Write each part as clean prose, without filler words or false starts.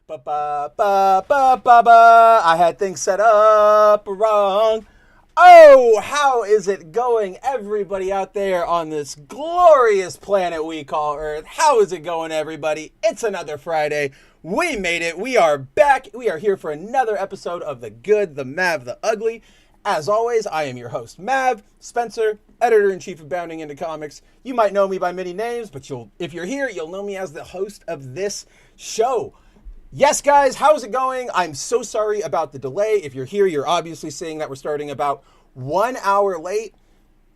Ba-ba-ba-ba-ba-ba. I had things set up wrong. Oh, how is it going, everybody out there on this glorious planet we call Earth? How is it going, everybody? It's another Friday. We made it. We are back. We are here for another episode of The Good, The Mav, The Ugly. As always, I am your host, Mav Spencer, editor-in-chief of Bounding Into Comics. You might know me by many names, but if you're here, you'll know me as the host of this show. Yes, guys, how's it going? I'm so sorry about the delay. If you're here, you're obviously seeing that we're starting about 1 hour late.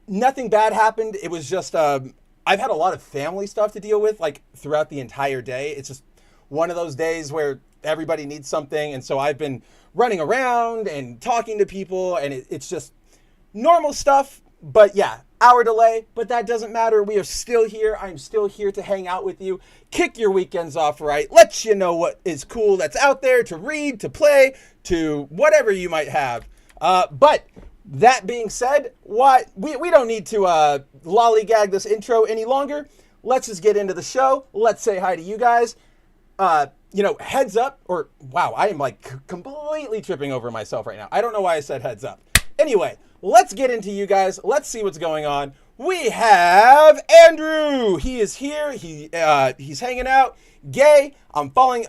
Nothing bad happened. It was just, I've had a lot of family stuff to deal with, like, throughout the entire day. It's just one of those days where everybody needs something, and so I've been running around and talking to people, and it's just normal stuff. But yeah, hour delay, but that doesn't matter. We are still here. I'm still here to hang out with you, kick your weekends off right, let you know what is cool that's out there to read, to play, to whatever you might have. But that being said, we don't need to lollygag this intro any longer. Let's just get into the show. Let's say hi to you guys. Heads up, or wow, I am like completely tripping over myself right now. I don't know why I said heads up. Anyway, let's get into you guys. Let's see what's going on. We have Andrew. He is here. He's hanging out. Gay. I'm filling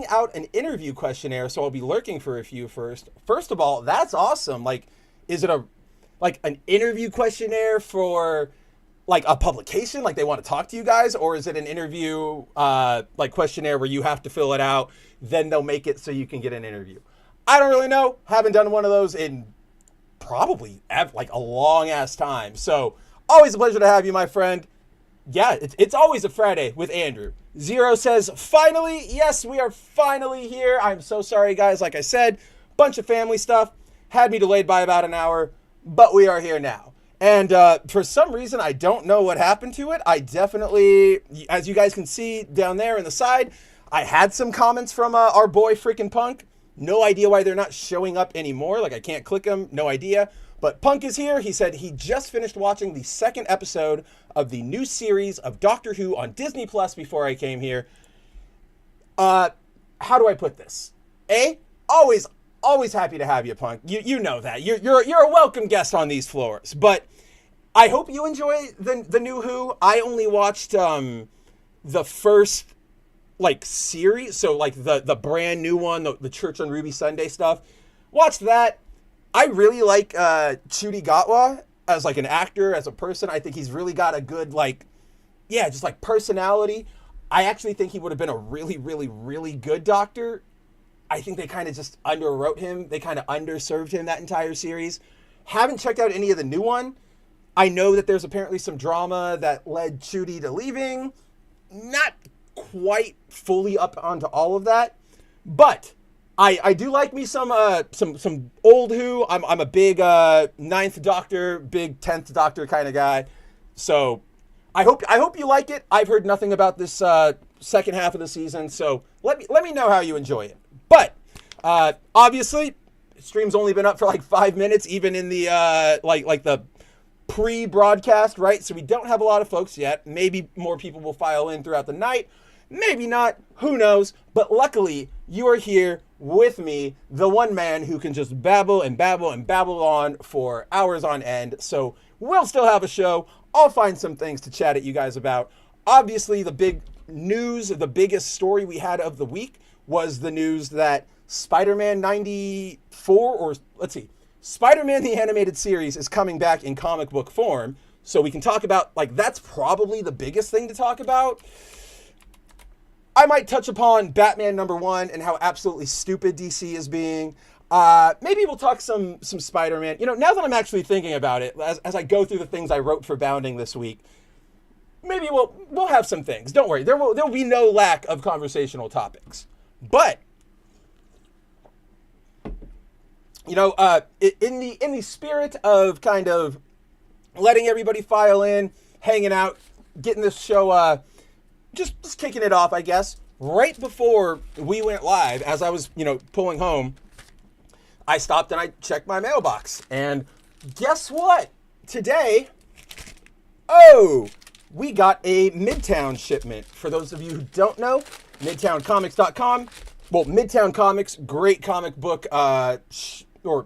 out an interview questionnaire, so I'll be lurking for a few first. First of all, that's awesome. Like, is it an interview questionnaire for like a publication, like they want to talk to you guys, or is it an interview questionnaire where you have to fill it out, then they'll make it so you can get an interview? I don't really know. Haven't done one of those in probably like a long ass time. So always a pleasure to have you, my friend. Yeah, it's always a Friday with Andrew. Zero says, finally, yes, we are finally here. I'm so sorry, guys. Like I said, bunch of family stuff had me delayed by about an hour, but we are here now. And for some reason, I don't know what happened to it. I definitely, as you guys can see down there in the side, I had some comments from our boy freaking Punk. No idea why they're not showing up anymore. Like, I can't click them. No idea. But Punk is here. He said he just finished watching the second episode of the new series of Doctor Who on Disney Plus before I came here. How do I put this? Always happy to have you, Punk. You know that. You're a welcome guest on these floors. But I hope you enjoy the new Who. I only watched the first series, so like the brand new one, the Church on Ruby Sunday stuff. Watched that. I really like Ncuti Gatwa as like an actor, as a person. I think he's really got a good personality. I actually think he would have been a really, really, really good Doctor. I think they kind of just underwrote him. They kind of underserved him that entire series. Haven't checked out any of the new one. I know that there's apparently some drama that led Ncuti to leaving. Not quite fully up onto all of that, but I do like me some old Who. I'm a big Ninth Doctor, big 10th Doctor kind of guy. So I hope you like it. I've heard nothing about this second half of the season, so let me know how you enjoy it. But obviously, stream's only been up for like 5 minutes, even in the the pre-broadcast, right? So we don't have a lot of folks yet. Maybe more people will file in throughout the night. Maybe not. Who knows? But luckily, you are here with me, the one man who can just babble and babble and babble on for hours on end. So we'll still have a show. I'll find some things to chat at you guys about. Obviously, the big news, the biggest story we had of the week was the news that Spider-Man 94, or let's see, Spider-Man the Animated Series is coming back in comic book form. So we can talk about, that's probably the biggest thing to talk about. I might touch upon Batman #1 and how absolutely stupid DC is being. Maybe we'll talk some Spider-Man. Now that I'm actually thinking about it, as I go through the things I wrote for Bounding this week, maybe we'll have some things. Don't worry, there will be no lack of conversational topics. But in the spirit of kind of letting everybody file in, hanging out, getting this show just kicking it off, I guess. Right before we went live, as I was, pulling home, I stopped and I checked my mailbox. And guess what? Today, we got a Midtown shipment. For those of you who don't know, MidtownComics.com. Well, Midtown Comics, great comic book, or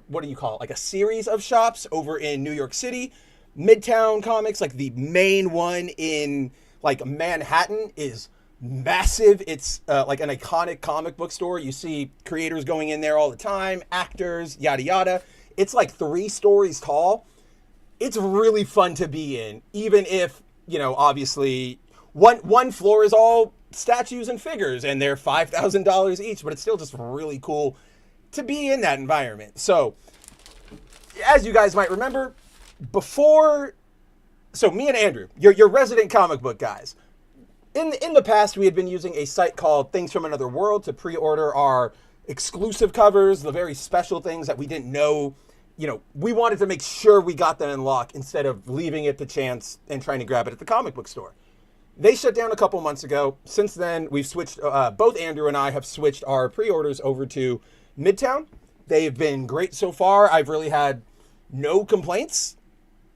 what do you call it? Like a series of shops over in New York City. Midtown Comics, like the main one in like Manhattan, is massive. It's like an iconic comic book store. You see creators going in there all the time, actors, yada yada. It's like 3 stories tall. It's really fun to be in, even if, you know, obviously one floor is all statues and figures and they're $5,000 each, but it's still just really cool to be in that environment. So as you guys might remember, so me and Andrew, your resident comic book guys, in the past, we had been using a site called Things from Another World to pre-order our exclusive covers, the very special things that we didn't know. You know, we wanted to make sure we got them in lock instead of leaving it to chance and trying to grab it at the comic book store. They shut down a couple months ago. Since then, we've switched, both Andrew and I have switched our pre-orders over to Midtown. They've been great so far. I've really had no complaints.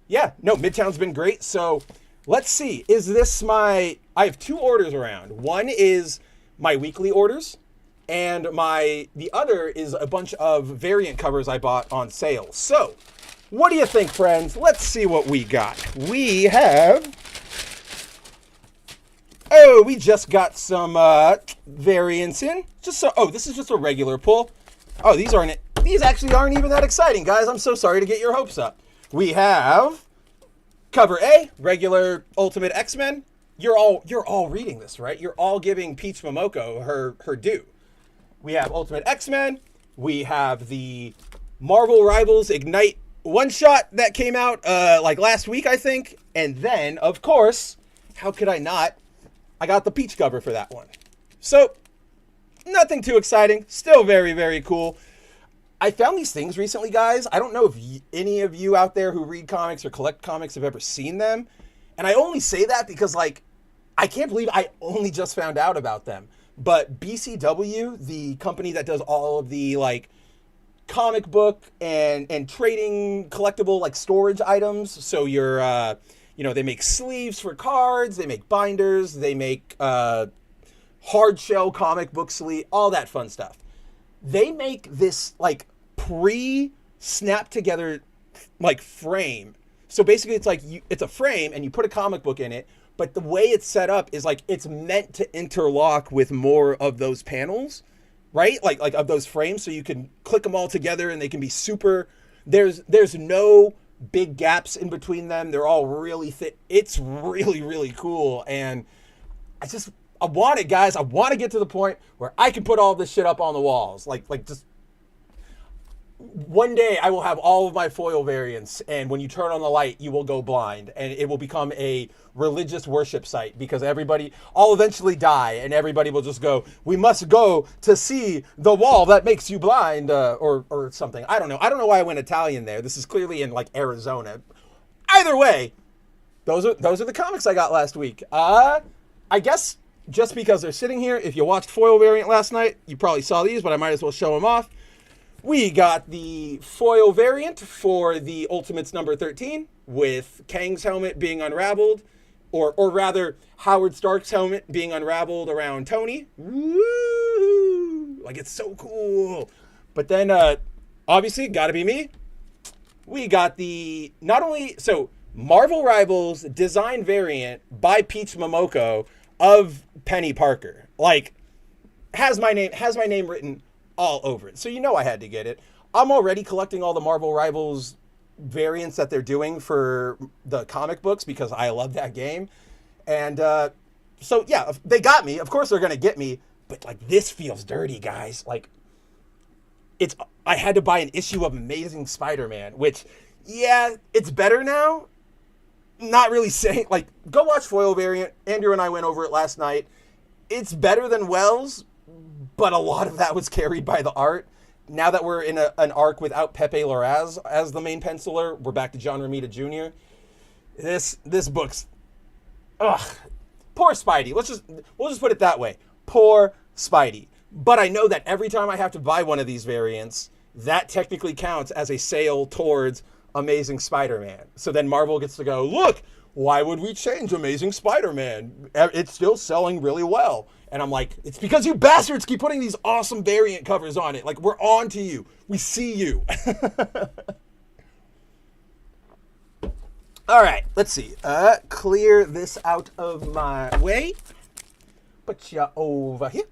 Yeah, no, Midtown's been great. So let's see, I have 2 orders around. One is my weekly orders, and the other is a bunch of variant covers I bought on sale. So, what do you think, friends? Let's see what we got. We just got some variants in. This is just a regular pull. Oh, these actually aren't even that exciting, guys. I'm so sorry to get your hopes up. We have cover A, regular Ultimate X-Men. You're all reading this, right? You're all giving Peach Momoko her due. We have Ultimate X-Men. We have the Marvel Rivals Ignite one-shot that came out like last week, I think. And then, of course, how could I not? I got the Peach cover for that one. So, nothing too exciting. Still very, very cool. I found these things recently, guys. I don't know if any of you out there who read comics or collect comics have ever seen them. And I only say that because, like, I can't believe I only just found out about them. But BCW, the company that does all of the, like, comic book and trading collectible, like, storage items. So you're, they make sleeves for cards, they make binders, they make hard shell comic book sleeve, all that fun stuff. They make this, like, pre-snap together, like, frame. So basically it's like it's a frame and you put a comic book in it, but the way it's set up is like it's meant to interlock with more of those panels, right? Like of those frames, so you can click them all together and they can be super. There's no big gaps in between them. They're all really thick. It's really, really cool. And I want it, guys. I want to get to the point where I can put all this shit up on the walls. Like just one day I will have all of my foil variants, and when you turn on the light, you will go blind, and it will become a religious worship site because I'll eventually die, and everybody will just go, we must go to see the wall that makes you blind, or something. I don't know. I don't know why I went Italian there. This is clearly in, like, Arizona. Either way, those are the comics I got last week. I guess just because they're sitting here, if you watched foil variant last night, you probably saw these, but I might as well show them off. We got the foil variant for the Ultimates number 13 with Kang's helmet being unraveled, or rather Howard Stark's helmet being unraveled around Tony. Woo! Like, it's so cool. But then, obviously, gotta be me. We got the Marvel Rivals design variant by Peach Momoko of Penny Parker. Like, has my name written all over it. So you know I had to get it. I'm already collecting all the Marvel Rivals variants that they're doing for the comic books because I love that game. And so yeah, they got me. Of course they're going to get me, but like this feels dirty, guys. Like I had to buy an issue of Amazing Spider-Man, which yeah, it's better now. Not really saying, like, go watch foil variant. Andrew and I went over it last night. It's better than Wells, but a lot of that was carried by the art. Now that we're in an arc without Pepe Larraz as the main penciler, we're back to John Romita Jr. This book's, poor Spidey. We'll just put it that way. Poor Spidey. But I know that every time I have to buy one of these variants, that technically counts as a sale towards Amazing Spider-Man. So then Marvel gets to go, look, why would we change Amazing Spider-Man? It's still selling really well. And I'm like, it's because you bastards keep putting these awesome variant covers on it. Like, we're on to you. We see you. All right, let's see. Clear this out of my way. Put you over here.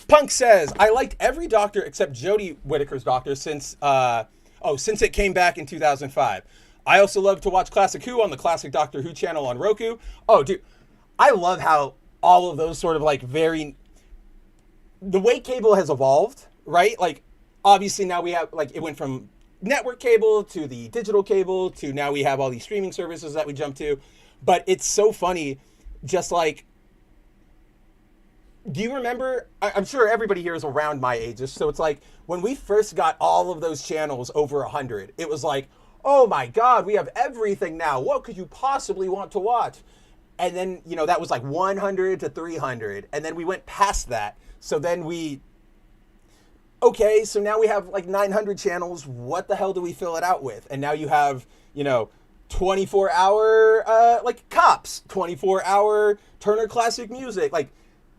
Punk says, I liked every Doctor except Jodie Whittaker's Doctor since it came back in 2005. I also love to watch Classic Who on the Classic Doctor Who channel on Roku. Oh, dude, I love how all of those sort of like the way cable has evolved, right? Like, obviously now we have, like, it went from network cable to the digital cable to now we have all these streaming services that we jump to. But it's so funny, just like, do you remember, I'm sure everybody here is around my ages, so it's like when we first got all of those channels over 100, it was like, oh my God, we have everything now. What could you possibly want to watch? And then, you know, that was like 100 to 300. And then we went past that. So then okay, so now we have like 900 channels. What the hell do we fill it out with? And now you have, you know, 24-hour, like Cops, 24-hour Turner Classic Music, like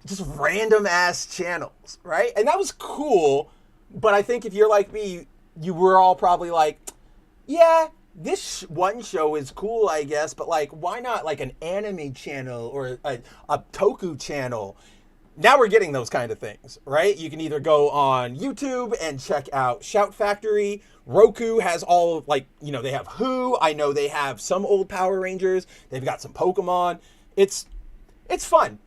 just random ass channels, right? And that was cool. But I think if you're like me, you were all probably like, yeah, this one show is cool, I guess, but like, why not like an anime channel or a toku channel? Now we're getting those kind of things, right? You can either go on YouTube and check out Shout Factory. Roku has all, like, you know, they have Who. I know they have some old Power Rangers. They've got some Pokemon. It's fun.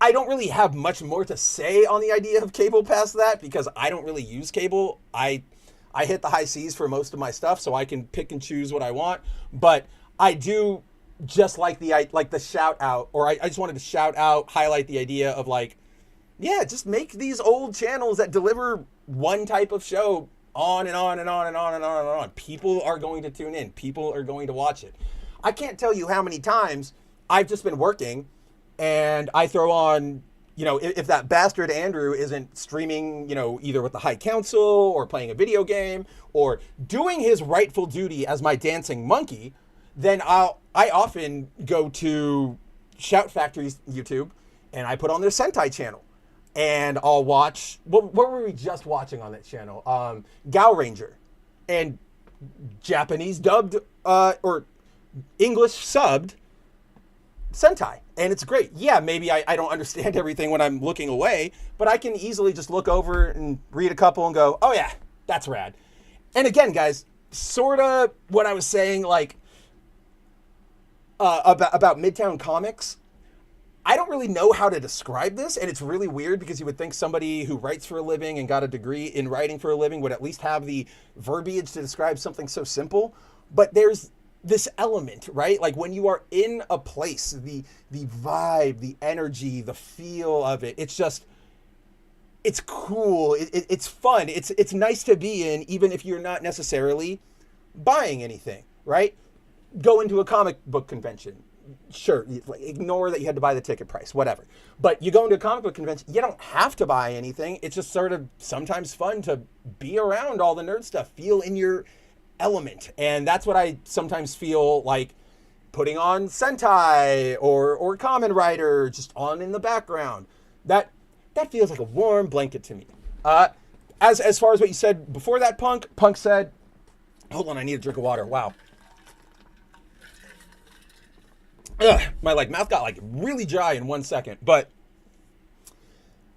I don't really have much more to say on the idea of cable past that because I don't really use cable. I hit the high seas for most of my stuff, so I can pick and choose what I want. But I do just like the shout out, or I just wanted to shout out, highlight the idea of like, yeah, just make these old channels that deliver one type of show on and on and on and on and on and on. People are going to tune in. People are going to watch it. I can't tell you how many times I've just been working and I throw on, you know, if that bastard Andrew isn't streaming, you know, either with the High Council or playing a video game or doing his rightful duty as my dancing monkey, then I often go to Shout Factory's YouTube and I put on their Sentai channel and I'll watch, what were we just watching on that channel? Gao Ranger and Japanese dubbed or English subbed Sentai. And it's great. Yeah, maybe I don't understand everything when I'm looking away, but I can easily just look over and read a couple and go, oh yeah, that's rad. And again, guys, sort of what I was saying, like, about Midtown Comics, I don't really know how to describe this, and it's really weird because you would think somebody who writes for a living and got a degree in writing for a living would at least have the verbiage to describe something so simple, but there's this element, right? Like when you are in a place, the vibe, the energy, the feel of it, it's just, it's cool, it's fun, it's nice to be in, even if you're not necessarily buying anything, right? Go into a comic book convention. Sure, ignore that you had to buy the ticket price, whatever. But you go into a comic book convention, you don't have to buy anything. It's just sort of sometimes fun to be around all the nerd stuff, feel in your element. And that's what I sometimes feel like putting on Sentai or Kamen Rider just on in the background. That feels like a warm blanket to me. As far as what you said before that, Punk said, hold on, I need a drink of water. Wow. Ugh, my mouth got really dry in 1 second, but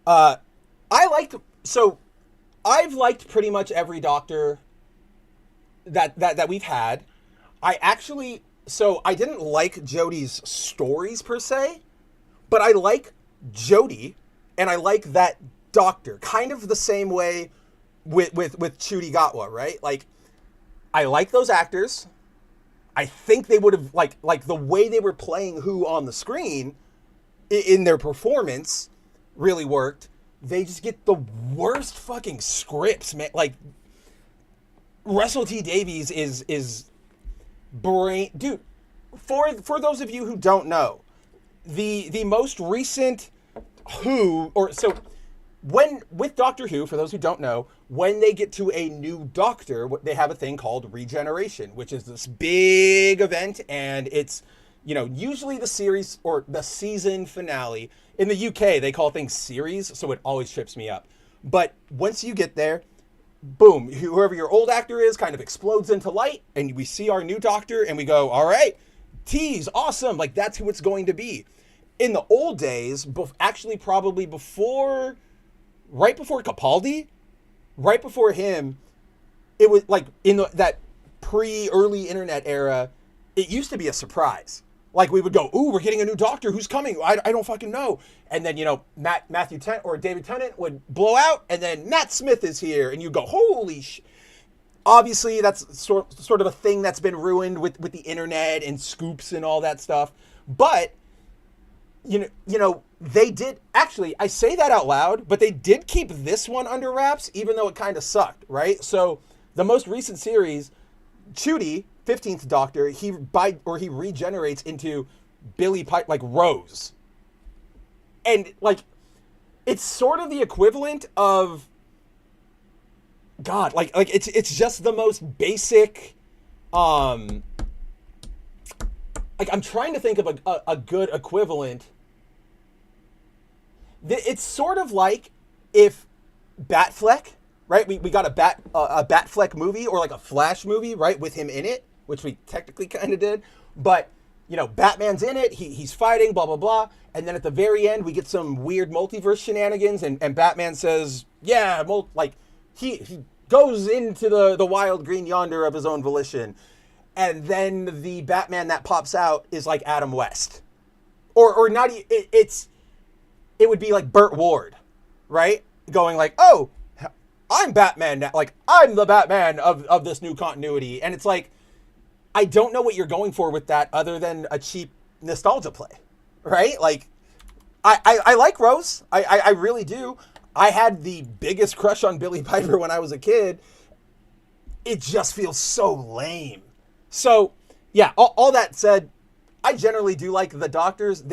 I've liked pretty much every Doctor that we've had. I didn't like Jodie's stories per se, but I like Jodie and I like that Doctor kind of the same way with Ncuti Gatwa, right? Like, I like those actors. I think they would have, like the way they were playing Who on the screen in their performance really worked. They just get the worst fucking scripts, man. Like, Russell T Davies is brain... Dude, for those of you who don't know, the most recent Who... when with Doctor Who, for those who don't know, when they get to a new doctor, they have a thing called regeneration, which is this big event, and it's, you know, usually the series or the season finale. In the UK, they call things series, so it always trips me up. But once you get there, boom, whoever your old actor is kind of explodes into light, and we see our new doctor, and we go, all right, tease, awesome, like that's who it's going to be. In the old days, actually probably before, right before Capaldi, right before him, it was like in that early internet era, it used to be a surprise. Like we would go, ooh, we're getting a new doctor. Who's coming? I don't fucking know. And then, you know, Matthew Tennant or David Tennant would blow out, and then Matt Smith is here, and you go, holy sh. Obviously, that's sort of a thing that's been ruined with the internet and scoops and all that stuff. But you know, they did actually. I say that out loud, but they did keep this one under wraps, even though it kind of sucked, right? So the most recent series, Chudy, 15th Doctor, he regenerates into Billy Piper, like Rose, and like it's sort of the equivalent of God, like it's just the most basic. Like I'm trying to think of a good equivalent. It's sort of like if Batfleck, right? We got a Batfleck movie or like a Flash movie, right, with him in it, which we technically kind of did. But, you know, Batman's in it. He's fighting, blah, blah, blah. And then at the very end, we get some weird multiverse shenanigans. And Batman says, yeah, like he goes into the wild green yonder of his own volition. And then the Batman that pops out is like Adam West. Or not, it would be like Burt Ward, right? Going like, oh, I'm Batman now. Like, I'm the Batman of this new continuity. And it's like, I don't know what you're going for with that other than a cheap nostalgia play, right? Like, I like Rose. I really do. I had the biggest crush on Billy Piper when I was a kid. It just feels so lame. So, yeah, all that said, I generally do like the Doctors.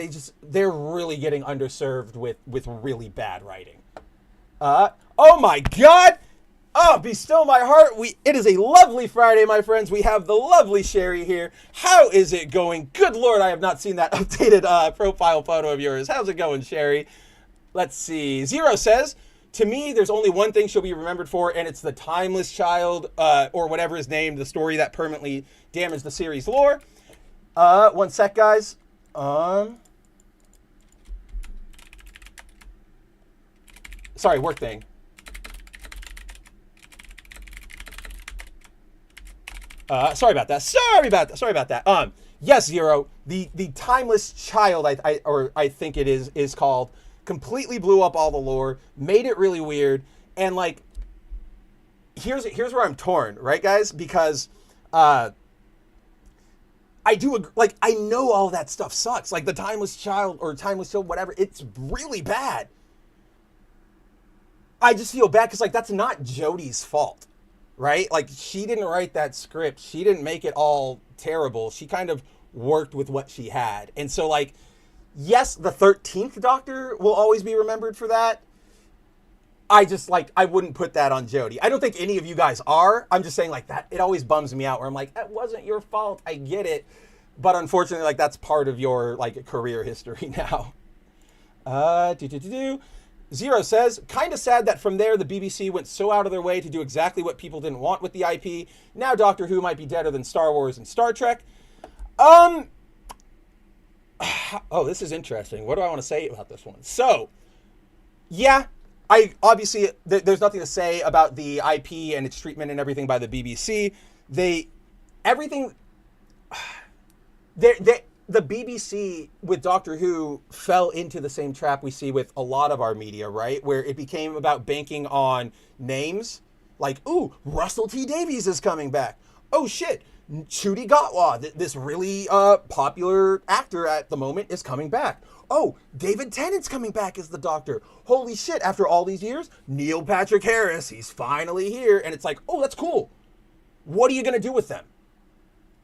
They're really getting underserved with really bad writing. Oh my God! Oh, be still my heart. It is a lovely Friday, my friends. We have the lovely Sherry here. How is it going? Good Lord, I have not seen that updated profile photo of yours. How's it going, Sherry? Let's see. Zero says, to me, there's only one thing she'll be remembered for, and it's the Timeless Child, or whatever is named, the story that permanently damaged the series lore. One sec, guys. Sorry, work thing. Sorry about that. Yes, Zero. The Timeless Child, I think it is called, completely blew up all the lore, made it really weird, and like, here's where I'm torn, right, guys? Because I do like, I know all that stuff sucks. Like the Timeless Child or Timeless Child, whatever, it's really bad. I just feel bad because like that's not Jodie's fault. Right? Like, she didn't write that script. She didn't make it all terrible. She kind of worked with what she had. And so, like, yes, the 13th Doctor will always be remembered for that. I just, like, I wouldn't put that on Jodie. I don't think any of you guys are. I'm just saying, like, that, it always bums me out where I'm like, that wasn't your fault. I get it. But unfortunately, like, that's part of your, like, career history now. Zero says, kind of sad that from there the BBC went so out of their way to do exactly what people didn't want with the IP. Now Doctor Who might be deader than Star Wars and Star Trek. Oh, this is interesting. What do I want to say about this one? So, yeah, I obviously there's nothing to say about the IP and its treatment and everything by the BBC. The BBC with Doctor Who fell into the same trap we see with a lot of our media, right? Where it became about banking on names. Like, ooh, Russell T Davies is coming back. Oh shit, Ncuti Gatwa, this really popular actor at the moment, is coming back. Oh, David Tennant's coming back as the Doctor. Holy shit, after all these years, Neil Patrick Harris, he's finally here. And it's like, oh, that's cool. What are you going to do with them?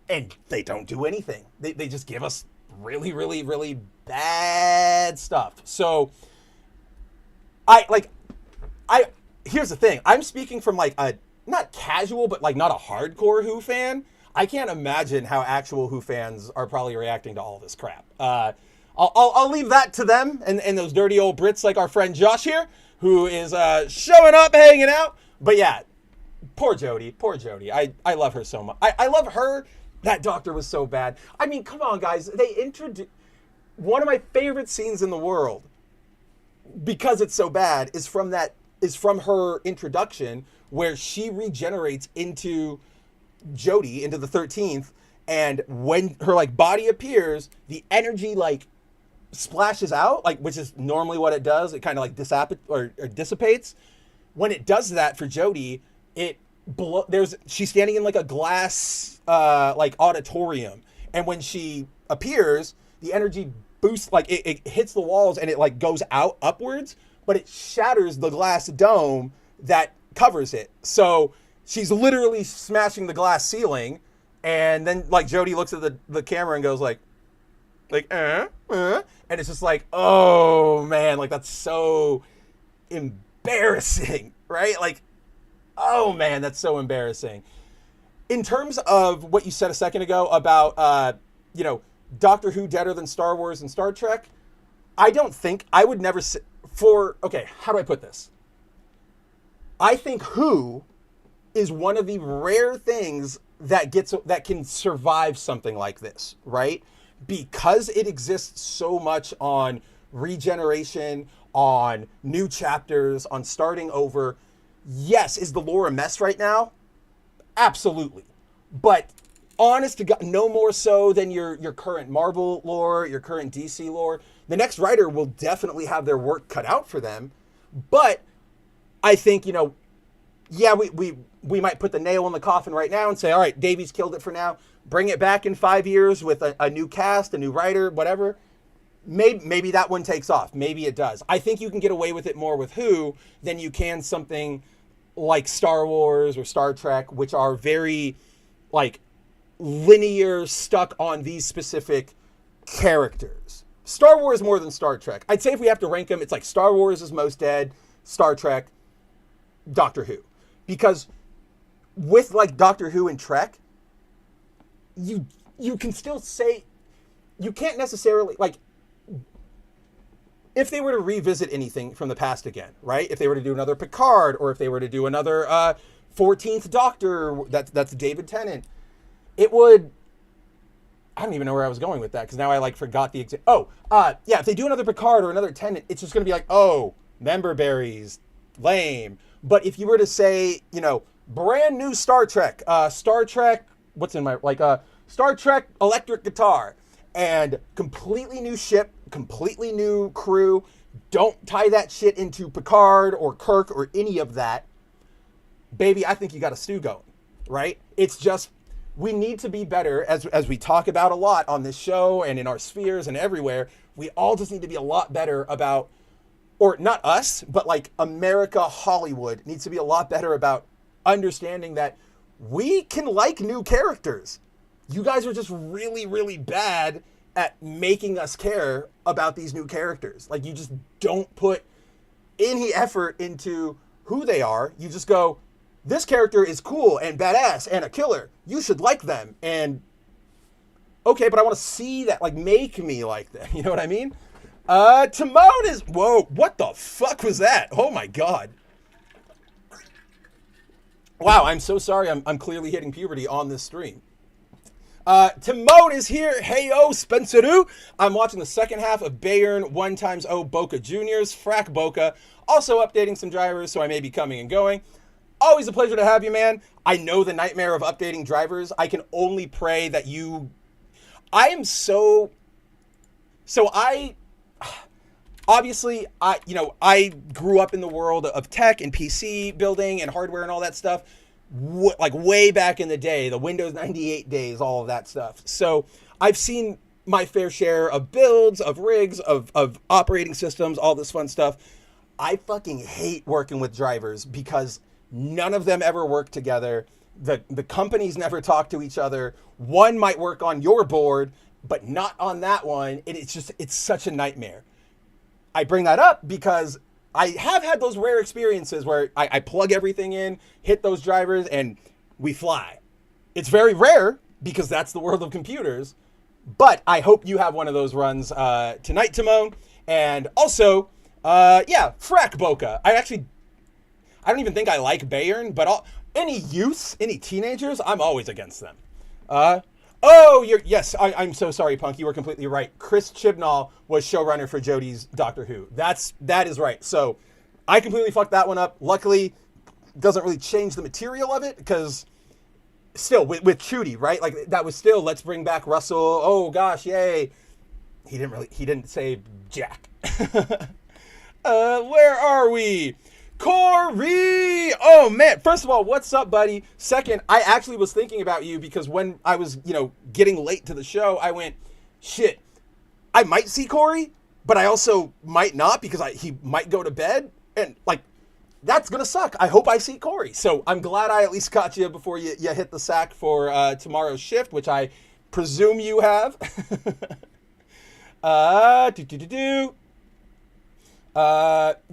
And they don't do anything. They just give us really, really, really bad stuff. So, I here's the thing. I'm speaking from like a not casual, but like not a hardcore Who fan. I can't imagine how actual Who fans are probably reacting to all this crap. I'll leave that to them and those dirty old Brits like our friend Josh here, who is showing up, hanging out. But yeah, poor Jodie. Poor Jodie. I love her so much. I love her. That doctor was so bad. I mean, come on, guys. They introduced one of my favorite scenes in the world because it's so bad is from her introduction where she regenerates into Jodie, into the 13th, and when her like body appears, the energy like splashes out, like, which is normally what it does. It kind of like dissipates. When it does that for Jodie, she's standing in like a glass like auditorium, and when she appears, the energy boosts, like it hits the walls and it like goes out upwards, but it shatters the glass dome that covers it. So she's literally smashing the glass ceiling, and then like Jodie looks at the camera and goes like and it's just like, oh man, like that's so embarrassing, right? Like, oh man, that's so embarrassing. In terms of what you said a second ago about Doctor Who deader than Star Wars and Star Trek, I would never say okay, how do I put this? I think Who is one of the rare things that can survive something like this, right? Because it exists so much on regeneration, on new chapters, on starting over. Yes, is the lore a mess right now? Absolutely. But honest to God, no more so than your current Marvel lore, your current DC lore. The next writer will definitely have their work cut out for them. But I think, yeah, we might put the nail in the coffin right now and say, all right, Davies killed it for now. Bring it back in 5 years with a new cast, a new writer, whatever. Maybe that one takes off. Maybe it does. I think you can get away with it more with Who than you can something like Star Wars or Star Trek, which are very like linear, stuck on these specific characters. Star Wars more than Star Trek. I'd say if we have to rank them, it's like Star Wars is most dead, Star Trek, Doctor Who. Because with like Doctor Who and Trek, you can still say, you can't necessarily, like, if they were to revisit anything from the past again, right? If they were to do another Picard, or if they were to do another 14th Doctor, that's David Tennant, it would, I don't even know where I was going with that, because now I like forgot the yeah, if they do another Picard or another Tennant, it's just going to be like, oh, member berries, lame. But if you were to say, brand new Star Trek, what's in my, Star Trek electric guitar, and completely new ship, completely new crew, don't tie that shit into Picard or Kirk or any of that, baby, I think you got a stew going, right? It's just, we need to be better, as we talk about a lot on this show and in our spheres and everywhere, we all just need to be a lot better about, or not us, but like America, Hollywood needs to be a lot better about understanding that we can like new characters. You guys are just really, really bad at making us care about these new characters. Like, you just don't put any effort into who they are. You just go, this character is cool and badass and a killer. You should like them. And okay, but I want to see that, like, make me like them. You know what I mean? Timon is, whoa, what the fuck was that? Oh my God. Wow, I'm so sorry. I'm clearly hitting puberty on this stream. Timon is here. Hey-o, Spencer-oo. I'm watching the second half of Bayern 1x0 Boca Juniors. Frack Boca. Also updating some drivers, so I may be coming and going. Always a pleasure to have you, man. I know the nightmare of updating drivers. I can only pray that you... I am so... Obviously, I grew up in the world of tech and PC building and hardware and all that stuff, like way back in the day, the Windows 98 days, all of that stuff. So I've seen my fair share of builds, of rigs, of operating systems, all this fun stuff. I fucking hate working with drivers because none of them ever work together. The companies never talk to each other. One might work on your board, but not on that one. And it's such a nightmare. I bring that up because I have had those rare experiences where I plug everything in, hit those drivers, and we fly. It's very rare because that's the world of computers. But I hope you have one of those runs tonight, Timon. And also, frack Boca. I don't even think I like Bayern, but any youths, any teenagers, I'm always against them. Yes, I'm so sorry, Punk. You were completely right. Chris Chibnall was showrunner for Jodie's Doctor Who. That is right. So I completely fucked that one up. Luckily, doesn't really change the material of it because still with Chudy, right? Like that was still, let's bring back Russell. Oh gosh, yay. He didn't say jack. Where are we? Corey! Oh man, first of all, what's up, buddy? Second, I actually was thinking about you because when I was, getting late to the show, I went, shit, I might see Corey, but I also might not because he might go to bed. And like, that's going to suck. I hope I see Corey. So I'm glad I at least caught you before you hit the sack for tomorrow's shift, which I presume you have.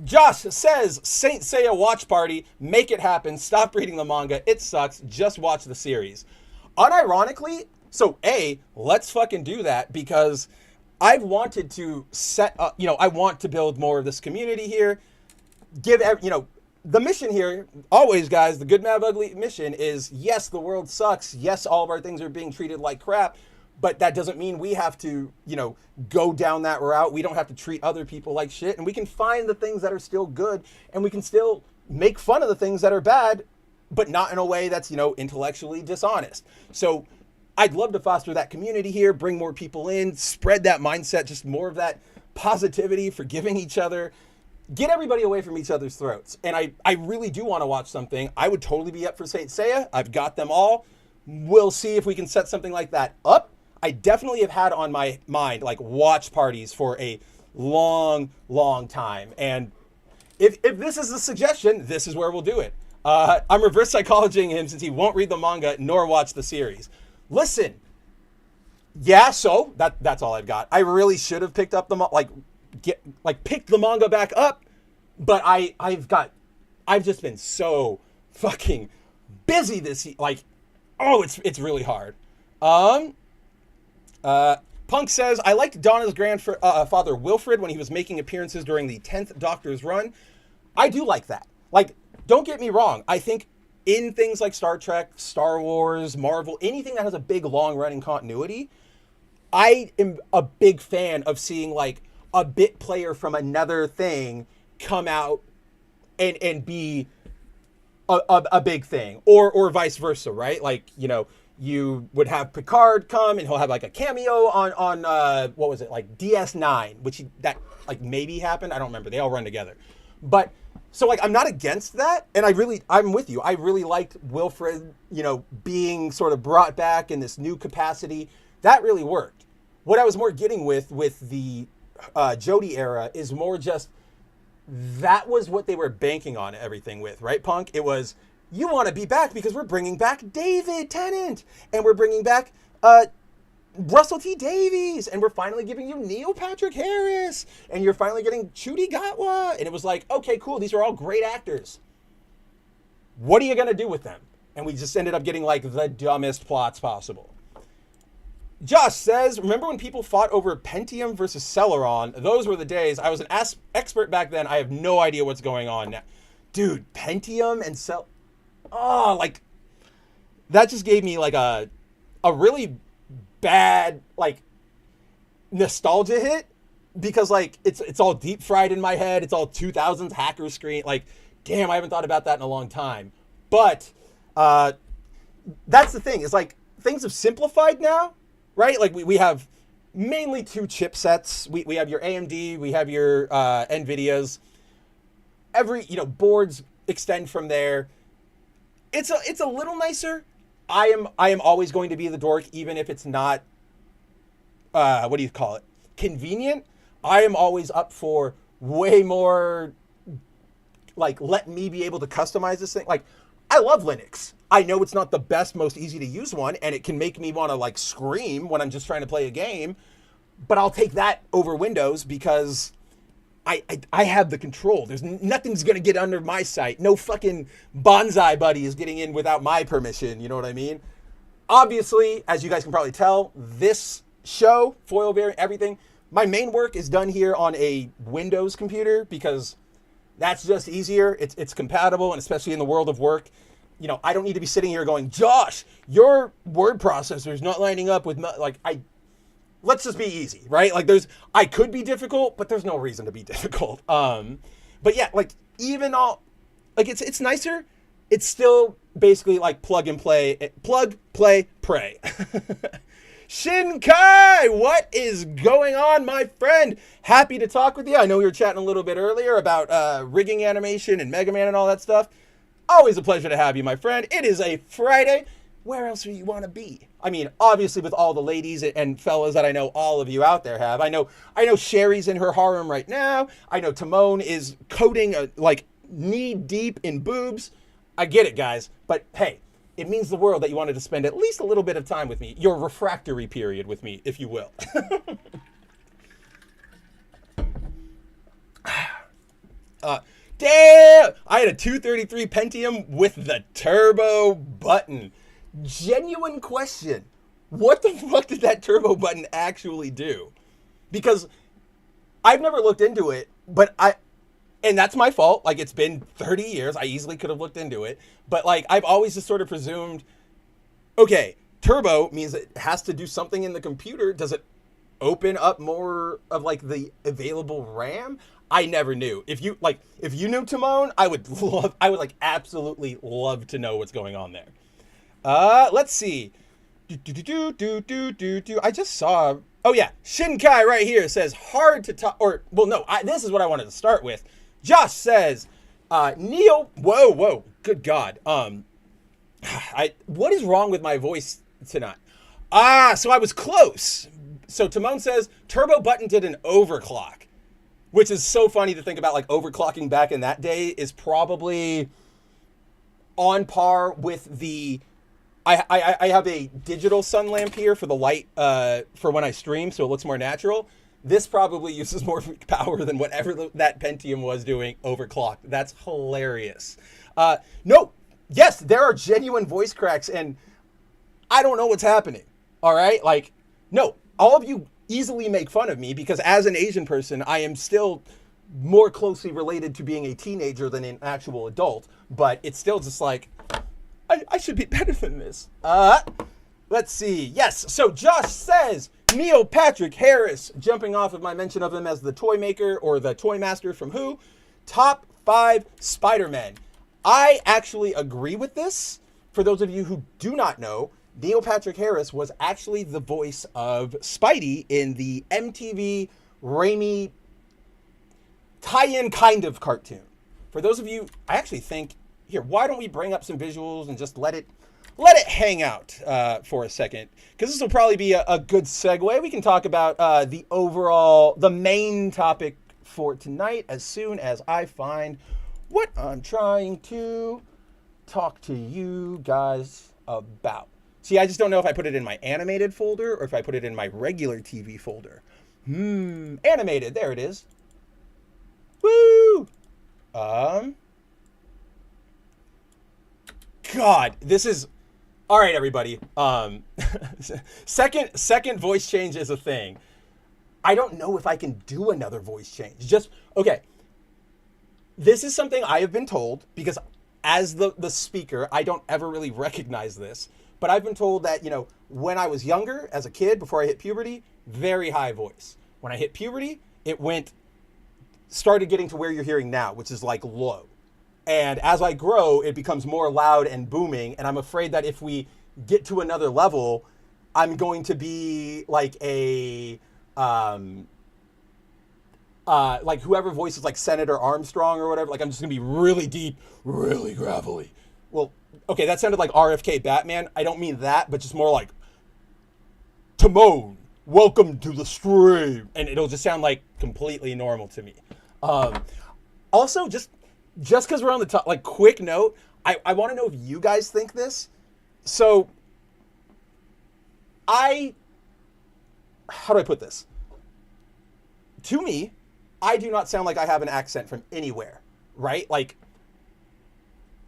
Josh says, Saint Seiya watch party, make it happen, stop reading the manga, it sucks, just watch the series. Unironically, let's fucking do that because I've wanted to set up, I want to build more of this community here, the mission here, always guys, the good, mad, ugly mission is, yes, the world sucks, yes, all of our things are being treated like crap, but that doesn't mean we have to, go down that route. We don't have to treat other people like shit. And we can find the things that are still good. And we can still make fun of the things that are bad, but not in a way that's, intellectually dishonest. So I'd love to foster that community here, bring more people in, spread that mindset, just more of that positivity, forgiving each other, get everybody away from each other's throats. And I really do want to watch something. I would totally be up for Saint Seiya. I've got them all. We'll see if we can set something like that up. I definitely have had on my mind like watch parties for a long, long time. And if this is a suggestion, this is where we'll do it. I'm reverse psychologizing him since he won't read the manga nor watch the series. Listen, so that's all I've got. I really should have picked up picked the manga back up, but I've just been so fucking busy this it's really hard. Punk says, I liked Donna's grandfather Wilfred when he was making appearances during the 10th Doctor's run. I do like that. Like, don't get me wrong. I think in things like Star Trek, Star Wars, Marvel, anything that has a big long-running continuity, I am a big fan of seeing like a bit player from another thing come out and be a big thing, or vice versa, right? Like, you would have Picard come and he'll have like a cameo on what was it, like DS9, which that maybe happened. I don't remember. They all run together. But so I'm not against that. And I'm with you. I really liked Wilfred, being sort of brought back in this new capacity. That really worked. What I was more getting with the Jodie era is more just that was what they were banking on everything with, right, Punk? It was, you want to be back because we're bringing back David Tennant and we're bringing back Russell T Davies and we're finally giving you Neil Patrick Harris and you're finally getting Chudy Gatwa. And it was like, okay, cool. These are all great actors. What are you going to do with them? And we just ended up getting like the dumbest plots possible. Josh says, remember when people fought over Pentium versus Celeron? Those were the days. I was an expert back then. I have no idea what's going on now. Dude, Pentium and that just gave me like a really bad nostalgia hit because it's all deep fried in my head. It's all 2000s hacker screen. Damn, I haven't thought about that in a long time. But that's the thing. It's things have simplified now, right? We have mainly two chipsets. We have your AMD, we have your NVIDIAs. Every boards extend from there. It's a little nicer. I am always going to be the dork, even if it's not, what do you call it? Convenient. I am always up for way more, let me be able to customize this thing. I love Linux. I know it's not the best, most easy to use one, and it can make me want to scream when I'm just trying to play a game, but I'll take that over Windows because I have the control. There's nothing's gonna get under my sight. No fucking bonsai buddy is getting in without my permission. You know what I mean? Obviously, as you guys can probably tell, this show, foil bearing, everything, my main work is done here on a Windows computer because that's just easier. It's compatible, and especially in the world of work, you know, I don't need to be sitting here going, Josh, your word processor is not lining up with let's just be easy, right? Like I could be difficult, but there's no reason to be difficult. But yeah, like even all, like it's nicer. It's still basically like plug, play, pray. Shinkai, what is going on, my friend? Happy to talk with you. I know we were chatting a little bit earlier about rigging animation and Mega Man and all that stuff. Always a pleasure to have you, my friend. It is a Friday. Where else do you want to be? I mean, obviously with all the ladies and fellas that I know all of you out there have. I know Sherry's in her harem right now. I know Timon is coating like knee deep in boobs. I get it, guys. But hey, it means the world that you wanted to spend at least a little bit of time with me. Your refractory period with me, if you will. Damn! I had a 233 Pentium with the turbo button. Genuine question. What the fuck did that turbo button actually do? Because I've never looked into it, but and that's my fault. Like, it's been 30 years. I easily could have looked into it. But, like, I've always just sort of presumed, okay, turbo means it has to do something in the computer. Does it open up more of, like, the available RAM? I never knew. If you knew Timon, I would absolutely love to know what's going on there. Let's see. I just saw, oh yeah, Shinkai right here says hard to talk, or, well, no, this is what I wanted to start with. Josh says, whoa, good God. What is wrong with my voice tonight? So I was close. So Timon says, turbo button did an overclock, which is so funny to think about. Like, overclocking back in that day is probably on par with the, I have a digital sun lamp here for the light, for when I stream, so it looks more natural. This probably uses more power than whatever that Pentium was doing overclocked. That's hilarious. No, yes, there are genuine voice cracks, and I don't know what's happening. All right? Like, no, all of you easily make fun of me because as an Asian person, I am still more closely related to being a teenager than an actual adult, but it's still just like, I should be better than this. Let's see. Yes, so Josh says, Neil Patrick Harris, jumping off of my mention of him as the toy maker or the toy master from Who, top 5 Spider-Man. I actually agree with this. For those of you who do not know, Neil Patrick Harris was actually the voice of Spidey in the MTV Raimi tie-in kind of cartoon. For those of you, I actually think, here, why don't we bring up some visuals and just let it hang out for a second, because this will probably be a good segue. We can talk about the main topic for tonight as soon as I find what I'm trying to talk to you guys about. See, I just don't know if I put it in my animated folder or if I put it in my regular TV folder. Animated, there it is. Woo! God, this is... All right, everybody. Second voice change is a thing. I don't know if I can do another voice change. Okay. This is something I have been told, because as the speaker, I don't ever really recognize this, but I've been told that, you know, when I was younger, as a kid, before I hit puberty, very high voice. When I hit puberty, it started getting to where you're hearing now, which is like low. And as I grow, it becomes more loud and booming. And I'm afraid that if we get to another level, I'm going to be like like whoever voices like Senator Armstrong or whatever. Like, I'm just going to be really deep, really gravelly. Well, okay, that sounded like RFK Batman. I don't mean that, but just more like, Timon, welcome to the stream. And it'll just sound like completely normal to me. Also, just because we're on the top, like, quick note, I want to know if you guys think this. So, how do I put this? To me, I do not sound like I have an accent from anywhere, right? Like,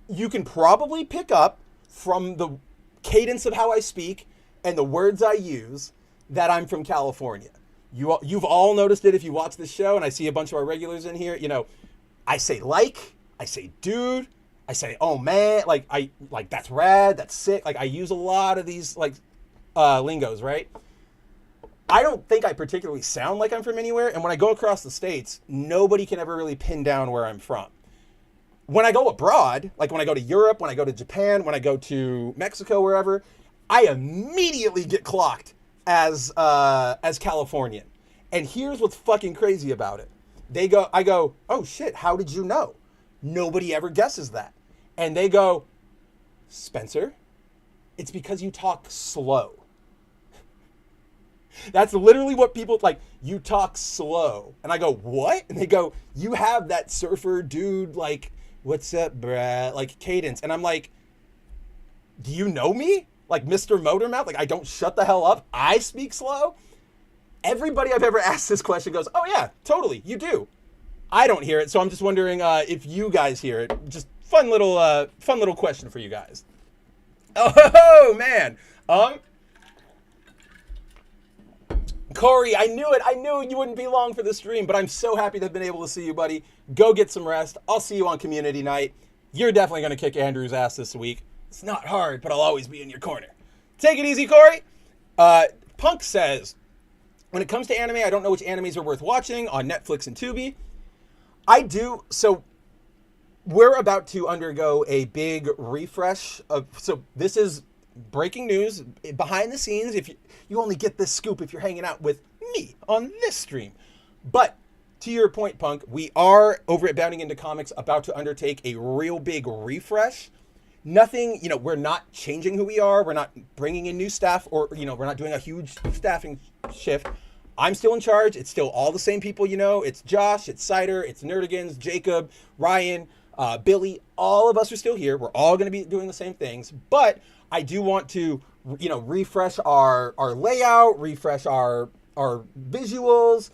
you can probably pick up from the cadence of how I speak and the words I use that I'm from California. You've all noticed it if you watch this show, and I see a bunch of our regulars in here. You know, I say like, I say dude, I say oh man, like that's rad, that's sick. Like I use a lot of these like lingos, right? I don't think I particularly sound like I'm from anywhere, and when I go across the states, nobody can ever really pin down where I'm from. When I go abroad, like when I go to Europe, when I go to Japan, when I go to Mexico, wherever, I immediately get clocked as Californian. And here's what's fucking crazy about it. I go, oh shit, how did you know? Nobody ever guesses that. And they go, Spencer, it's because you talk slow. That's literally what people like. You talk slow. And I go, what? And they go, you have that surfer dude, like, what's up, bruh? Like cadence. And I'm like, do you know me? Like Mr. Motormouth? Like I don't shut the hell up. I speak slow. Everybody I've ever asked this question goes, oh yeah, totally. You do. I don't hear it. So I'm just wondering if you guys hear it. Just fun little question for you guys. Oh man. Corey, I knew it. I knew you wouldn't be long for the stream, but I'm so happy to have been able to see you, buddy. Go get some rest. I'll see you on community night. You're definitely going to kick Andrew's ass this week. It's not hard, but I'll always be in your corner. Take it easy, Corey. Punk says, when it comes to anime, I don't know which animes are worth watching on Netflix and Tubi. I do. So we're about to undergo a big refresh so this is breaking news behind the scenes. If you only get this scoop if you're hanging out with me on this stream. But to your point, Punk, we are over at Bounding Into Comics about to undertake a real big refresh. Nothing, we're not changing who we are. We're not bringing in new staff or, we're not doing a huge staffing shift. I'm still in charge. It's still all the same people, It's Josh, it's Cider, it's Nerdigans, Jacob, Ryan, Billy. All of us are still here. We're all going to be doing the same things. But I do want to, refresh our layout, refresh our visuals,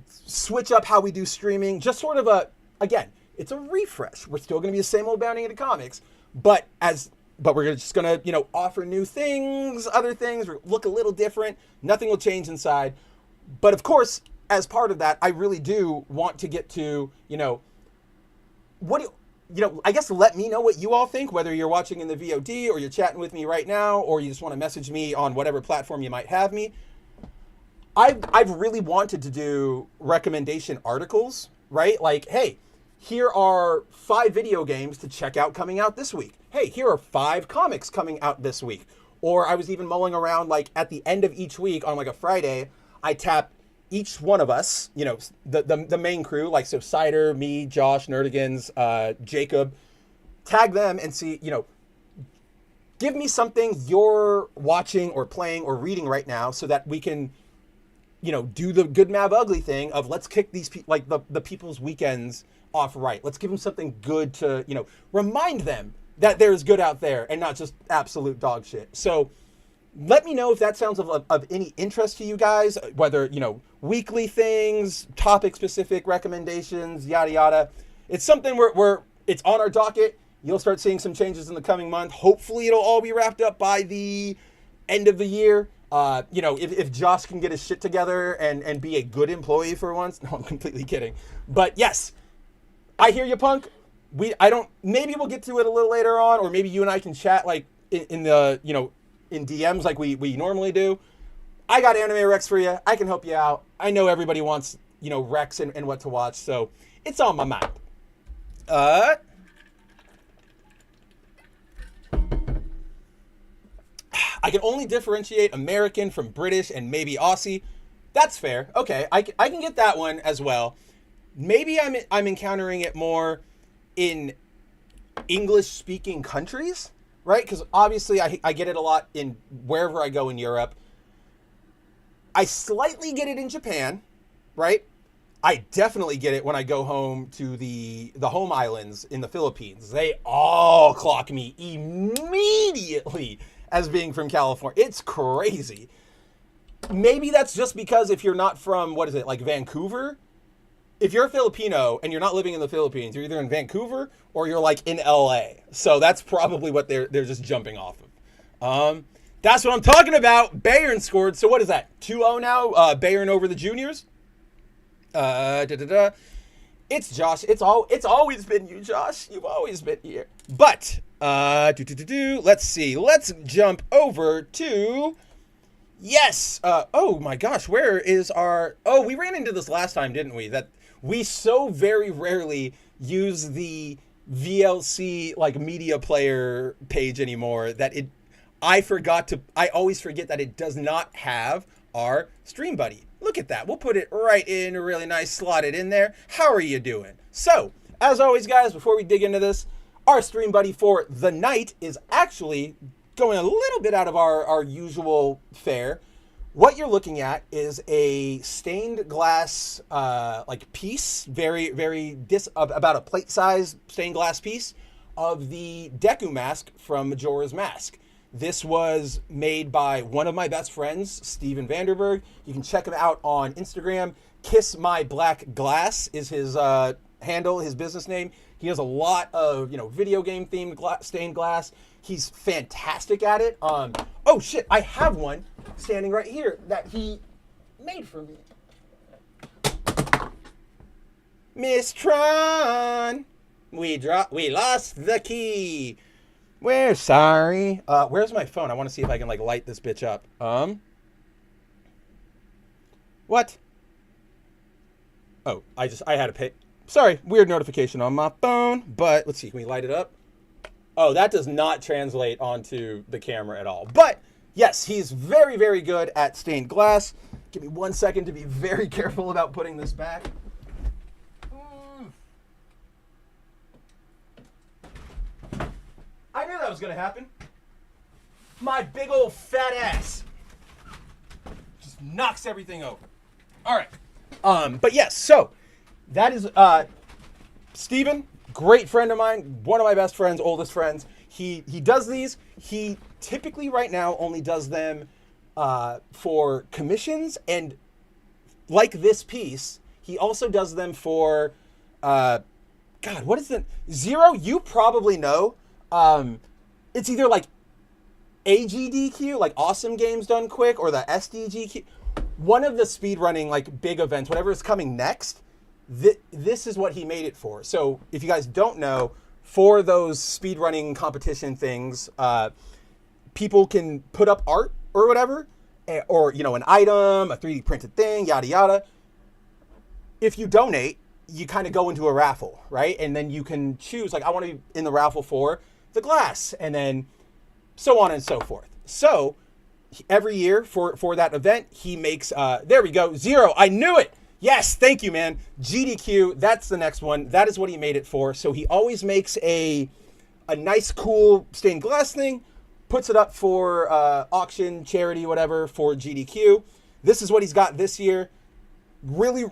switch up how we do streaming. Just sort of again, it's a refresh. We're still going to be the same old Bounding Into Comics, but we're just going to, offer new things, other things, look a little different. Nothing will change inside. But of course, as part of that, I really do want to get to, I guess let me know what you all think, whether you're watching in the VOD or you're chatting with me right now, or you just want to message me on whatever platform you might have me. I've really wanted to do recommendation articles, right? Like, hey, here are 5 video games to check out coming out this week. Hey, here are 5 comics coming out this week. Or I was even mulling around, like, at the end of each week on, like, a Friday, I tap each one of us, the main crew, like, so Cider, me, Josh, Nerdigans, Jacob, tag them and see, give me something you're watching or playing or reading right now so that we can, do the good, mad, ugly thing of let's kick these the people's weekends off right. Let's give them something good to, remind them that there's good out there and not just absolute dog shit. So let me know if that sounds of any interest to you guys, whether, weekly things, topic specific recommendations, yada, yada. It's something it's on our docket. You'll start seeing some changes in the coming month. Hopefully it'll all be wrapped up by the end of the year. If Josh can get his shit together and be a good employee for once. No, I'm completely kidding. But yes, I hear you, Punk. Maybe we'll get to it a little later on, or maybe you and I can chat like in the, in DMs like we normally do. I got anime recs for you. I can help you out. I know everybody wants, recs and what to watch, so it's on my mind. I can only differentiate American from British and maybe Aussie. That's fair. Okay, I can get that one as well. Maybe I'm encountering it more in English-speaking countries, right? Because obviously I get it a lot in wherever I go in Europe. I slightly get it in Japan, right? I definitely get it when I go home to the home islands in the Philippines. They all clock me immediately as being from California. It's crazy. Maybe that's just because if you're not from, like Vancouver, if you're a Filipino and you're not living in the Philippines, you're either in Vancouver or you're like in LA. So that's probably what they're just jumping off of. That's what I'm talking about. Bayern scored. So what is that? 2-0 now. Bayern over the juniors. It's Josh. It's always been you, Josh. You've always been here. But let's see. Let's jump over to. Yes. Oh my gosh. Where is our? Oh, we ran into this last time, didn't we? That we so very rarely use the VLC like media player page anymore that I always forget that it does not have our Stream Buddy. Look at that. We'll put it right in, really nice, slotted in there. How are you doing? So, as always, guys, before we dig into this, our Stream Buddy for the night is actually going a little bit out of our usual fare. What you're looking at is a stained glass like piece, very, very about a plate-sized stained glass piece of the Deku mask from Majora's Mask. This was made by one of my best friends, Steven Vanderberg. You can check him out on Instagram. Kiss My Black Glass is his handle, his business name. He has a lot of, video game themed stained glass. He's fantastic at it. Oh shit, I have one standing right here that he made for me. Miss Tron, we lost the key. We're sorry. Where's my phone? I want to see if I can light this bitch up. What? Oh, I had to pay. Sorry, weird notification on my phone. But let's see, can we light it up? Oh, that does not translate onto the camera at all. But yes, he's very, very good at stained glass. Give me 1 second to be very careful about putting this back. I knew that was going to happen. My big old fat ass just knocks everything over. All right. But yes, so that is Steven, great friend of mine, one of my best friends, oldest friends. He does these. He typically right now only does them for commissions, and like this piece, he also does them for God, what is the Zero? You probably know. It's either like AGDQ, like Awesome Games Done Quick, or the SDGQ. One of the speedrunning big events, whatever is coming next, this is what he made it for. So if you guys don't know, for those speedrunning competition things, people can put up art or whatever, or an item, a 3D printed thing, yada yada. If you donate, you kind of go into a raffle, right? And then you can choose, I want to be in the raffle for the glass, and then so on and so forth. So every year for that event, he makes, there we go, Zero, I knew it. Yes, thank you, man. GDQ, that's the next one. That is what he made it for. So he always makes a nice, cool stained glass thing, puts it up for auction, charity, whatever, for GDQ. This is what he's got this year.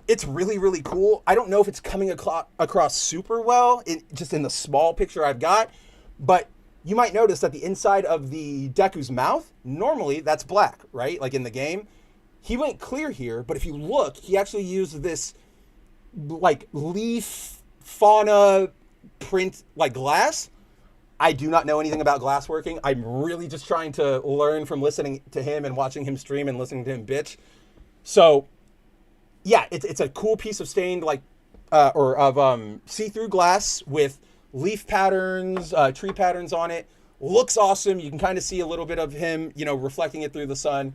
It's really, really cool. I don't know if it's coming across super well, just in the small picture I've got, but you might notice that the inside of the Deku's mouth, normally that's black, right? Like in the game. He went clear here, but if you look, he actually used this leaf fauna print glass. I do not know anything about glass working. I'm really just trying to learn from listening to him and watching him stream and listening to him bitch. So yeah, it's a cool piece of stained see-through glass with leaf patterns, tree patterns on it. Looks awesome. You can kind of see a little bit of him, reflecting it through the sun.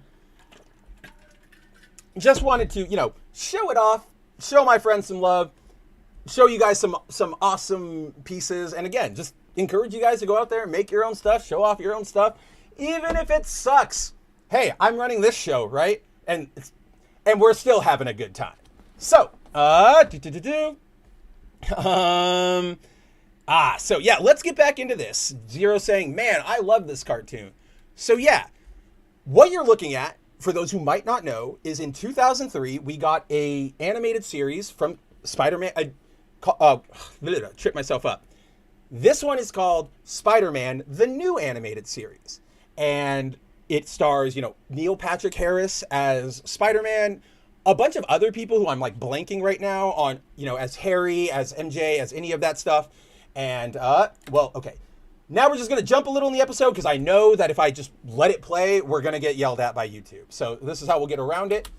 Just wanted to, show it off, show my friends some love, show you guys some awesome pieces. And again, just encourage you guys to go out there and make your own stuff, show off your own stuff, even if it sucks. Hey, I'm running this show, right? And we're still having a good time. So, so yeah, let's get back into this. Zero saying, man, I love this cartoon. So yeah, what you're looking at, for those who might not know, is in 2003, we got a animated series from Spider-Man. Tripped myself up. This one is called Spider-Man, the New Animated Series. And it stars, Neil Patrick Harris as Spider-Man, a bunch of other people who I'm like blanking right now on, you know, as Harry, as MJ, as any of that stuff. And, well, okay. Now we're just going to jump a little in the episode because I know that if I just let it play, we're going to get yelled at by YouTube. So this is how we'll get around it.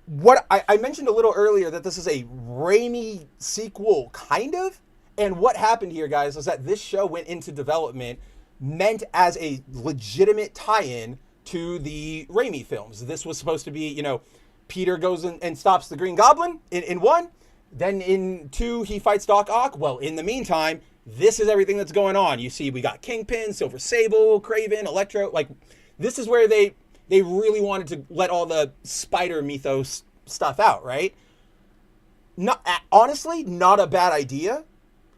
What I mentioned a little earlier that this is a Raimi sequel, kind of. And what happened here, guys, is that this show went into development meant as a legitimate tie-in to the Raimi films. This was supposed to be, you know, Peter goes and stops the Green Goblin in 1. Then in 2, he fights Doc Ock. Well, in the meantime, this is everything that's going on. You see, we got Kingpin, Silver Sable, Kraven, Electro. Like, this is where they really wanted to let all the spider mythos stuff out, right? Honestly, not a bad idea.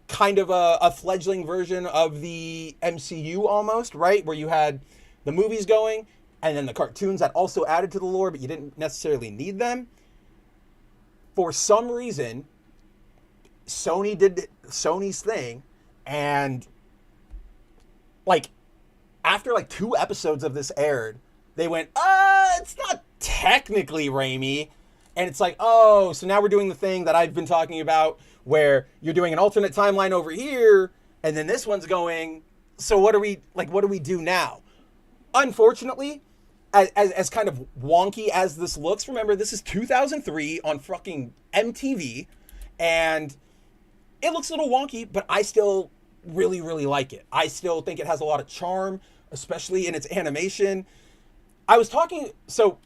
Kind of a fledgling version of the MCU almost, right? Where you had the movies going and then the cartoons that also added to the lore, but you didn't necessarily need them. For some reason, Sony did Sony's thing, and like after like 2 episodes of this aired, they went, it's not technically Raimi. And it's like, oh, so now we're doing the thing that I've been talking about where you're doing an alternate timeline over here, and then this one's going, so what do we do now? Unfortunately, as kind of wonky as this looks, remember, this is 2003 on fucking MTV, and it looks a little wonky, but I still really, really like it. I still think it has a lot of charm, especially in its animation. I was talking, so...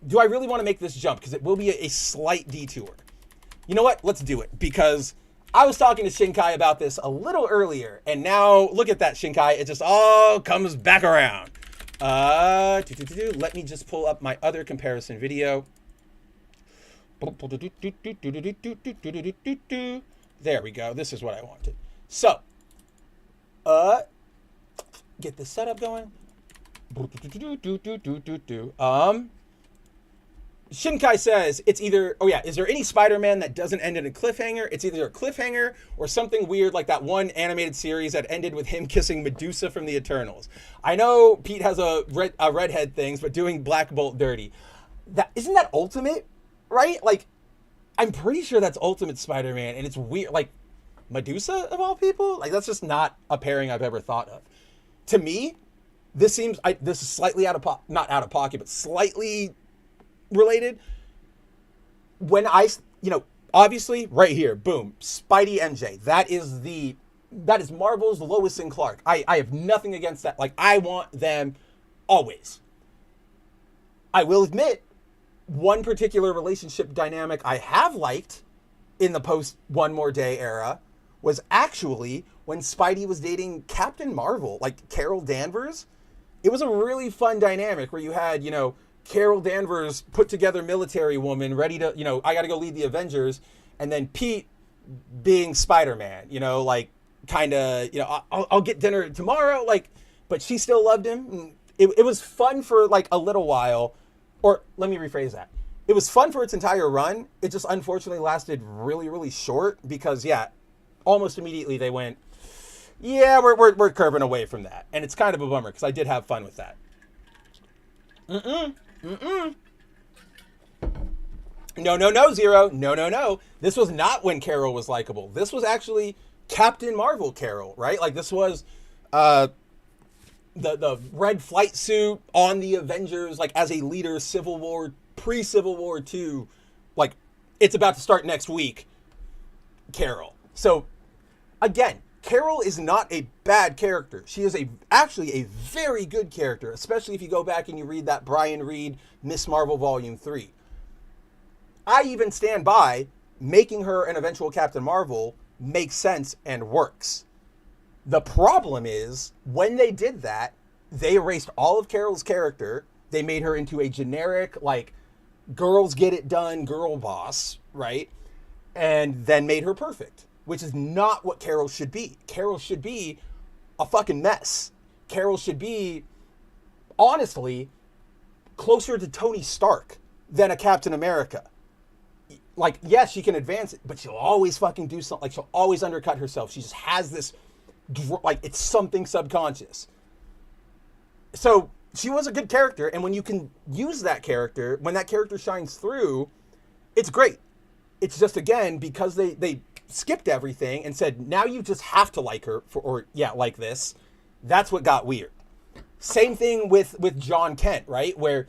do I really want to make this jump? Because it will be a slight detour. You know what? Let's do it. Because I was talking to Shinkai about this a little earlier. And now, look at that, Shinkai. It just all comes back around. Let me just pull up my other comparison video. There we go. This is what I wanted. So, get this setup going. Shinkai says it's either, is there any Spider-Man that doesn't end in a cliffhanger? It's either a cliffhanger or something weird like that one animated series that ended with him kissing Medusa from the Eternals. I know Pete has a redhead things, but doing Black Bolt dirty. Isn't that Ultimate, right? Like, I'm pretty sure that's Ultimate Spider-Man, and it's weird. Like, Medusa of all people? Like, that's just not a pairing I've ever thought of. To me, this seems, this is slightly not out of pocket, but slightly related. When obviously right here, boom, Spidey MJ. That is Marvel's Lois and Clark. I have nothing against that. Like, I want them always. I will admit, one particular relationship dynamic I have liked in the post One More Day era was actually when Spidey was dating Captain Marvel, like Carol Danvers. It was a really fun dynamic where you had, Carol Danvers, put together military woman, ready to, I got to go lead the Avengers. And then Pete being Spider-Man, like kind of, I'll get dinner tomorrow. Like, but she still loved him. It was fun for like a little while, or let me rephrase that. It was fun for its entire run. It just unfortunately lasted really, really short because almost immediately they went, we're curving away from that. And it's kind of a bummer because I did have fun with that. No, Zero. No. This was not when Carol was likable. This was actually Captain Marvel Carol, right? Like, this was the red flight suit on the Avengers, like, as a leader, Civil War, pre-Civil War II. Like, it's about to start next week, Carol. So, again, Carol is not a bad character. She is actually a very good character, especially if you go back and you read that Brian Reed Miss Marvel Volume 3. I even stand by making her an eventual Captain Marvel makes sense and works. The problem is, when they did that, they erased all of Carol's character. They made her into a generic, like, girls get it done girl boss, right? And then made her perfect, which is not what Carol should be. Carol should be a fucking mess. Carol should be, honestly, closer to Tony Stark than a Captain America. Like, yes, she can advance it, but she'll always fucking do something. Like, she'll always undercut herself. She just has this, like, it's something subconscious. So, she was a good character, and when you can use that character, when that character shines through, it's great. It's just, again, because they skipped everything and said, now you just have to like her, like this. That's what got weird. Same thing with John Kent, right? Where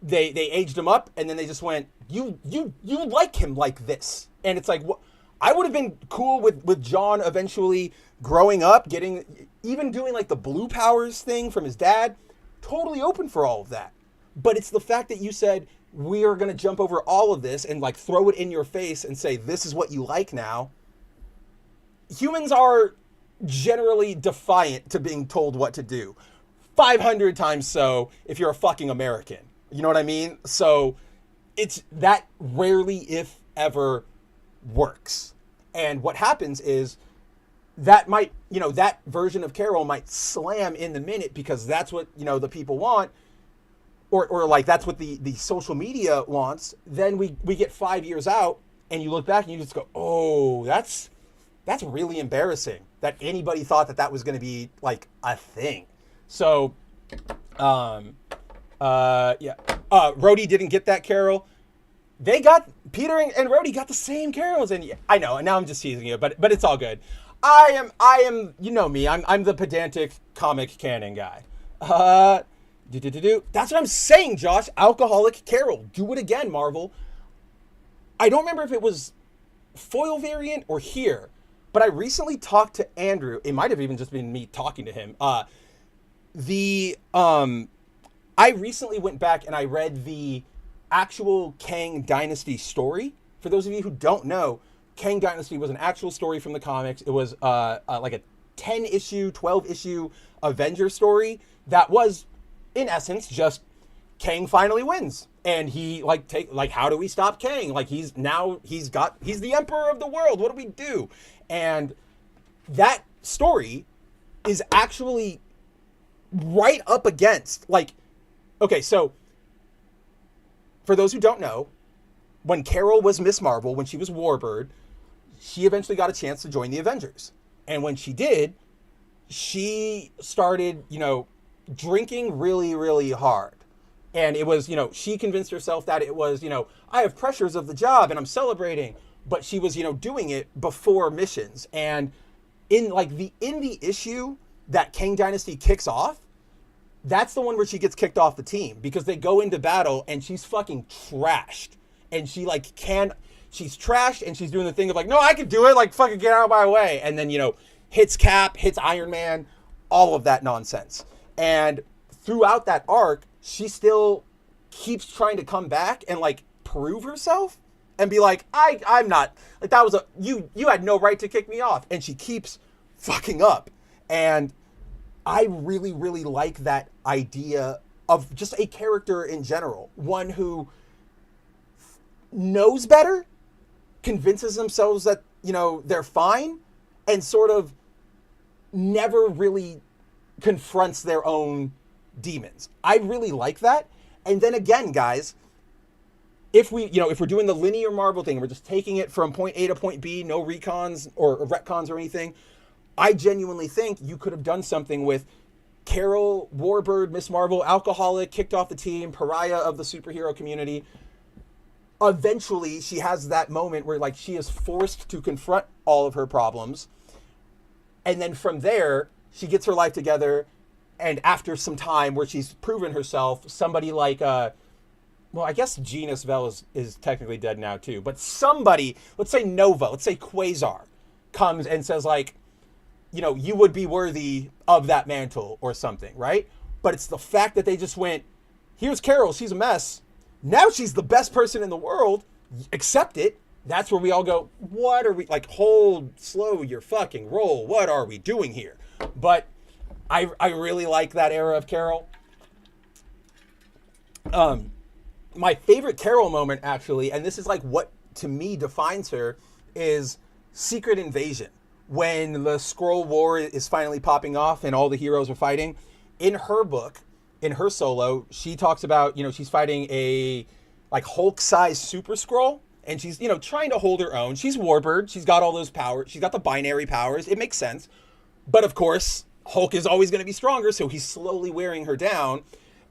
they aged him up, and then they just went, you like him like this. And it's like, what? I would have been cool with John eventually growing up, even doing like the blue powers thing from his dad. Totally open for all of that. But it's the fact that you said, we are going to jump over all of this and like throw it in your face and say, this is what you like now. Humans are generally defiant to being told what to do. 500 times so if you're a fucking American. You know what I mean? So it's that rarely, if ever, works. And what happens is that might, that version of Carol might slam in the minute because that's what, the people want, or like that's what the social media wants. Then we get 5 years out and you look back and you just go, oh, that's really embarrassing that anybody thought that was going to be like a thing. So, Rhodey didn't get that Carol. They got, Peter and Rhodey got the same Carols, and I know, and now I'm just teasing you, but it's all good. I am, you know me, I'm the pedantic comic canon guy. That's what I'm saying, Josh. Alcoholic Carol. Do it again, Marvel. I don't remember if it was foil variant or here, but I recently talked to Andrew. It might have even just been me talking to him. I recently went back and I read the actual Kang Dynasty story. For those of you who don't know, Kang Dynasty was an actual story from the comics. It was like a 10-issue, 12-issue Avenger story that was, in essence, just Kang finally wins. And he how do we stop Kang? Like he's the emperor of the world. What do we do? And that story is actually right up against, okay, so for those who don't know, when Carol was Miss Marvel, when she was Warbird, she eventually got a chance to join the Avengers. And when she did, she started, drinking really, really hard. And it was, she convinced herself that it was, I have pressures of the job and I'm celebrating. But she was, doing it before missions. And in the issue that Kang Dynasty kicks off, that's the one where she gets kicked off the team because they go into battle and she's fucking trashed. And she she's trashed and she's doing the thing of no, I can do it. Fucking get out of my way. And then, hits Cap, hits Iron Man, all of that nonsense. And throughout that arc, she still keeps trying to come back and prove herself and be I'm not, that was you had no right to kick me off. And she keeps fucking up. And I really, really like that idea of just a character in general. One who knows better, convinces themselves that, they're fine, and sort of never really confronts their own demons. I really like that. And then again, guys, if we're doing the linear Marvel thing, we're just taking it from point A to point B, no recons or retcons or anything. I genuinely think you could have done something with Carol, Warbird, Miss Marvel, alcoholic, kicked off the team, pariah of the superhero community. Eventually, she has that moment where she is forced to confront all of her problems. And then from there, she gets her life together. And after some time where she's proven herself, somebody I guess Genus Vell is technically dead now too. But somebody, let's say Nova, let's say Quasar, comes and says you would be worthy of that mantle or something, right? But it's the fact that they just went, here's Carol, she's a mess. Now she's the best person in the world. Accept it. That's where we all go, what are we, hold, slow your fucking roll. What are we doing here? But I really like that era of Carol. My favorite Carol moment, actually, and this is what to me defines her, is Secret Invasion. When the Skrull War is finally popping off and all the heroes are fighting, in her book, in her solo, she talks about, she's fighting a Hulk-sized Super Skrull, and she's, trying to hold her own. She's Warbird. She's got all those powers. She's got the binary powers. It makes sense. But of course, Hulk is always going to be stronger, so he's slowly wearing her down.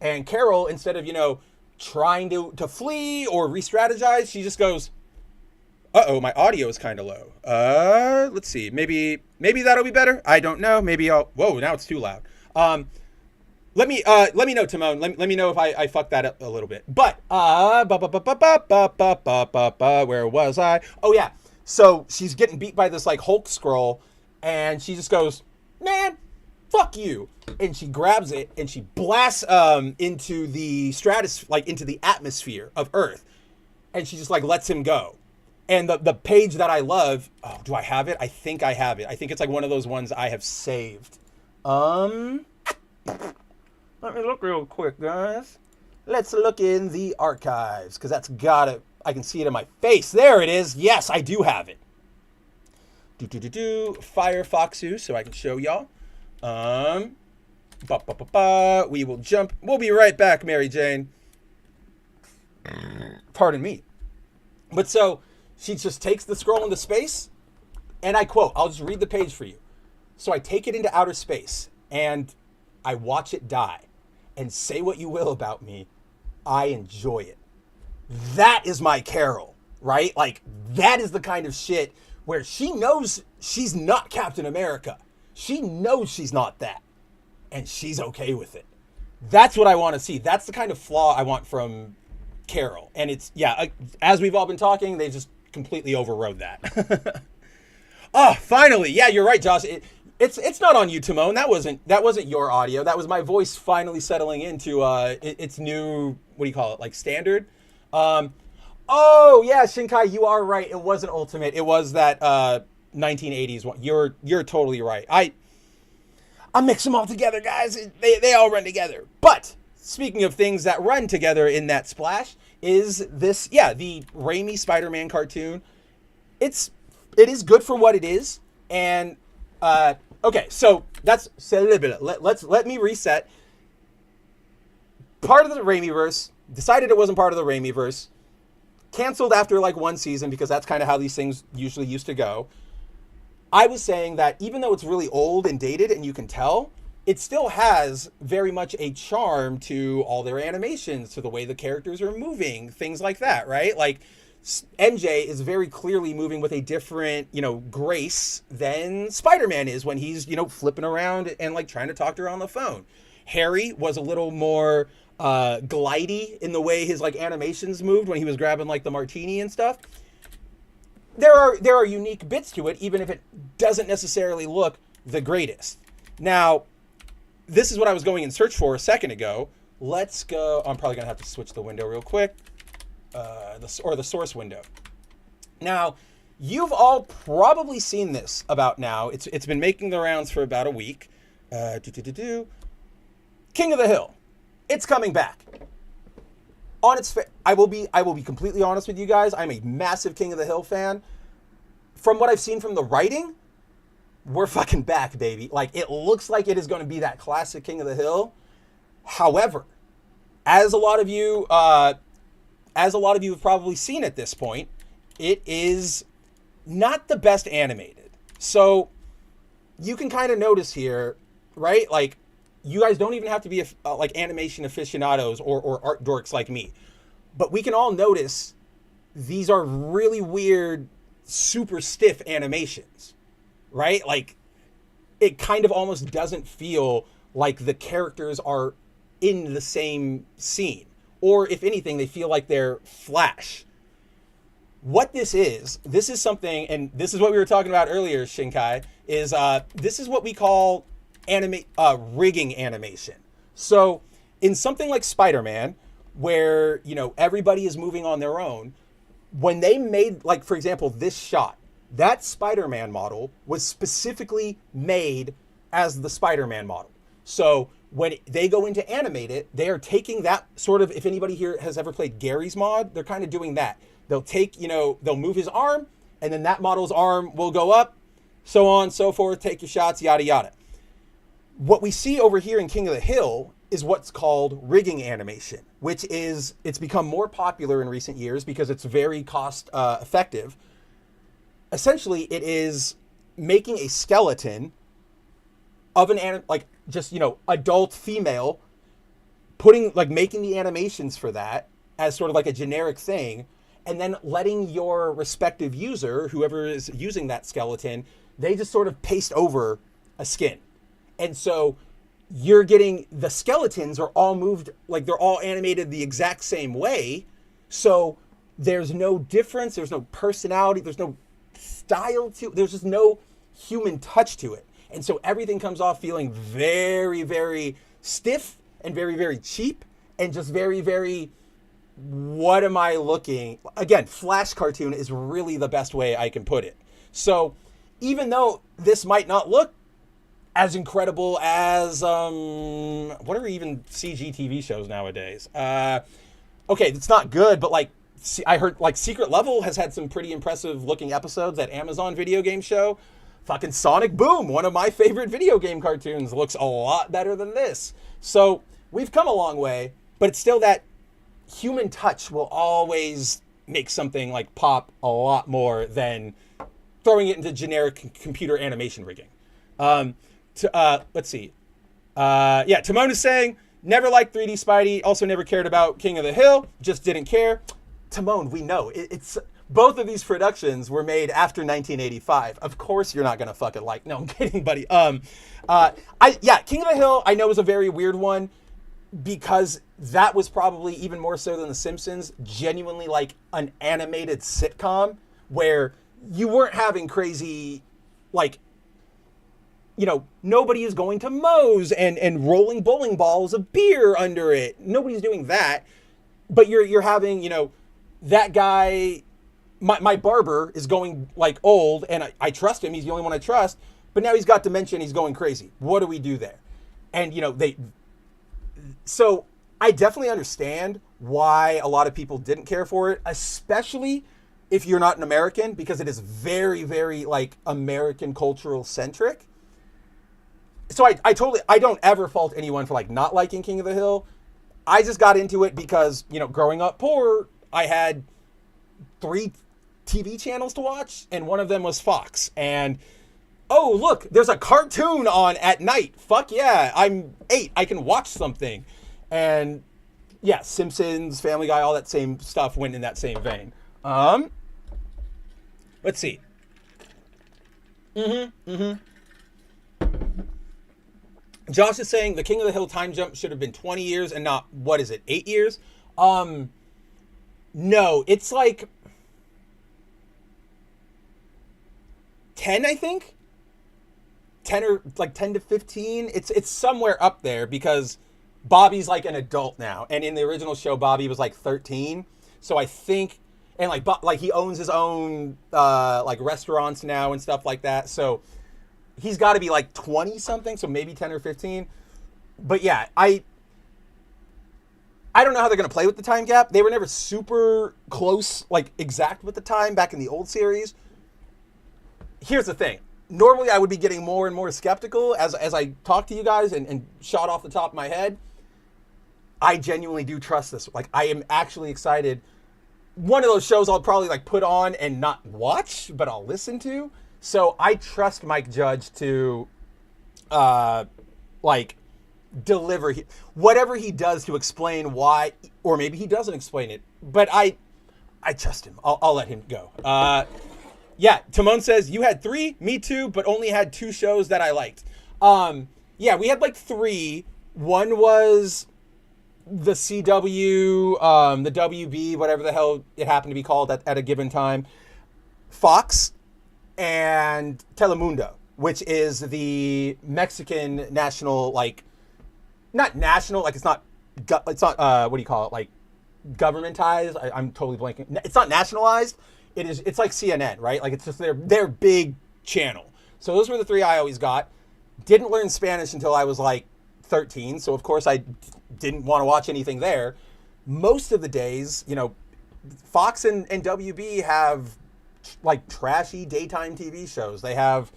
And Carol, instead of, trying to flee or re-strategize, she just goes, uh-oh, my audio is kind of low. Let's see. Maybe that'll be better. I don't know. Maybe whoa, now it's too loud. Let me know, Timon. Let me know if I fucked that up a little bit. But where was I? Oh yeah. So she's getting beat by this like Hulk scroll, and she just goes, man, fuck you. And she grabs it and she blasts into the into the atmosphere of Earth. And she just like lets him go. And the page that I love, oh, do I have it? I think I have it. I think it's like one of those ones I have saved. Let me look real quick, guys. Let's look in the archives, because that's got it. I can see it in my face. There it is. Yes, I do have it. Firefoxu, so I can show y'all. We will jump. We'll be right back, Mary Jane. Pardon me. But so she just takes the scroll into space, and I quote, I'll just read the page for you. So I take it into outer space, and I watch it die. And say what you will about me, I enjoy it. That is my Carol, right? Like, that is the kind of shit where she knows she's not Captain America. She knows she's not that. And she's okay with it. That's what I want to see. That's the kind of flaw I want from Carol. And it's, yeah, as we've all been talking, they just completely overrode that. Oh, finally. Yeah, you're right, Josh. It's not on you, Timon. That wasn't your audio. That was my voice finally settling into its new, what do you call it, like standard. Oh yeah, Shinkai, you are right. It wasn't Ultimate. It was that 1980s one. You're totally right. I mix them all together, guys. They all run together. But speaking of things that run together in that splash, is this, yeah, the Raimi Spider-Man cartoon. It is good for what it is, and okay, so that's let me reset. Part of the Raimiverse, decided it wasn't part of the Raimiverse, canceled after like one season, because that's kind of how these things usually used to go. I was saying that even though it's really old and dated, and you can tell, it still has very much a charm to all their animations, to the way the characters are moving, things like that, right? Like, MJ is very clearly moving with a different, grace than Spider-Man is when he's, flipping around and like trying to talk to her on the phone. Harry was a little more glidey in the way his like animations moved when he was grabbing like the martini and stuff. There are unique bits to it, even if it doesn't necessarily look the greatest. Now, this is what I was going in search for a second ago. Let's go. I'm probably gonna have to switch the window real quick. The source window. Now, you've all probably seen this about now. It's been making the rounds for about a week. King of the Hill. It's coming back. I will be completely honest with you guys. I'm a massive King of the Hill fan. From what I've seen from the writing, we're fucking back, baby. Like, it looks like it is going to be that classic King of the Hill. However, as a lot of you have probably seen at this point, it is not the best animated. So you can kind of notice here, right? Like, you guys don't even have to be like animation aficionados or art dorks like me, but we can all notice these are really weird, super stiff animations, right? Like, it kind of almost doesn't feel like the characters are in the same scene. Or if anything, they feel like they're Flash. What this is something, and this is what we were talking about earlier, Shinkai, is this is what we call rigging animation. So in something like Spider-Man, where, everybody is moving on their own, when they made, like, for example, this shot, that Spider-Man model was specifically made as the Spider-Man model. So when they go into animate it, they are taking that sort of, if anybody here has ever played Gary's mod, they're kind of doing that. They'll take, they'll move his arm, and then that model's arm will go up, so on, so forth, take your shots, yada, yada. What we see over here in King of the Hill is what's called rigging animation, which is, it's become more popular in recent years because it's very cost effective. Essentially, it is making a skeleton of like just, adult female, putting, like, making the animations for that as sort of like a generic thing, and then letting your respective user, whoever is using that skeleton, they just sort of paste over a skin. And so you're getting, the skeletons are all moved, like they're all animated the exact same way. So there's no difference, there's no personality, there's no style to it, there's just no human touch to it. And so everything comes off feeling very, very stiff and very, very cheap and just very, very, what am I looking? Again, Flash cartoon is really the best way I can put it. So even though this might not look as incredible as, what are even CG TV shows nowadays? Okay, it's not good, but like, I heard like Secret Level has had some pretty impressive looking episodes. That Amazon video game show. Fucking Sonic Boom, one of my favorite video game cartoons, looks a lot better than this. So we've come a long way, but it's still that human touch will always make something like pop a lot more than throwing it into generic computer animation rigging. Let's see. Timon is saying, never liked 3D Spidey, also never cared about King of the Hill, just didn't care. Timon, we know. It's both of these productions were made after 1985. Of course you're not going to fucking like. No, I'm kidding, buddy. King of the Hill, I know, is a very weird one because that was probably, even more so than The Simpsons, genuinely like an animated sitcom where you weren't having crazy, like, nobody is going to Moe's and rolling bowling balls of beer under it. Nobody's doing that. But you're having, that guy, my barber is going like old, and I trust him. He's the only one I trust. But now he's got dementia and he's going crazy. What do we do there? And, so I definitely understand why a lot of people didn't care for it, especially if you're not an American, because it is very, very like American cultural centric. So I don't ever fault anyone for like not liking King of the Hill. I just got into it because, growing up poor, I had 3 TV channels to watch, and one of them was Fox. And, oh, look, there's a cartoon on at night. Fuck yeah, I'm 8. I can watch something. And, yeah, Simpsons, Family Guy, all that same stuff went in that same vein. Let's see. Josh is saying the King of the Hill time jump should have been 20 years and not, 8 years? No, it's like 10, I think. 10 or like 10 to 15. It's somewhere up there because Bobby's like an adult now. And in the original show, Bobby was like 13. So I think, and like he owns his own like restaurants now and stuff like that. So he's got to be like 20 something. So maybe 10 or 15. But yeah, I don't know how they're going to play with the time gap. They were never super close, like exact with the time back in the old series. Here's the thing. Normally I would be getting more and more skeptical as I talk to you guys and shot off the top of my head. I genuinely do trust this. Like, I am actually excited. One of those shows I'll probably like put on and not watch, but I'll listen to. So I trust Mike Judge to like deliver whatever he does to explain why, or maybe he doesn't explain it, but I trust him. I'll let him go. Yeah, Timon says, you had 3, me too, but only had 2 shows that I liked. Yeah, we had like 3. One was the CW, the WB, whatever the hell it happened to be called at a given time, Fox, and Telemundo, which is the Mexican national, like, not national, like it's not, what do you call it, like, governmentized? I'm totally blanking. It's not nationalized. It's like CNN, right? Like, it's just their big channel. So those were the 3 I always got. Didn't learn Spanish until I was like 13, so of course I didn't want to watch anything there. Most of the days, Fox and WB have like trashy daytime TV shows. They have,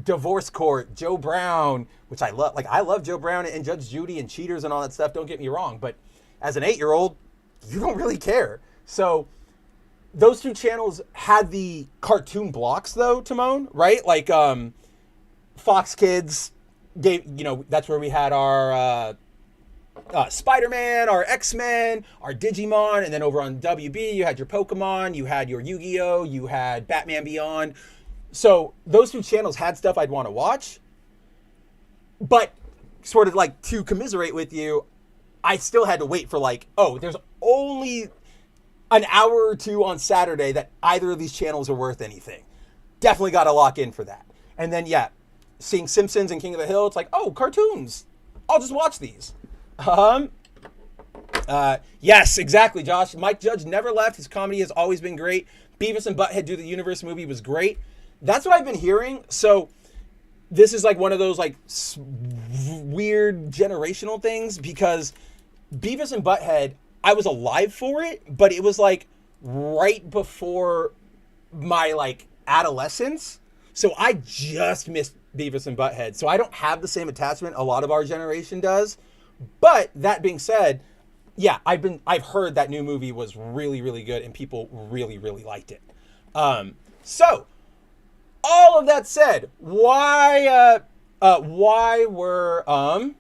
Divorce Court, Joe Brown, which I love. Like, I love Joe Brown and Judge Judy and Cheaters and all that stuff, don't get me wrong. But as an 8-year-old, you don't really care. So those 2 channels had the cartoon blocks, though, Timon, right? Like Fox Kids gave, that's where we had our Spider-Man, our X-Men, our Digimon, and then over on WB, you had your Pokemon, you had your Yu-Gi-Oh, you had Batman Beyond. So those two channels had stuff I'd want to watch, but sort of like to commiserate with you, I still had to wait for like, oh, there's only an hour or two on Saturday that either of these channels are worth anything. Definitely got to lock in for that. And then, yeah, seeing Simpsons and King of the Hill, it's like, oh, cartoons. I'll just watch these. Yes, exactly, Josh. Mike Judge never left. His comedy has always been great. Beavis and Butthead Do the Universe movie was great. That's what I've been hearing. So this is like one of those like weird generational things, because Beavis and Butthead, I was alive for it, but it was like right before my like adolescence. So I just missed Beavis and Butthead. So I don't have the same attachment a lot of our generation does. But that being said, yeah, I've heard that new movie was really, really good and people really, really liked it. So all of that said, why were oh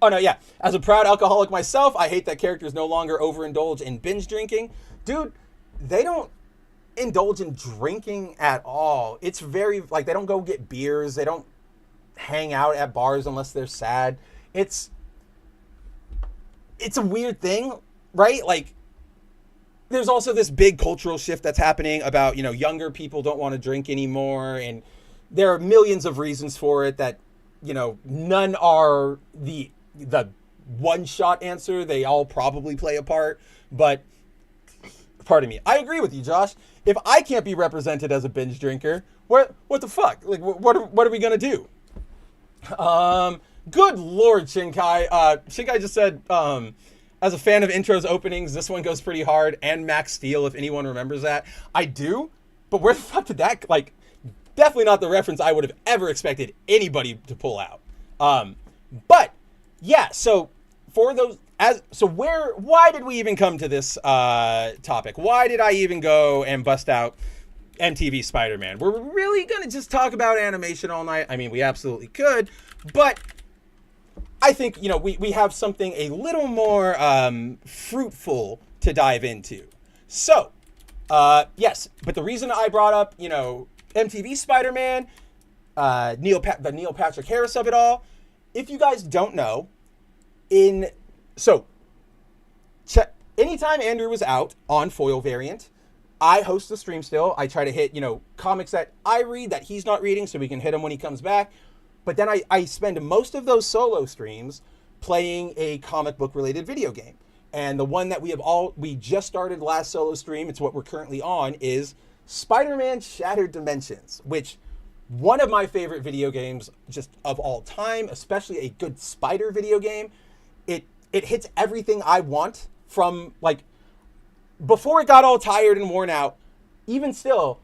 no, yeah. As a proud alcoholic myself, I hate that characters no longer overindulge in binge drinking. Dude, they don't indulge in drinking at all. It's very, like, they don't go get beers. They don't hang out at bars unless they're sad. It's a weird thing, right? Like, there's also this big cultural shift that's happening about, younger people don't want to drink anymore. And there are millions of reasons for it that, none are the one-shot answer. They all probably play a part. But, pardon me, I agree with you, Josh. If I can't be represented as a binge drinker, what the fuck? Like, what are we going to do? Good Lord, Shinkai. Shinkai just said, as a fan of intros openings, this one goes pretty hard, and Max Steel, if anyone remembers that. I do, but where the fuck did that, like, definitely not the reference I would have ever expected anybody to pull out. But, yeah, so, for those, why did we even come to this, topic? Why did I even go and bust out MTV Spider-Man? We're really gonna just talk about animation all night. I mean, we absolutely could, but I think, we have something a little more fruitful to dive into. So, yes, but the reason I brought up, MTV Spider-Man, the Neil Patrick Harris of it all, if you guys don't know, anytime Andrew was out on Foil Variant, I host the stream still. I try to hit, comics that I read that he's not reading so we can hit him when he comes back. But then I spend most of those solo streams playing a comic book related video game. And the one that we just started last solo stream, it's what we're currently on, is Spider-Man Shattered Dimensions, which one of my favorite video games just of all time, especially a good spider video game. It hits everything I want from, like, before it got all tired and worn out. Even still,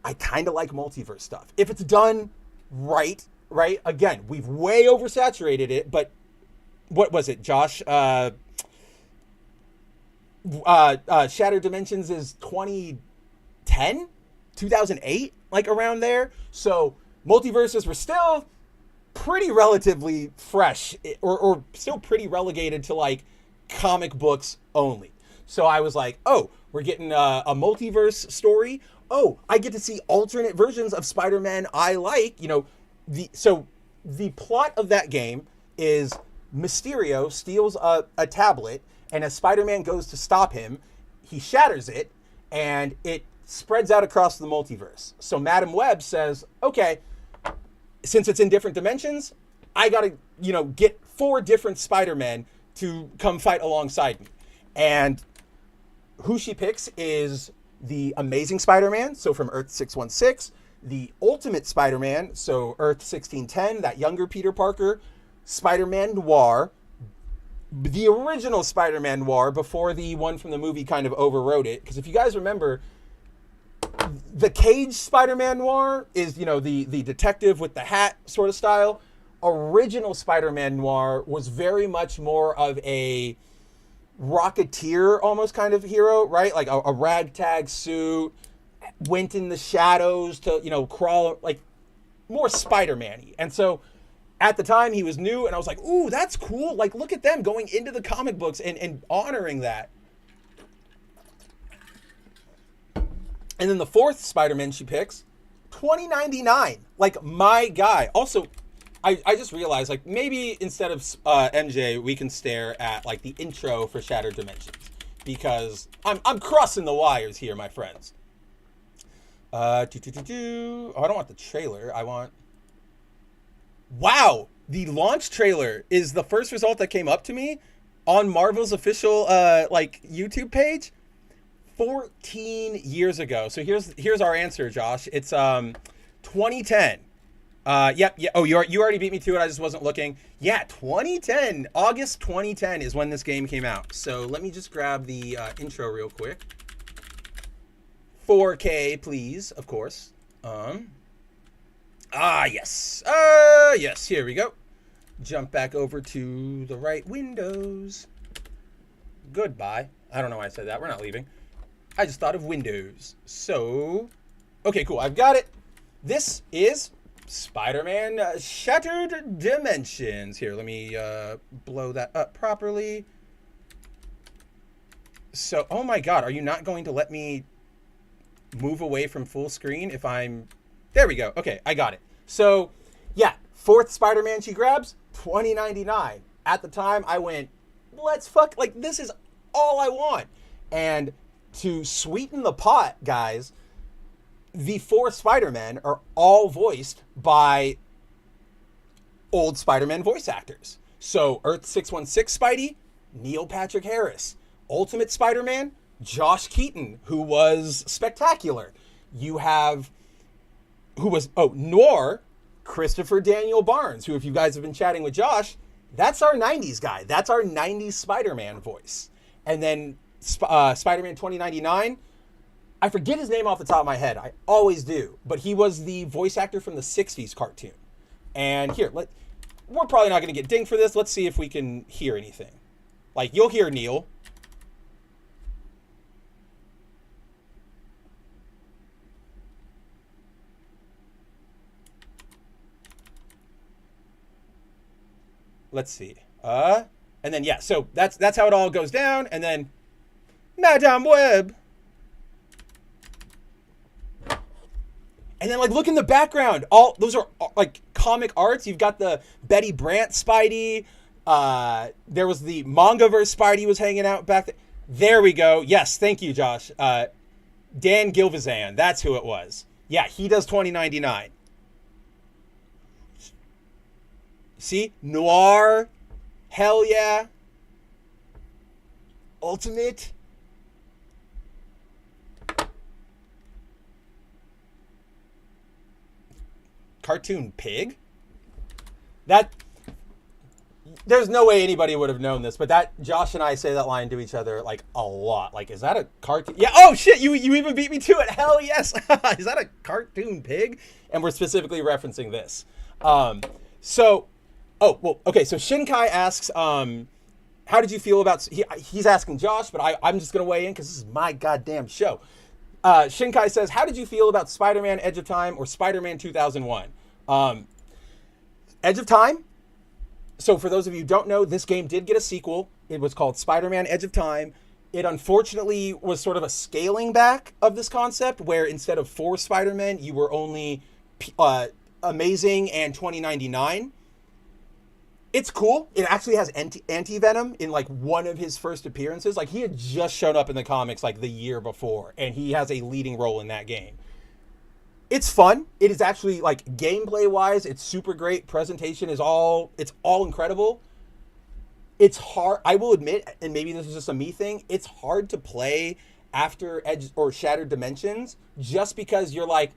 I kind of like multiverse stuff. If it's done right? Again, we've way oversaturated it, but what was it, Josh? Shattered Dimensions is 2010, 2008, like around there. So multiverses were still pretty relatively fresh, or still pretty relegated to like comic books only. So I was like, oh, we're getting a multiverse story. Oh, I get to see alternate versions of Spider-Man I like, So the plot of that game is Mysterio steals a tablet, and as Spider-Man goes to stop him, he shatters it, and it spreads out across the multiverse. So Madam Web says, okay, since it's in different dimensions, I gotta, get 4 different Spider-Men to come fight alongside me. And who she picks is the Amazing Spider-Man, so from Earth 616, the Ultimate Spider-Man, so Earth 1610, that younger Peter Parker, Spider-Man Noir, the original Spider-Man Noir before the one from the movie kind of overrode it. Because if you guys remember, the Cage Spider-Man Noir is, the detective with the hat sort of style. Original Spider-Man Noir was very much more of a Rocketeer almost kind of hero, right? Like a ragtag suit, went in the shadows to, crawl, like more Spider-Man-y. And so at the time he was new, and I was like, ooh, that's cool. Like, look at them going into the comic books and honoring that. And then the fourth Spider-Man she picks, 2099. Like, my guy. Also, I just realized, like, maybe instead of MJ, we can stare at, like, the intro for Shattered Dimensions. Because I'm crossing the wires here, my friends. Oh, I don't want the trailer. I want... Wow! The launch trailer is the first result that came up to me on Marvel's official, like, YouTube page. 14 years ago. So here's our answer, Josh. It's 2010. Yep. Yeah. Oh, you already beat me to it. I just wasn't looking. Yeah, 2010. August 2010 is when this game came out. So let me just grab the intro real quick. 4K, please, of course. Yes. Yes, here we go. Jump back over to the right windows. Goodbye. I don't know why I said that. We're not leaving. I just thought of Windows. So, okay, cool. I've got it. This is Spider-Man Shattered Dimensions. Here, let me blow that up properly. So, oh my God, are you not going to let me move away from full screen if I'm... There we go. Okay, I got it. So, yeah, fourth Spider-Man she grabs, 2099. At the time, I went, let's fuck, like, this is all I want. And to sweeten the pot, guys, the four Spider-Men are all voiced by old Spider-Man voice actors. So Earth 616 Spidey, Neil Patrick Harris. Ultimate Spider-Man, Josh Keaton, who was spectacular. You have, Noir, Christopher Daniel Barnes, who, if you guys have been chatting with Josh, that's our 90s guy. That's our 90s Spider-Man voice. And then Spider-Man 2099, I forget his name off the top of my head. I always do. But he was the voice actor from the 60s cartoon. And here, we're probably not going to get dinged for this. Let's see if we can hear anything. Like, you'll hear Neil. Let's see. And then, yeah, so that's how it all goes down. And then Madame Web. And then, like, look in the background. All those are, like, comic arts. You've got the Betty Brant Spidey. There was the Mangaverse Spidey was hanging out back there. There we go. Yes, thank you, Josh. Dan Gilvezan. That's who it was. Yeah, he does 2099. See? Noir. Hell yeah. Ultimate. Cartoon Pig? That, there's no way anybody would have known this, but that, Josh and I say that line to each other, like, a lot. Like, is that a cartoon? Yeah, oh shit, you even beat me to it. Hell yes. Is that a Cartoon Pig? And we're specifically referencing this. So Shinkai asks, how did you feel about, he's asking Josh, but I'm just going to weigh in because this is my goddamn show. Shinkai says, how did you feel about Spider-Man Edge of Time or Spider-Man 2001? Edge of Time. So for those of you who don't know, this game did get a sequel. It was called Spider-Man Edge of Time. It unfortunately was sort of a scaling back of this concept where instead of 4 Spider-Men, you were only Amazing and 2099. It's cool. It actually has Anti-Venom in, like, one of his first appearances. Like, he had just shown up in the comics, like, the year before, and he has a leading role in that game. It's fun. It is actually, like, gameplay-wise, it's super great. Presentation is all incredible. It's hard. I will admit, and maybe this is just a me thing, it's hard to play after Edge or Shattered Dimensions just because you're like,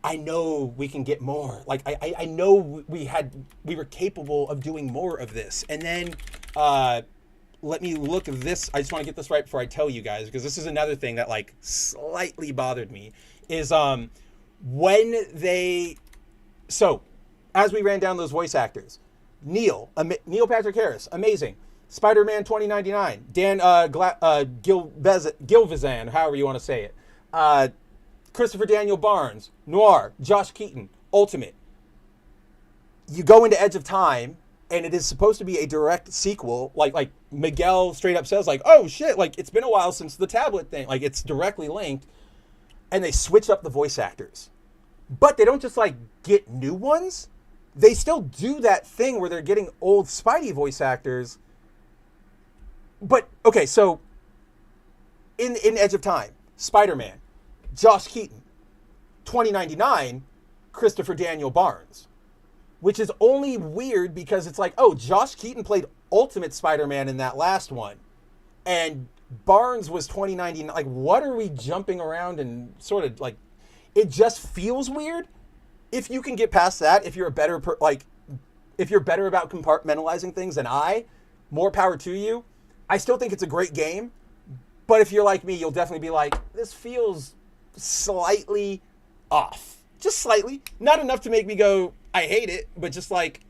I know we can get more. Like, I know we were capable of doing more of this. And then let me look at this. I just want to get this right before I tell you guys, because this is another thing that, like, slightly bothered me, is when they... So, as we ran down those voice actors, Neil Patrick Harris, amazing. Spider-Man 2099, Dan Gilvezan, however you want to say it. Christopher Daniel Barnes, Noir, Josh Keaton. Ultimate. You go into Edge of Time, and it is supposed to be a direct sequel. Like Miguel straight up says, like, oh shit, like it's been a while since the tablet thing. Like it's directly linked, and they switch up the voice actors, but they don't just like get new ones. They still do that thing where they're getting old Spidey voice actors. But okay, so in Edge of Time, Spider-Man, Josh Keaton, 2099, Christopher Daniel Barnes. Which is only weird because it's like, oh, Josh Keaton played Ultimate Spider-Man in that last one. And Barnes was 2099. Like, what are we jumping around and sort of like, it just feels weird. If you can get past that, if you're if you're better about compartmentalizing things than more power to you. I still think it's a great game. But if you're like me, you'll definitely be like, this feels slightly off. Just slightly. Not enough to make me go, I hate it, but just like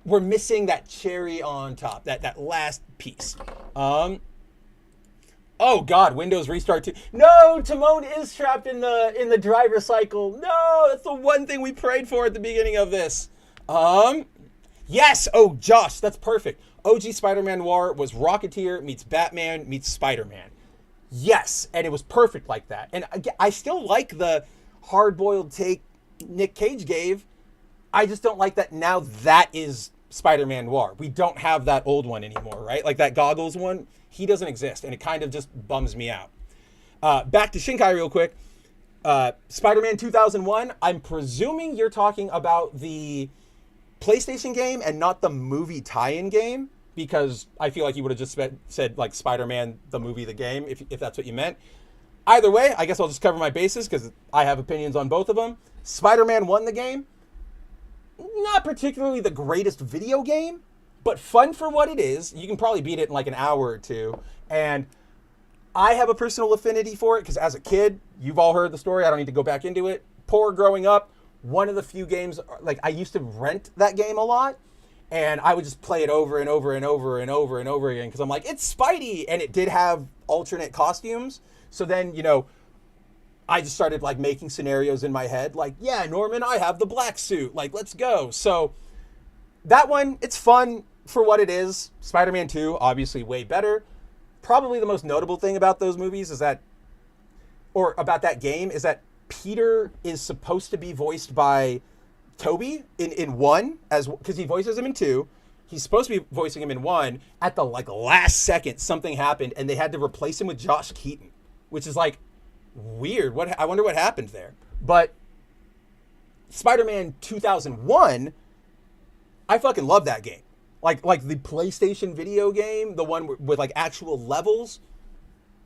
we're missing that cherry on top, that last piece. Oh God, Windows restart too. No, Timon is trapped in the driver cycle. No, that's the one thing we prayed for at the beginning of this. Yes. Oh, Josh, that's perfect. OG Spider-Man Noir was Rocketeer meets Batman meets Spider-Man. Yes, and it was perfect like that. And I still like the hard-boiled take Nick Cage gave. I just don't like that now that is Spider-Man Noir. We don't have that old one anymore, right? Like that Goggles one, he doesn't exist, and it kind of just bums me out. Back to Shinkai real quick. Spider-Man 2001, I'm presuming you're talking about the PlayStation game and not the movie tie-in game, because I feel like you would have just said like Spider-Man, the movie, the game, if that's what you meant. Either way, I guess I'll just cover my bases because I have opinions on both of them. Spider-Man 1, the game, not particularly the greatest video game, but fun for what it is. You can probably beat it in like an hour or two. And I have a personal affinity for it because as a kid, you've all heard the story. I don't need to go back into it. Poor growing up, one of the few games, like I used to rent that game a lot. And I would just play it over and over and over and over and over again because I'm like, it's Spidey. And it did have alternate costumes. So then, I just started like making scenarios in my head. Like, yeah, Norman, I have the black suit. Like, let's go. So that one, it's fun for what it is. Spider-Man 2, obviously way better. Probably the most notable thing about those movies about that game is that Peter is supposed to be voiced by Toby in 1, because he voices him in 2. He's supposed to be voicing him in 1. At the like last second, something happened and they had to replace him with Josh Keaton, which is like weird. I wonder what happened there. But Spider-Man 2001, I fucking love that game. Like the PlayStation video game, the one with like actual levels.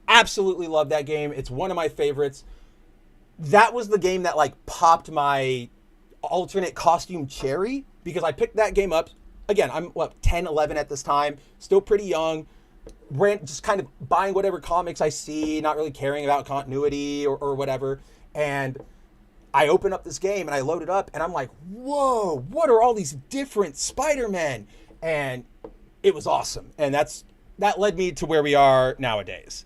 Absolutely love that game. It's one of my favorites. That was the game that like popped my alternate costume cherry because I picked that game up. Again, I'm 10, 11 at this time, still pretty young. Just kind of buying whatever comics I see, not really caring about continuity or whatever. And I open up this game and I load it up and I'm like, whoa, what are all these different Spider-Men? And it was awesome. And that led me to where we are nowadays.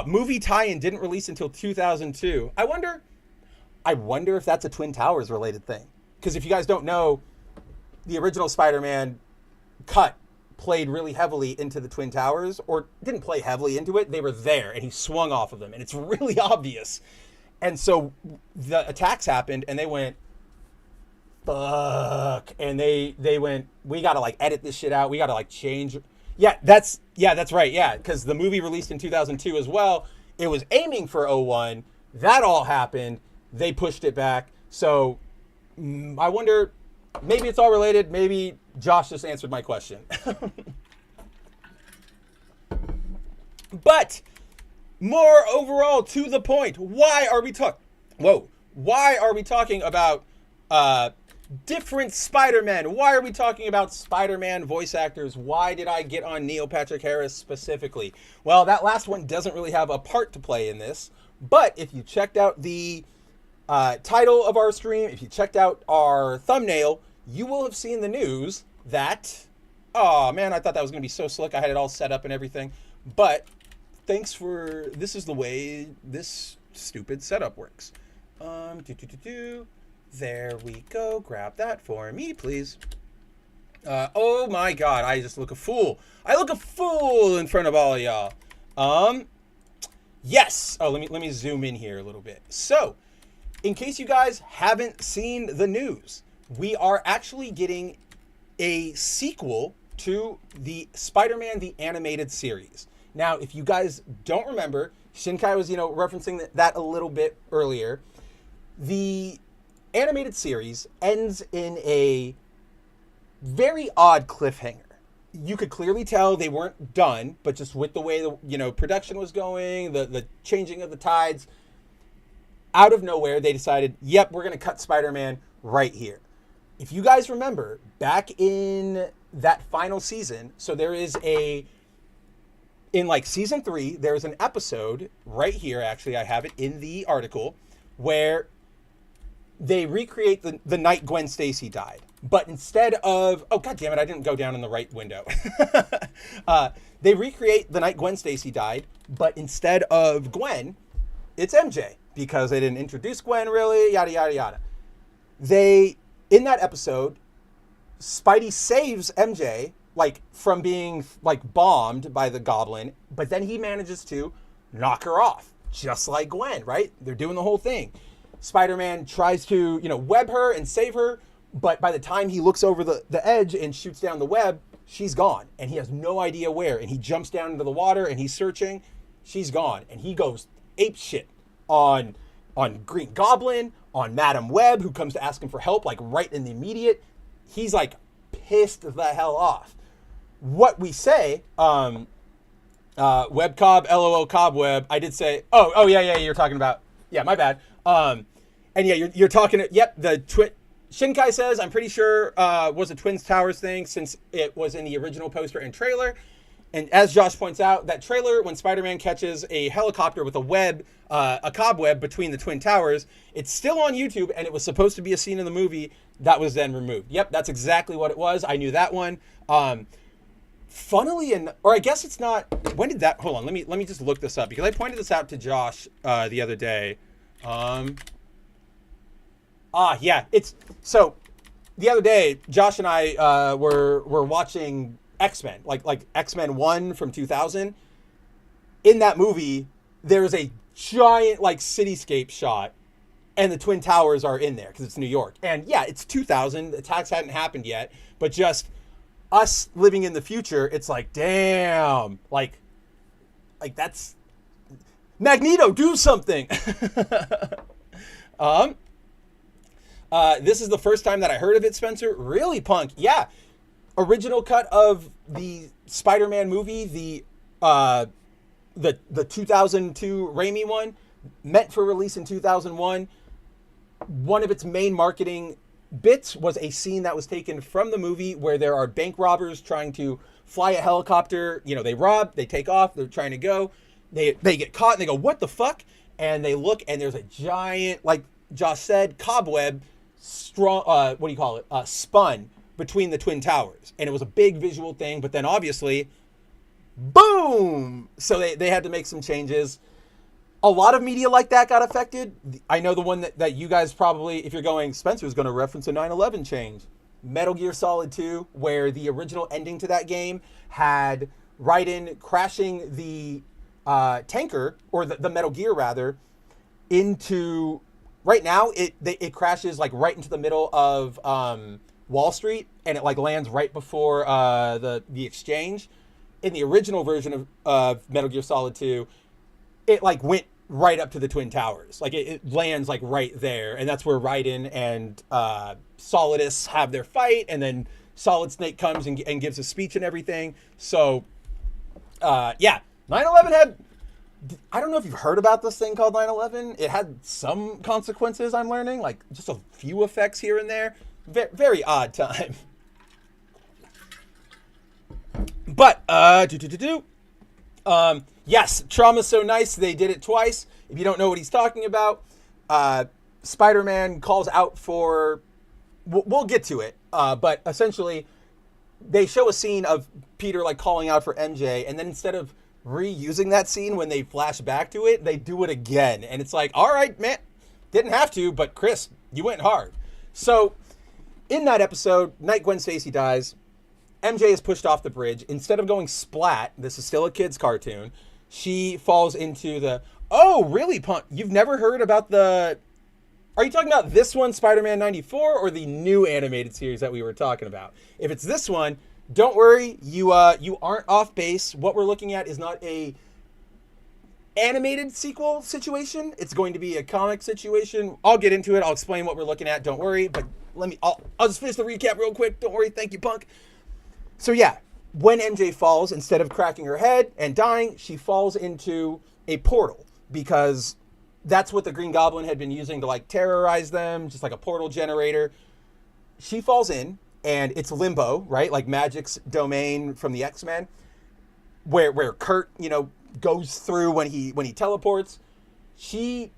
Movie tie-in didn't release until 2002. I wonder if that's a Twin Towers related thing. Because if you guys don't know, the original Spider-Man cut played really heavily into the Twin Towers, or didn't play heavily into it. They were there and he swung off of them and it's really obvious. And so the attacks happened and they went, fuck. And they went, we got to like edit this shit out. We got to like change. Yeah, that's right. Yeah. Cause the movie released in 2002 as well. It was aiming for 01. That all happened. They pushed it back. So I wonder, maybe it's all related. Maybe Josh just answered my question. But more overall to the point, why are we talking about different Spider-Men? Why are we talking about Spider-Man voice actors? Why did I get on Neil Patrick Harris specifically? Well, that last one doesn't really have a part to play in this, but if you checked out the title of our stream, if you checked out our thumbnail, you will have seen the news that, oh man, I thought that was going to be so slick. I had it all set up and everything. But this is the way this stupid setup works. There we go. Grab that for me, please. Oh my god, I just look a fool. I look a fool in front of all of y'all. Yes. Oh, let me zoom in here a little bit. So, in case you guys haven't seen the news, we are actually getting a sequel to the Spider-Man the Animated Series. Now, if you guys don't remember, Shinkai was, referencing that a little bit earlier. The animated series ends in a very odd cliffhanger. You could clearly tell they weren't done, but just with the way the production was going, the changing of the tides, out of nowhere they decided, yep, we're going to cut Spider-Man right here. If you guys remember, back in that final season, so there is in like season 3, there's an episode right here, actually I have it in the article, where they recreate the night Gwen Stacy died. But instead of, oh god damn it, I didn't go down in the right window. They recreate the night Gwen Stacy died, but instead of Gwen, it's MJ, because they didn't introduce Gwen really, yada yada yada. In that episode, Spidey saves MJ like from being like bombed by the Goblin, but then he manages to knock her off, just like Gwen, right? They're doing the whole thing. Spider-Man tries to, web her and save her, but by the time he looks over the edge and shoots down the web, she's gone, and he has no idea where, and he jumps down into the water, and he's searching, she's gone, and he goes ape shit on Green Goblin, on Madam Web, who comes to ask him for help, like right in the immediate. He's like pissed the hell off. What we say, Web Cob, LOL Cobweb, I did say, oh yeah, you're talking about, yeah, my bad. And yeah, you're talking, yep, the Shinkai says, I'm pretty sure, was a Twin Towers thing, since it was in the original poster and trailer. And as Josh points out, that trailer, when Spider-Man catches a helicopter with a cobweb between the Twin Towers, it's still on YouTube, and it was supposed to be a scene in the movie that was then removed. Yep, that's exactly what it was. I knew that one. Funnily, or I guess it's not, when did that, hold on, let me just look this up, because I pointed this out to Josh the other day. Yeah, so the other day, Josh and I were watching X-Men, like X-Men 1 from 2000. In that movie, there's a giant like cityscape shot, and the Twin Towers are in there because it's New York. And yeah, it's 2000, the attacks hadn't happened yet, but just us living in the future, it's like, damn, like that's Magneto, do something. This is the first time that I heard of it, Spencer. Really, Punk? Yeah. Original cut of the Spider-Man movie, the 2002 Raimi one, meant for release in 2001. One of its main marketing bits was a scene that was taken from the movie where there are bank robbers trying to fly a helicopter. They rob, they take off, they're trying to go. They get caught and they go, what the fuck? And they look and there's a giant, like Josh said, cobweb, strong, spun between the Twin Towers. And it was a big visual thing, but then obviously, boom! So they had to make some changes. A lot of media like that got affected. I know the one that you guys probably, if you're going, Spencer's going to reference a 9/11 change. Metal Gear Solid 2, where the original ending to that game had Raiden crashing the tanker, or the Metal Gear rather, into, right now, it crashes like right into the middle of Wall Street, and it like lands right before the exchange. In the original version of Metal Gear Solid 2, it like went right up to the Twin Towers. Like it lands like right there, and that's where Raiden and Solidus have their fight, and then Solid Snake comes and gives a speech and everything. So, yeah, 9/11 had, I don't know if you've heard about this thing called 9/11. It had some consequences, I'm learning, like just a few effects here and there. Very odd time. But, yes, Trauma's so nice, they did it twice. If you don't know what he's talking about, Spider-Man calls out for, we'll get to it, but essentially, they show a scene of Peter like calling out for MJ, and then instead of reusing that scene when they flash back to it, they do it again. And it's like, all right, man, Didn't have to, but Chris, you went hard. So in that episode, night Gwen Stacy dies. MJ is pushed off the bridge. Instead of going splat, this is still a kid's cartoon, she falls into the, oh, really, Punk? You've never heard about the, are you talking about this one, Spider-Man 94, or the new animated series that we were talking about? If it's this one, don't worry, you aren't off base. What we're looking at is not a animated sequel situation. It's going to be a comic situation. I'll get into it. I'll explain what we're looking at. Don't worry. But I'll just finish the recap real quick. Don't worry. Thank you, Punk. So yeah, when MJ falls, instead of cracking her head and dying, she falls into a portal because that's what the Green Goblin had been using to like terrorize them, just like a portal generator. She falls in, and it's limbo, right? Like Magic's domain from the X-Men, where Kurt, goes through when he teleports. She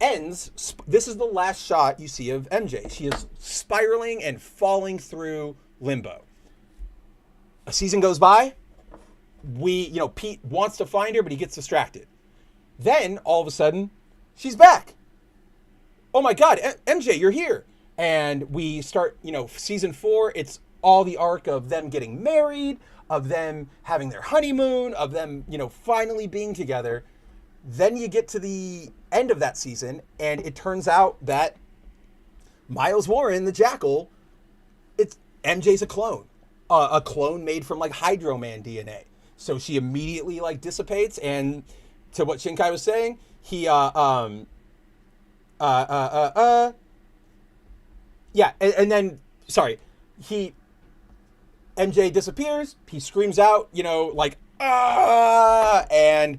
ends. This is the last shot you see of MJ. She is spiraling and falling through limbo. A season goes by. Pete wants to find her, but he gets distracted. Then all of a sudden, she's back. Oh my God, MJ, you're here. And we start, season 4. It's all the arc of them getting married, of them having their honeymoon, of them, finally being together. Then you get to the end of that season, and it turns out that Miles Warren, the Jackal, MJ's a clone made from like Hydro Man DNA. So she immediately like dissipates, and to what Shinkai was saying, he MJ disappears, he screams out, and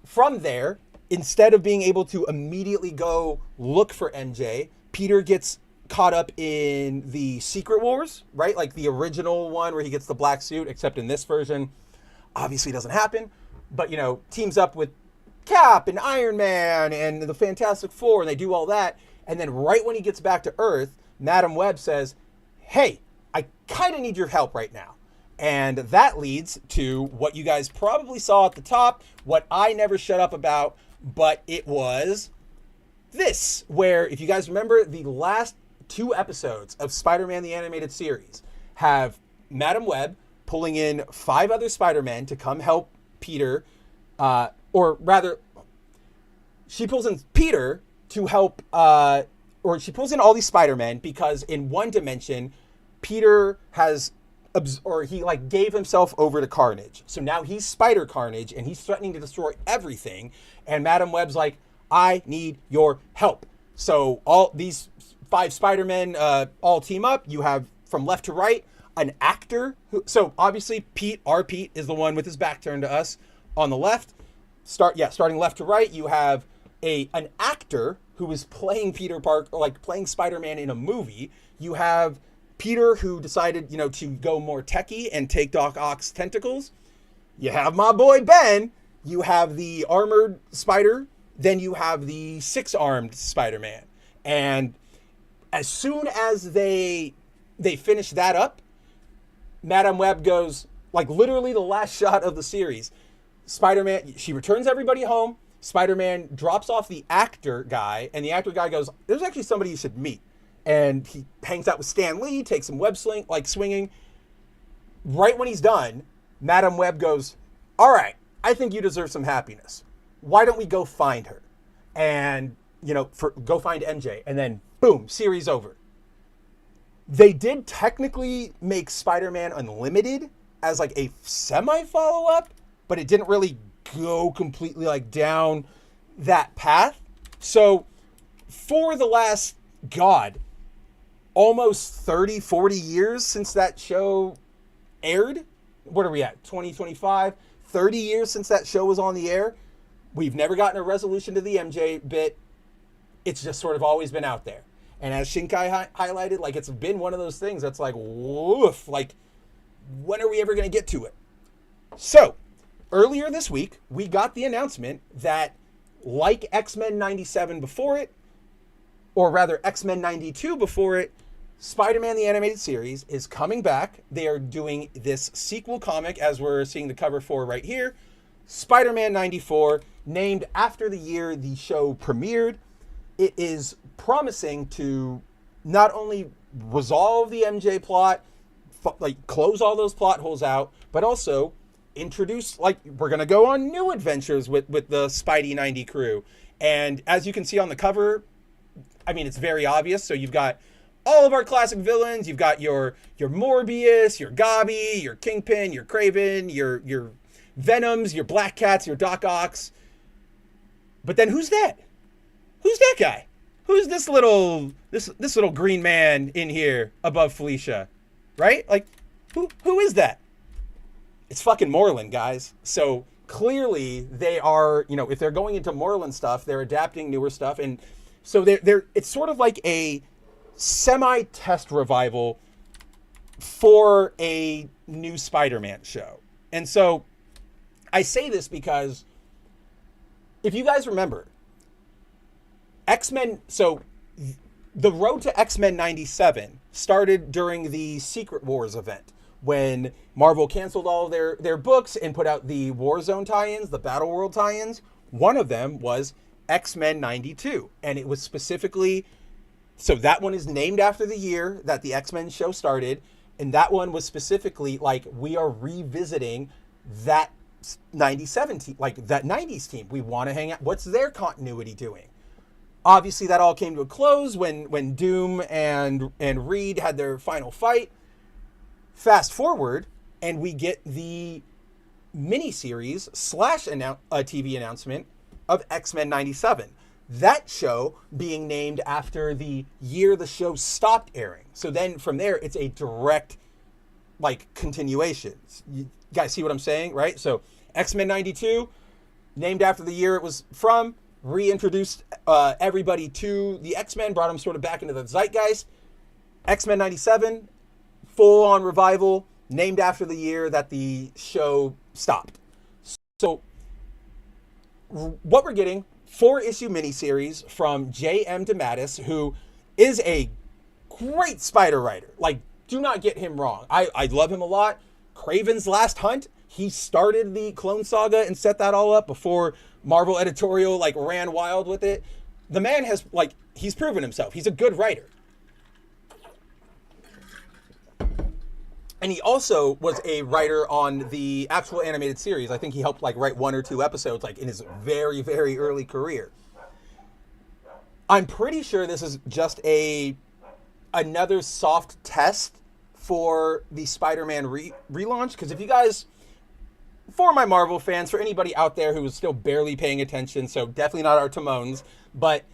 from there, instead of being able to immediately go look for MJ, Peter gets caught up in the Secret Wars, right? Like the original one where he gets the black suit, except in this version, obviously doesn't happen, but, teams up with Cap and Iron Man and the Fantastic Four, and they do all that. And then right when he gets back to Earth, Madam Web says, hey, I kind of need your help right now. And that leads to what you guys probably saw at the top, what I never shut up about, but it was this, where if you guys remember, the last 2 episodes of Spider-Man the Animated Series have Madam Web pulling in 5 other Spider-Men to come help Peter, or rather, she pulls in Peter to help, or she pulls in all these Spider-Men because in one dimension, Peter he like gave himself over to Carnage. So now he's Spider Carnage and he's threatening to destroy everything. And Madam Web's like, I need your help. So all these 5 Spider-Men all team up. You have from left to right an actor so obviously our Pete is the one with his back turned to us on the left. Starting left to right, you have an actor who is playing Peter Parker, or like playing Spider-Man in a movie. You have Peter, who decided, to go more techie and take Doc Ock's tentacles. You have my boy Ben. You have the armored spider. Then you have the 6-armed Spider-Man. And as soon as they finish that up, Madam Web goes, like literally the last shot of the series, Spider-Man, she returns everybody home. Spider-Man drops off the actor guy, and the actor guy goes, there's actually somebody you should meet. And he hangs out with Stan Lee, takes some swinging. Right when he's done, Madam Web goes, all right, I think you deserve some happiness. Why don't we go find her? And, go find MJ. And then, boom, series over. They did technically make Spider-Man Unlimited as like a semi-follow-up, but it didn't really go completely like down that path. So for the last, almost 30, 40 years since that show aired, what are we at, 2025? 30 years since that show was on the air. We've never gotten a resolution to the MJ bit. It's just sort of always been out there. And as Shinkai highlighted, like it's been one of those things that's like, woof, like when are we ever going to get to it? So earlier this week, we got the announcement that like X-Men 97 before it, or rather X-Men 92 before it, Spider-Man the Animated Series is coming back. They are doing this sequel comic, as we're seeing the cover for right here, Spider-Man 94, named after the year the show premiered. it is promising to not only resolve the MJ plot, like close all those plot holes out, but also introduce, like, we're going to go on new adventures with the Spidey 90 crew. And as you can see on the cover, I mean, it's very obvious. So you've got all of our classic villains. You've got your Morbius, your Gabi, your Kingpin, your Kraven, your Venoms, your Black Cats, your Doc Ock. But then who's that? Who's that guy? Who's this little green man in here above Felicia? Right? Like, who is that? It's fucking Moreland, guys. So clearly they are, you know, if they're going into Moreland stuff, they're adapting newer stuff. And so it's sort of like a semi-test revival for a new Spider-Man show. And so I say this because if you guys remember, X-Men, so the road to X-Men 97 started during the Secret Wars event, when Marvel canceled all of their books and put out the Warzone tie-ins, the Battle World tie-ins. One of them was X-Men 92. And it was specifically, so that one is named after the year that the X-Men show started. And that one was specifically like, we are revisiting that 97 team, like that 90s team. We want to hang out. What's their continuity doing? Obviously, that all came to a close when Doom and Reed had their final fight. Fast forward, and we get the miniseries / a TV announcement of X-Men 97. That show being named after the year the show stopped airing. So then from there, it's a direct, like, continuation. You guys see what I'm saying, right? So X-Men 92, named after the year it was from, reintroduced everybody to the X-Men, brought them sort of back into the zeitgeist. X-Men 97, full-on revival, named after the year that the show stopped. So what we're getting, 4-issue miniseries from J.M. DeMatteis, who is a great Spider writer. Like, do not get him wrong. I love him a lot. Kraven's Last Hunt, he started the Clone Saga and set that all up before Marvel Editorial, like, ran wild with it. The man has, like, he's proven himself. He's a good writer. And he also was a writer on the actual animated series. I think he helped, like, write 1 or 2 episodes, like, in his very, very early career. I'm pretty sure this is just another soft test for the Spider-Man relaunch. Because if you guys, for my Marvel fans, for anybody out there who is still barely paying attention, so definitely not our Timones, but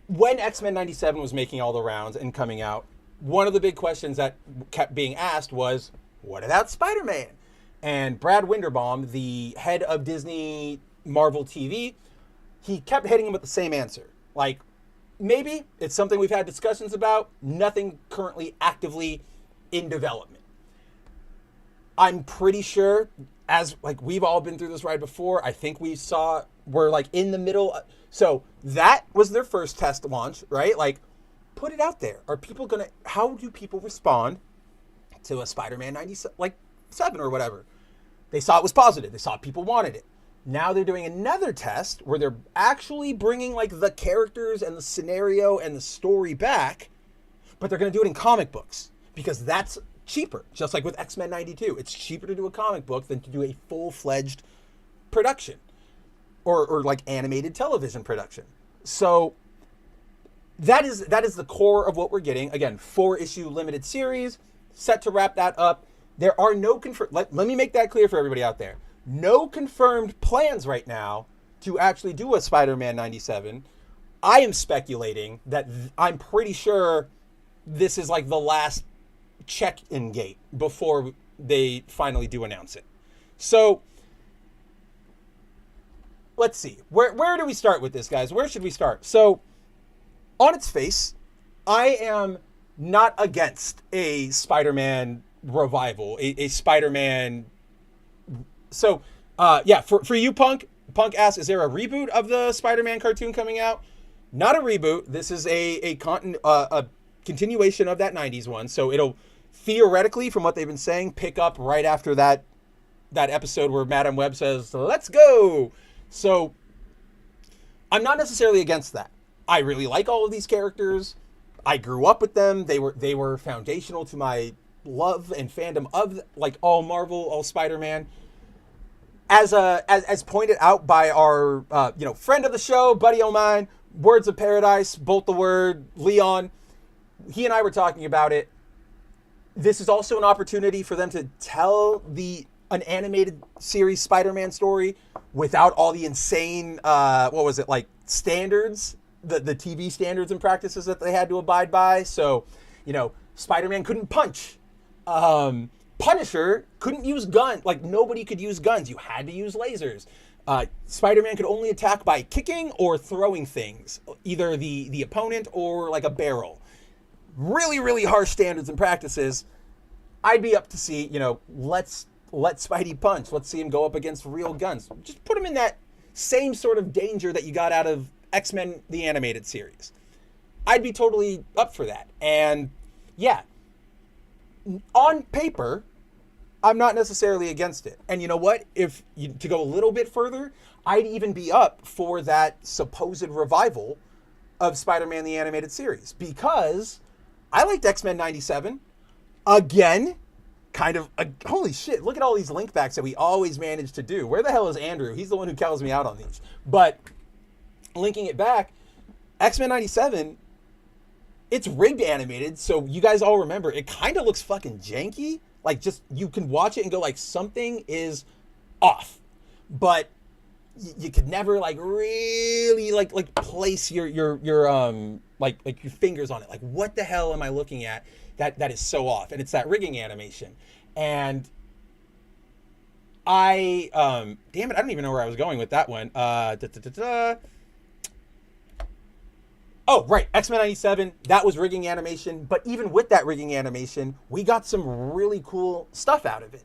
when X-Men 97 was making all the rounds and coming out, one of the big questions that kept being asked was, what about Spider-Man? And Brad Winderbaum, the head of Disney Marvel TV, he kept hitting him with the same answer. Like, maybe it's something we've had discussions about, nothing currently actively in development. I'm pretty sure, as, like, we've all been through this ride before, I think we're like in the middle. So that was their first test launch, right? Like, put it out there. Are people gonna, how do people respond to a Spider-Man 97 or whatever? They saw it was positive. They saw people wanted it. Now they're doing another test where they're actually bringing, like, the characters and the scenario and the story back, but they're going to do it in comic books because that's cheaper. Just like with X-Men 92, it's cheaper to do a comic book than to do a full-fledged production or like animated television production. So that is the core of what we're getting. Again, 4-issue limited series, set to wrap that up. There are no let me make that clear for everybody out there. No confirmed plans right now to actually do a Spider-Man 97. I am speculating that I'm pretty sure this is like the last check-in gate before they finally do announce it. So let's see. Where do we start with this, guys? Where should we start? So on its face, I am not against a Spider-Man revival, a Spider-Man. So, yeah, for you, Punk asks, is there a reboot of the Spider-Man cartoon coming out? Not a reboot. This is a continuation of that 90s one. So it'll theoretically, from what they've been saying, pick up right after that episode where Madam Web says, let's go. So I'm not necessarily against that. I really like all of these characters. I grew up with them. They were foundational to my love and fandom of like all Marvel, all Spider-Man. As pointed out by our friend of the show, buddy of mine, Words of Paradise, Bolt the Word, Leon. He and I were talking about it. This is also an opportunity for them to tell an animated series Spider-Man story without all the insane standards, the TV standards and practices that they had to abide by. So, Spider-Man couldn't punch. Punisher couldn't use guns. Like, nobody could use guns. You had to use lasers. Spider-Man could only attack by kicking or throwing things, either the opponent or like a barrel. Really, really harsh standards and practices. I'd be up to see, let's let Spidey punch. Let's see him go up against real guns. Just put him in that same sort of danger that you got out of X-Men, the animated series. I'd be totally up for that. And yeah, on paper, I'm not necessarily against it. And you know what? To go a little bit further, I'd even be up for that supposed revival of Spider-Man, the animated series, because I liked X-Men 97. Again, holy shit, look at all these link backs that we always manage to do. Where the hell is Andrew? He's the one who calls me out on these. But linking it back, X-Men 97, it's rigged animated, so you guys all remember, it kind of looks fucking janky. Like, just, you can watch it and go like, something is off. But you could never like really like place your fingers on it. Like, what the hell am I looking at that is so off? And it's that rigging animation. And damn it, I don't even know where I was going with that one. Oh, right, X-Men 97, that was rigging animation. But even with that rigging animation, we got some really cool stuff out of it.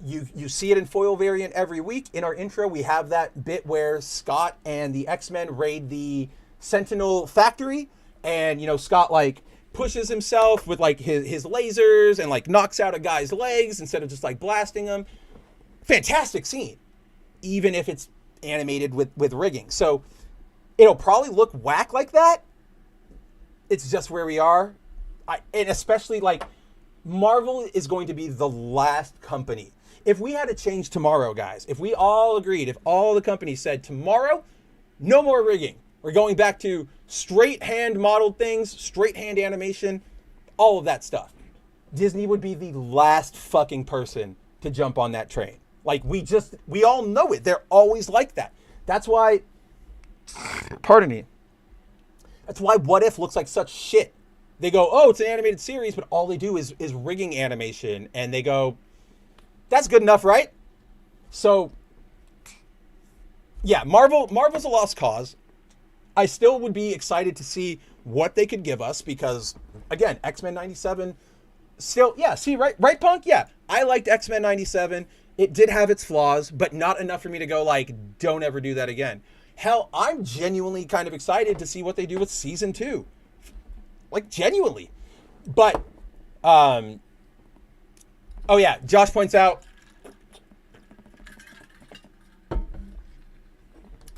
You see it in foil variant every week. In our intro, we have that bit where Scott and the X-Men raid the Sentinel factory. And, Scott, like, pushes himself with, like, his lasers and, like, knocks out a guy's legs instead of just, like, blasting them. Fantastic scene, even if it's animated with rigging. So it'll probably look whack like that. It's just where we are. And especially, like, Marvel is going to be the last company. If we had to change tomorrow, guys, if we all agreed, if all the companies said tomorrow, no more rigging. We're going back to straight hand modeled things, straight hand animation, all of that stuff. Disney would be the last fucking person to jump on that train. Like, we all know it. They're always like that. That's why, pardon me, that's why What If looks like such shit. They go, oh, it's an animated series, but all they do is rigging animation. And they go, that's good enough, right? So, yeah, Marvel's a lost cause. I still would be excited to see what they could give us because, again, X-Men 97, still, yeah, see, right, Punk? Yeah, I liked X-Men 97. It did have its flaws, but not enough for me to go, like, don't ever do that again. Hell, I'm genuinely kind of excited to see what they do with Season 2. Like, genuinely. But, oh yeah, Josh points out,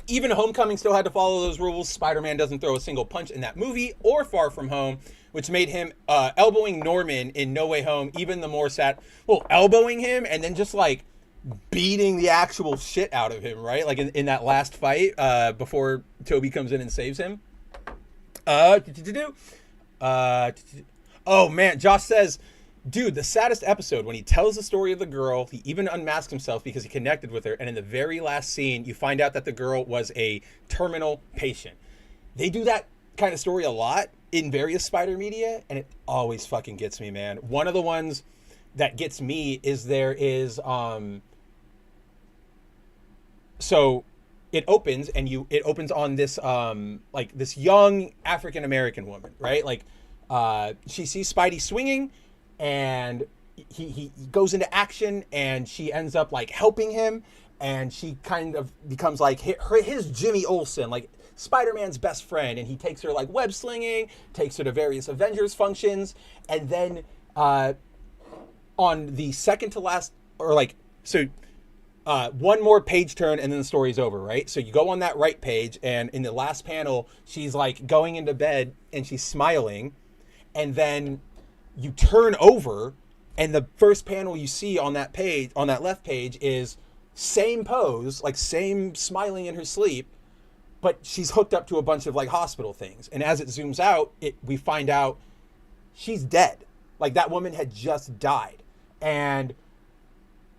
even Homecoming still had to follow those rules. Spider-Man doesn't throw a single punch in that movie or Far From Home, which made him elbowing Norman in No Way Home even the more sad. Well, elbowing him and then just like beating the actual shit out of him, right? Like in that last fight before Toby comes in and saves him. Oh man, Josh says, dude, the saddest episode when he tells the story of the girl, he even unmasked himself because he connected with her. And in the very last scene, you find out that the girl was a terminal patient. They do that kind of story a lot in various Spider media, and it always fucking gets me, man. One of the ones that gets me is so it opens and it opens on this, like this young African-American woman, right? Like, she sees Spidey swinging, and he goes into action, and she ends up like helping him, and she kind of becomes like his Jimmy Olsen, like Spider-Man's best friend, and he takes her like web slinging, takes her to various Avengers functions, and then on the second to last, or like, so one more page turn and then the story's over, right? So you go on that right page, and in the last panel, she's like going into bed and she's smiling, and then you turn over, and the first panel you see on that page, on that left page, is same pose, like same smiling in her sleep, but she's hooked up to a bunch of like hospital things. And as it zooms out, we find out she's dead. Like that woman had just died. And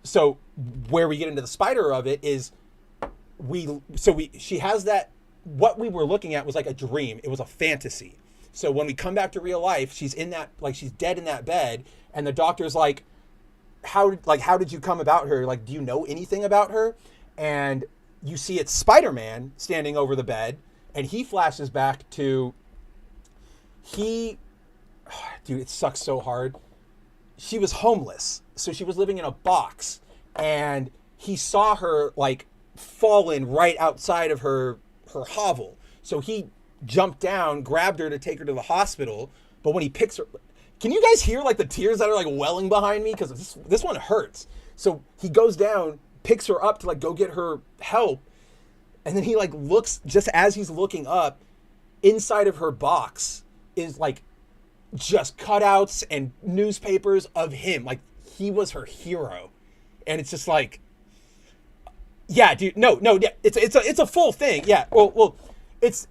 so where we get into the spider of it is she has that, what we were looking at was like a dream. It was a fantasy. So when we come back to real life, she's in that, like she's dead in that bed, and the doctor's like, how did you come about her? Like, do you know anything about her? And you see it's Spider-Man standing over the bed, and he flashes back to, dude, it sucks so hard. She was homeless. So she was living in a box, and he saw her like fallen right outside of her hovel. So he jumped down, grabbed her to take her to the hospital. But when he picks her, can you guys hear like the tears that are like welling behind me? Because this one hurts. So he goes down, picks her up to like go get her help. And then he like looks, just as he's looking up, inside of her box is like just cutouts and newspapers of him. Like he was her hero. And it's just like, yeah, dude, no, yeah, it's a full thing. Yeah. Well, it's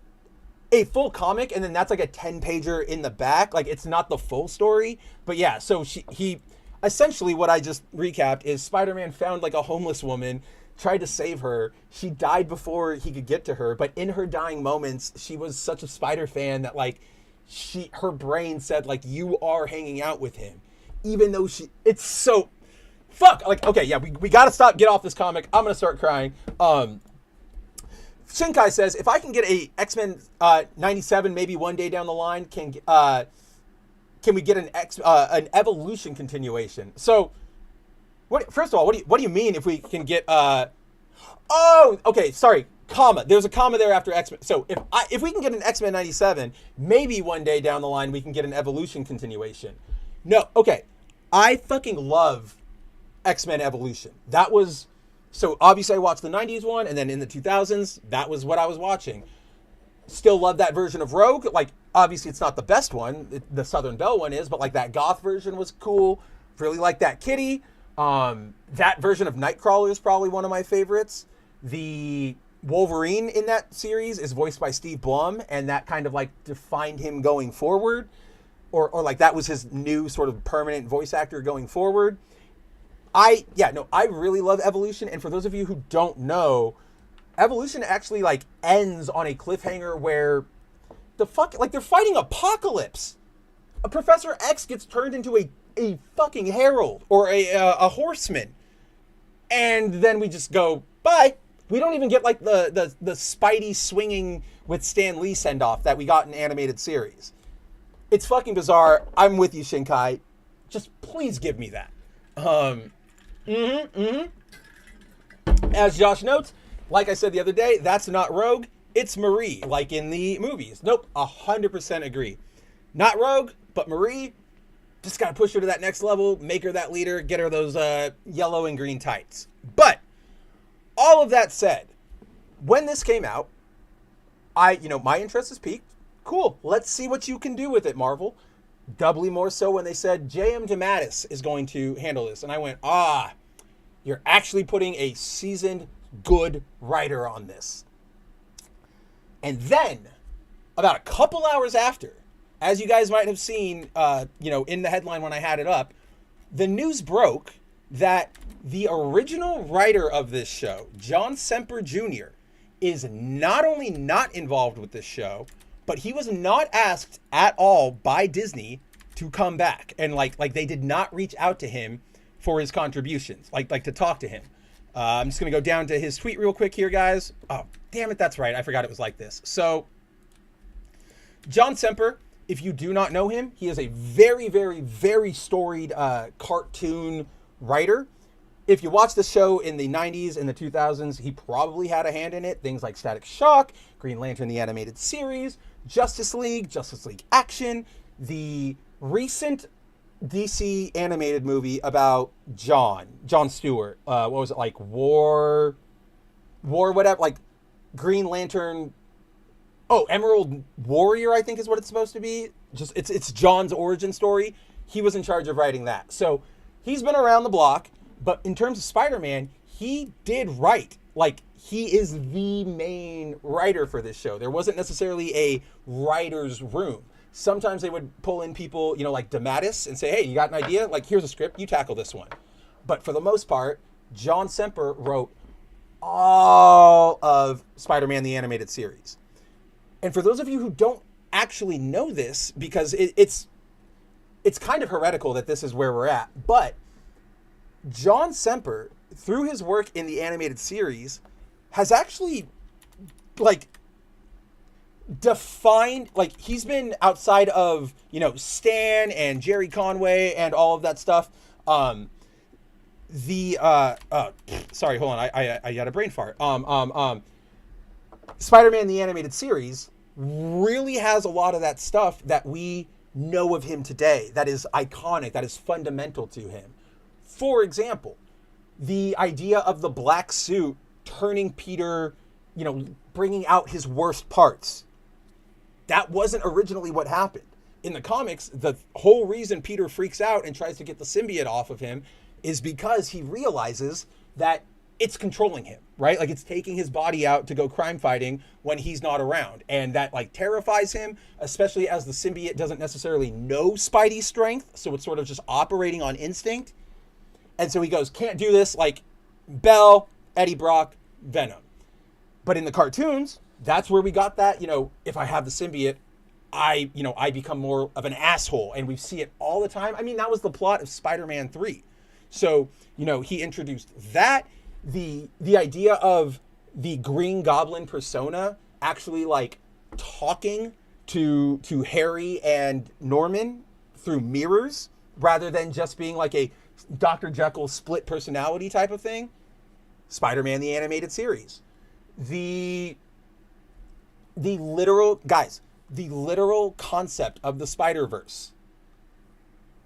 a full comic, and then that's like a 10-pager in the back. Like it's not the full story, but yeah. So he essentially, what I just recapped is Spider-Man found like a homeless woman, tried to save her. She died before he could get to her, but in her dying moments, she was such a Spider fan that like her brain said like, you are hanging out with him, even though it's so fuck. Like, okay, yeah, we got to get off this comic. I'm gonna start crying. Shinkai says, if I can get a X-Men 97 maybe one day down the line, can we get an Evolution continuation? So, first of all, what do you mean if we can get oh, okay, sorry, comma. There's a comma there after X-Men. So if we can get an X-Men 97, maybe one day down the line we can get an Evolution continuation. No, okay. I fucking love X-Men Evolution. That was, so obviously I watched the 90s one, and then in the 2000s, that was what I was watching. Still love that version of Rogue. Like, obviously it's not the best one. The Southern Belle one is, but like that goth version was cool. Really like that Kitty. That version of Nightcrawler is probably one of my favorites. The Wolverine in that series is voiced by Steve Blum, and that kind of like defined him going forward. Or like that was his new sort of permanent voice actor going forward. I really love Evolution, and for those of you who don't know, Evolution actually like ends on a cliffhanger where they're fighting Apocalypse. Professor X gets turned into a fucking herald or a horseman, and then we just go bye. We don't even get like the Spidey swinging with Stan Lee send off that we got in animated series. It's fucking bizarre. I'm with you, Shinkai. Just please give me that. As Josh notes, like I said the other day, that's not Rogue, it's Marie, like in the movies. Nope, 100% agree. Not Rogue, but Marie. Just gotta push her to that next level, make her that leader, get her those yellow and green tights. But all of that said, when this came out, my interest is piqued. Cool, let's see what you can do with it, Marvel. Doubly more so when they said J.M. DeMatteis is going to handle this. And I went, you're actually putting a seasoned, good writer on this. And then, about a couple hours after, as you guys might have seen, in the headline when I had it up, the news broke that the original writer of this show, John Semper Jr., is not only not involved with this show, but he was not asked at all by Disney to come back. And like they did not reach out to him for his contributions, like to talk to him. I'm just going to go down to his tweet real quick here, guys. Oh, damn it. That's right. I forgot it was like this. So John Semper, if you do not know him, he is a very, very, very storied cartoon writer. If you watch the show in the 90s and the 2000s, he probably had a hand in it. Things like Static Shock, Green Lantern, the animated series, Justice League Action, the recent DC animated movie about John Stewart. What was it, like War whatever, like Green Lantern. Oh, Emerald Warrior, I think is what it's supposed to be. Just it's John's origin story. He was in charge of writing that. So he's been around the block, but in terms of Spider-Man, he did write. Like, he is the main writer for this show. There wasn't necessarily a writer's room. Sometimes they would pull in people, like DeMatteis and say, hey, you got an idea? Like, here's a script, you tackle this one. But for the most part, John Semper wrote all of Spider-Man the Animated Series. And for those of you who don't actually know this, because it's kind of heretical that this is where we're at, but John Semper, through his work in the animated series, has actually, like, defined, like, he's been outside of, Stan and Jerry Conway and all of that stuff. Sorry, hold on, I got a brain fart. Spider-Man the Animated Series really has a lot of that stuff that we know of him today, that is iconic, that is fundamental to him. For example, the idea of the black suit turning Peter, bringing out his worst parts. That wasn't originally what happened. In the comics, the whole reason Peter freaks out and tries to get the symbiote off of him is because he realizes that it's controlling him, right? Like, it's taking his body out to go crime fighting when he's not around. And that, like, terrifies him, especially as the symbiote doesn't necessarily know Spidey's strength. So it's sort of just operating on instinct. And so he goes, can't do this, like Bell, Eddie Brock, Venom. But in the cartoons, that's where we got that, if I have the symbiote, I become more of an asshole. And we see it all the time. I mean, that was the plot of Spider-Man 3. So, he introduced that. The idea of the Green Goblin persona actually, like, talking to Harry and Norman through mirrors rather than just being like a Dr. Jekyll split personality type of thing. Spider-Man the Animated Series. The literal concept of the Spider-Verse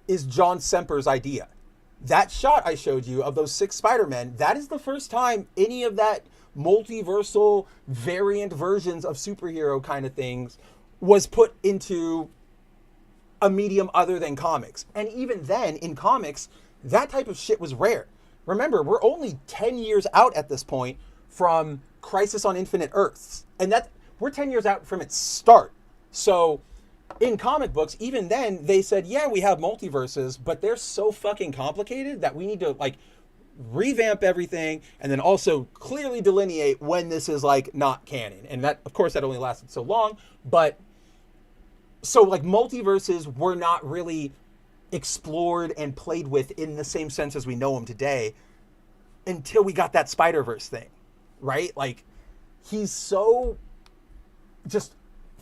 is John Semper's idea. That shot I showed you of those 6 Spider-Men, that is the first time any of that multiversal variant versions of superhero kind of things was put into a medium other than comics. And even then, in comics, that type of shit was rare. Remember, we're only 10 years out at this point from Crisis on Infinite Earths. And we're 10 years out from its start. So in comic books, even then, they said, yeah, we have multiverses, but they're so fucking complicated that we need to, like, revamp everything and then also clearly delineate when this is, like, not canon. And that, of course, that only lasted so long. But so, like, multiverses were not really explored and played with in the same sense as we know them today until we got that Spider-Verse thing, right? Like, he's so just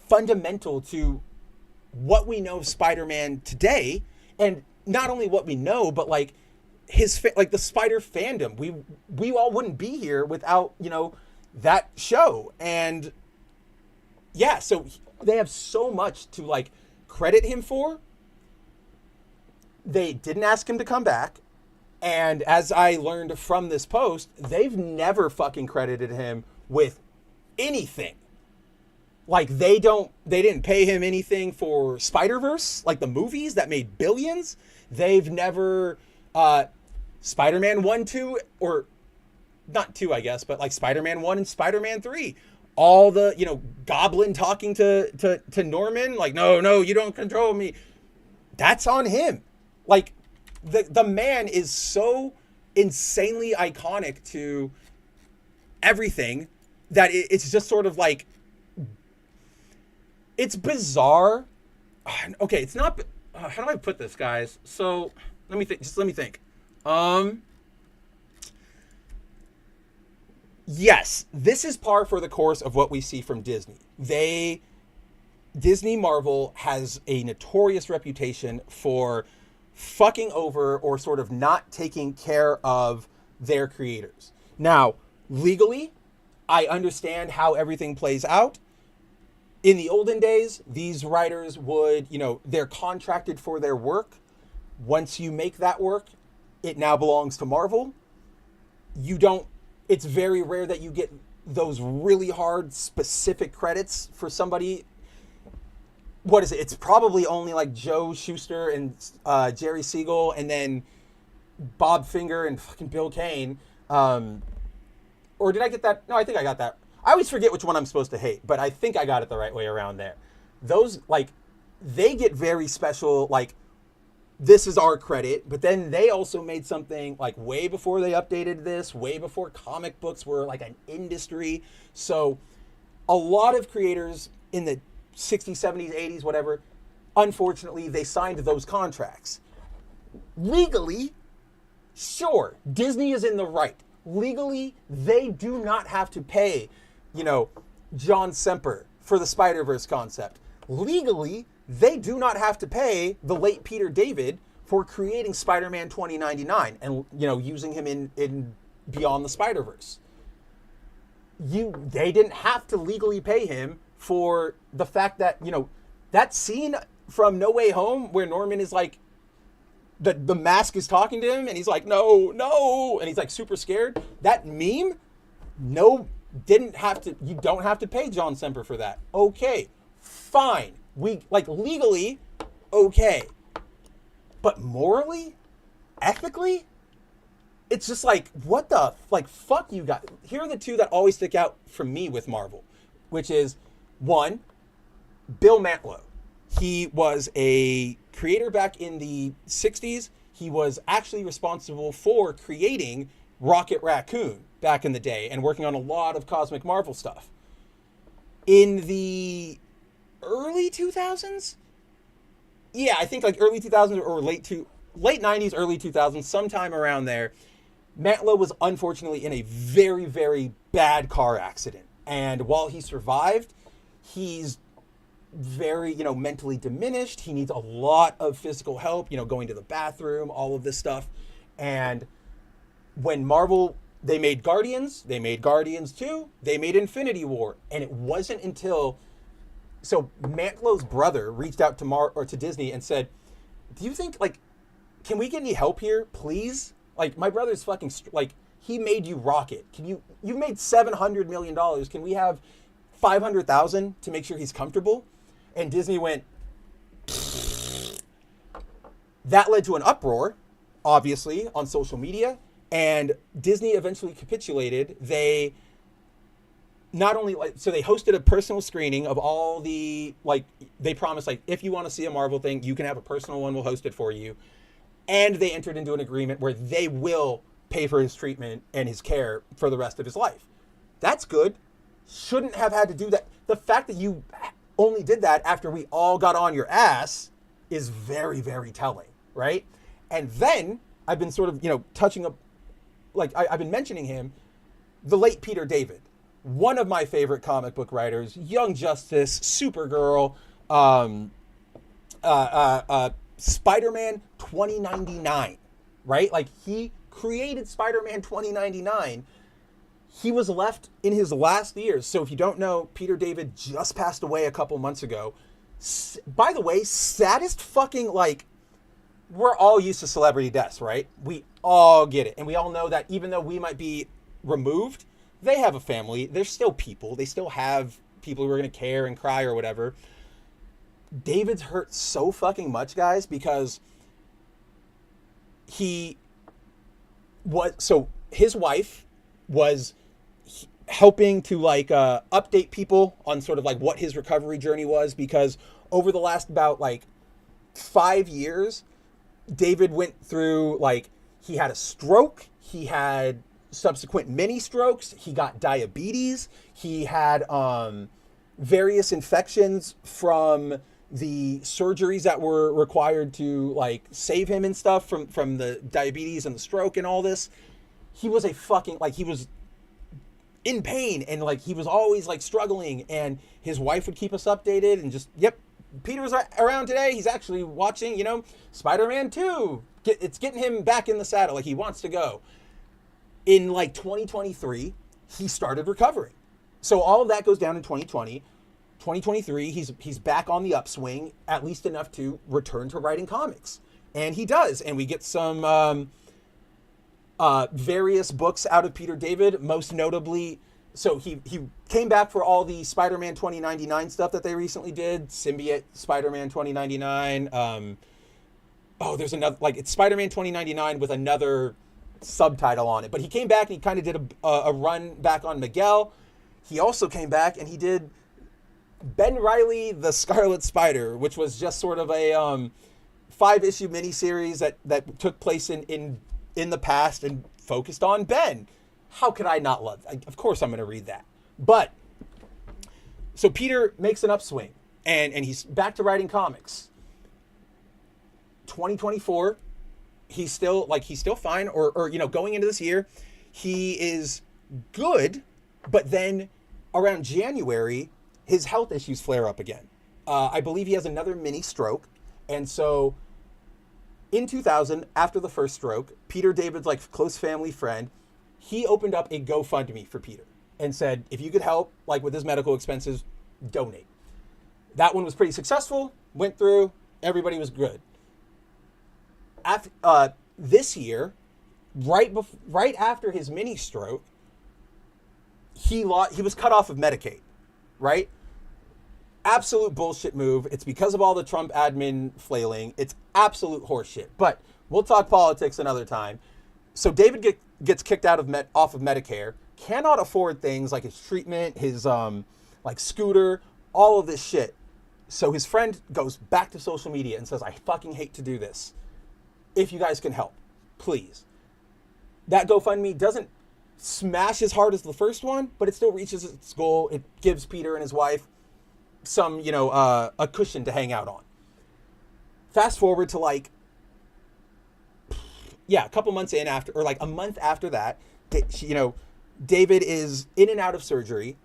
fundamental to what we know of Spider-Man today, and not only what we know, but like his like the Spider fandom. We all wouldn't be here without that show. And yeah, so they have so much to, like, credit him for. They didn't ask him to come back, and as I learned from this post, they've never fucking credited him with anything. Like, they didn't pay him anything for Spider-Verse, like the movies that made billions. They've never, Spider-Man 1, 2, or not 2, I guess, but like Spider-Man 1 and Spider-Man 3. All the, Goblin talking to Norman, like, no, you don't control me. That's on him. Like, the man is so insanely iconic to everything that it's just sort of like, it's bizarre. Okay, it's not. How do I put this, guys? So let me think. Yes, this is par for the course of what we see from Disney. Disney Marvel has a notorious reputation for fucking over or sort of not taking care of their creators. Now, legally, I understand how everything plays out. In the olden days, these writers would, they're contracted for their work. Once you make that work, it now belongs to Marvel. It's very rare that you get those really hard specific credits for somebody. What is it? It's probably only like Joe Shuster and Jerry Siegel, and then Bob Finger and fucking Bill Kane. Or did I get that? No, I think I got that. I always forget which one I'm supposed to hate, but I think I got it the right way around there. Those, like, they get very special, like, this is our credit, but then they also made something, like, way before they updated this, way before comic books were, like, an industry. So a lot of creators in the 60s, 70s, 80s, whatever, unfortunately, they signed those contracts. Legally, sure, Disney is in the right. Legally, they do not have to pay, John Semper for the Spider-Verse concept. Legally, they do not have to pay the late Peter David for creating Spider-Man 2099 and, using him in Beyond the Spider-Verse. They didn't have to legally pay him for the fact that, that scene from No Way Home where Norman is like, the mask is talking to him and he's like, no, and he's like super scared. That meme, you don't have to pay John Semper for that. Okay, fine. Legally, okay. But morally, ethically, it's just like, what the, fuck you got. Here are the two that always stick out for me with Marvel, which is, one, Bill Mantlo. He was a creator back in the 60s. He was actually responsible for creating Rocket Raccoon back in the day and working on a lot of Cosmic Marvel stuff. In the early 2000s? Yeah, I think like early 2000s or late 90s, early 2000s, sometime around there, Mantlo was unfortunately in a very, very bad car accident. And while he survived, he's very, mentally diminished. He needs a lot of physical help, going to the bathroom, all of this stuff. And when Marvel, they made Guardians 2, they made Infinity War. And it wasn't until, so Mantlo's brother reached out to Disney and said, do you think, can we get any help here, please? My brother's fucking, he made you Rocket. You made $700 million. Can we have $500,000 to make sure he's comfortable? And Disney went, that led to an uproar, obviously, on social media. And Disney eventually capitulated. They not only, so they hosted a personal screening of all the, they promised, if you want to see a Marvel thing, you can have a personal one, we'll host it for you. And they entered into an agreement where they will pay for his treatment and his care for the rest of his life. That's good. Shouldn't have had to do that. The fact that you only did that after we all got on your ass is very, very telling, right? And then I've been sort of, touching up, I've been mentioning him, the late Peter David, one of my favorite comic book writers, Young Justice, Supergirl, Spider-Man 2099, right? He created Spider-Man 2099. He was left in his last years. So if you don't know, Peter David just passed away a couple months ago. By the way, saddest fucking, we're all used to celebrity deaths, right? We all get it. And we all know that even though we might be removed, they have a family. They're still people. They still have people who are going to care and cry or whatever. David's hurt so fucking much, guys, because his wife was helping to update people on sort of what his recovery journey was, because over the last about 5 years, David went through he had a stroke, he had subsequent mini strokes, he got diabetes, he had various infections from the surgeries that were required to save him and stuff from the diabetes and the stroke and all this. He was a fucking he was in pain and he was always struggling, and his wife would keep us updated and just, yep, Peter's around today. He's actually watching, Spider-Man 2. It's getting him back in the saddle. He wants to go. In 2023, he started recovering. So all of that goes down in 2020. 2023, he's back on the upswing, at least enough to return to writing comics. And he does. And we get some various books out of Peter David, most notably. So he came back for all the Spider-Man 2099 stuff that they recently did. Symbiote Spider-Man 2099. There's another, like, it's Spider-Man 2099 with another subtitle on it. But he came back and he kind of did a run back on Miguel. He also came back and he did Ben Reilly, the Scarlet Spider, which was just sort of a 5-issue miniseries that took place in the past and focused on Ben. How could I not love that? Of course I'm going to read that. But, so Peter makes an upswing, and he's back to writing comics. 2024, he's still fine, or going into this year, he is good, but then around January, his health issues flare up again. I believe he has another mini stroke, and so in 2000, after the first stroke, Peter David's close family friend, he opened up a GoFundMe for Peter and said, if you could help with his medical expenses, donate. That one was pretty successful, went through, everybody was good. After, this year, right after his mini stroke, he was cut off of Medicaid, right? Absolute bullshit move. It's because of all the Trump admin flailing. It's absolute horseshit. But we'll talk politics another time. So David gets kicked out of off of Medicare, cannot afford things like his treatment, his scooter, all of this shit. So his friend goes back to social media and says, I fucking hate to do this. If you guys can help, please. That GoFundMe doesn't smash as hard as the first one, but it still reaches its goal. It gives Peter and his wife some, a cushion to hang out on. Fast forward to a couple months in after, or a month after that, David is in and out of surgery,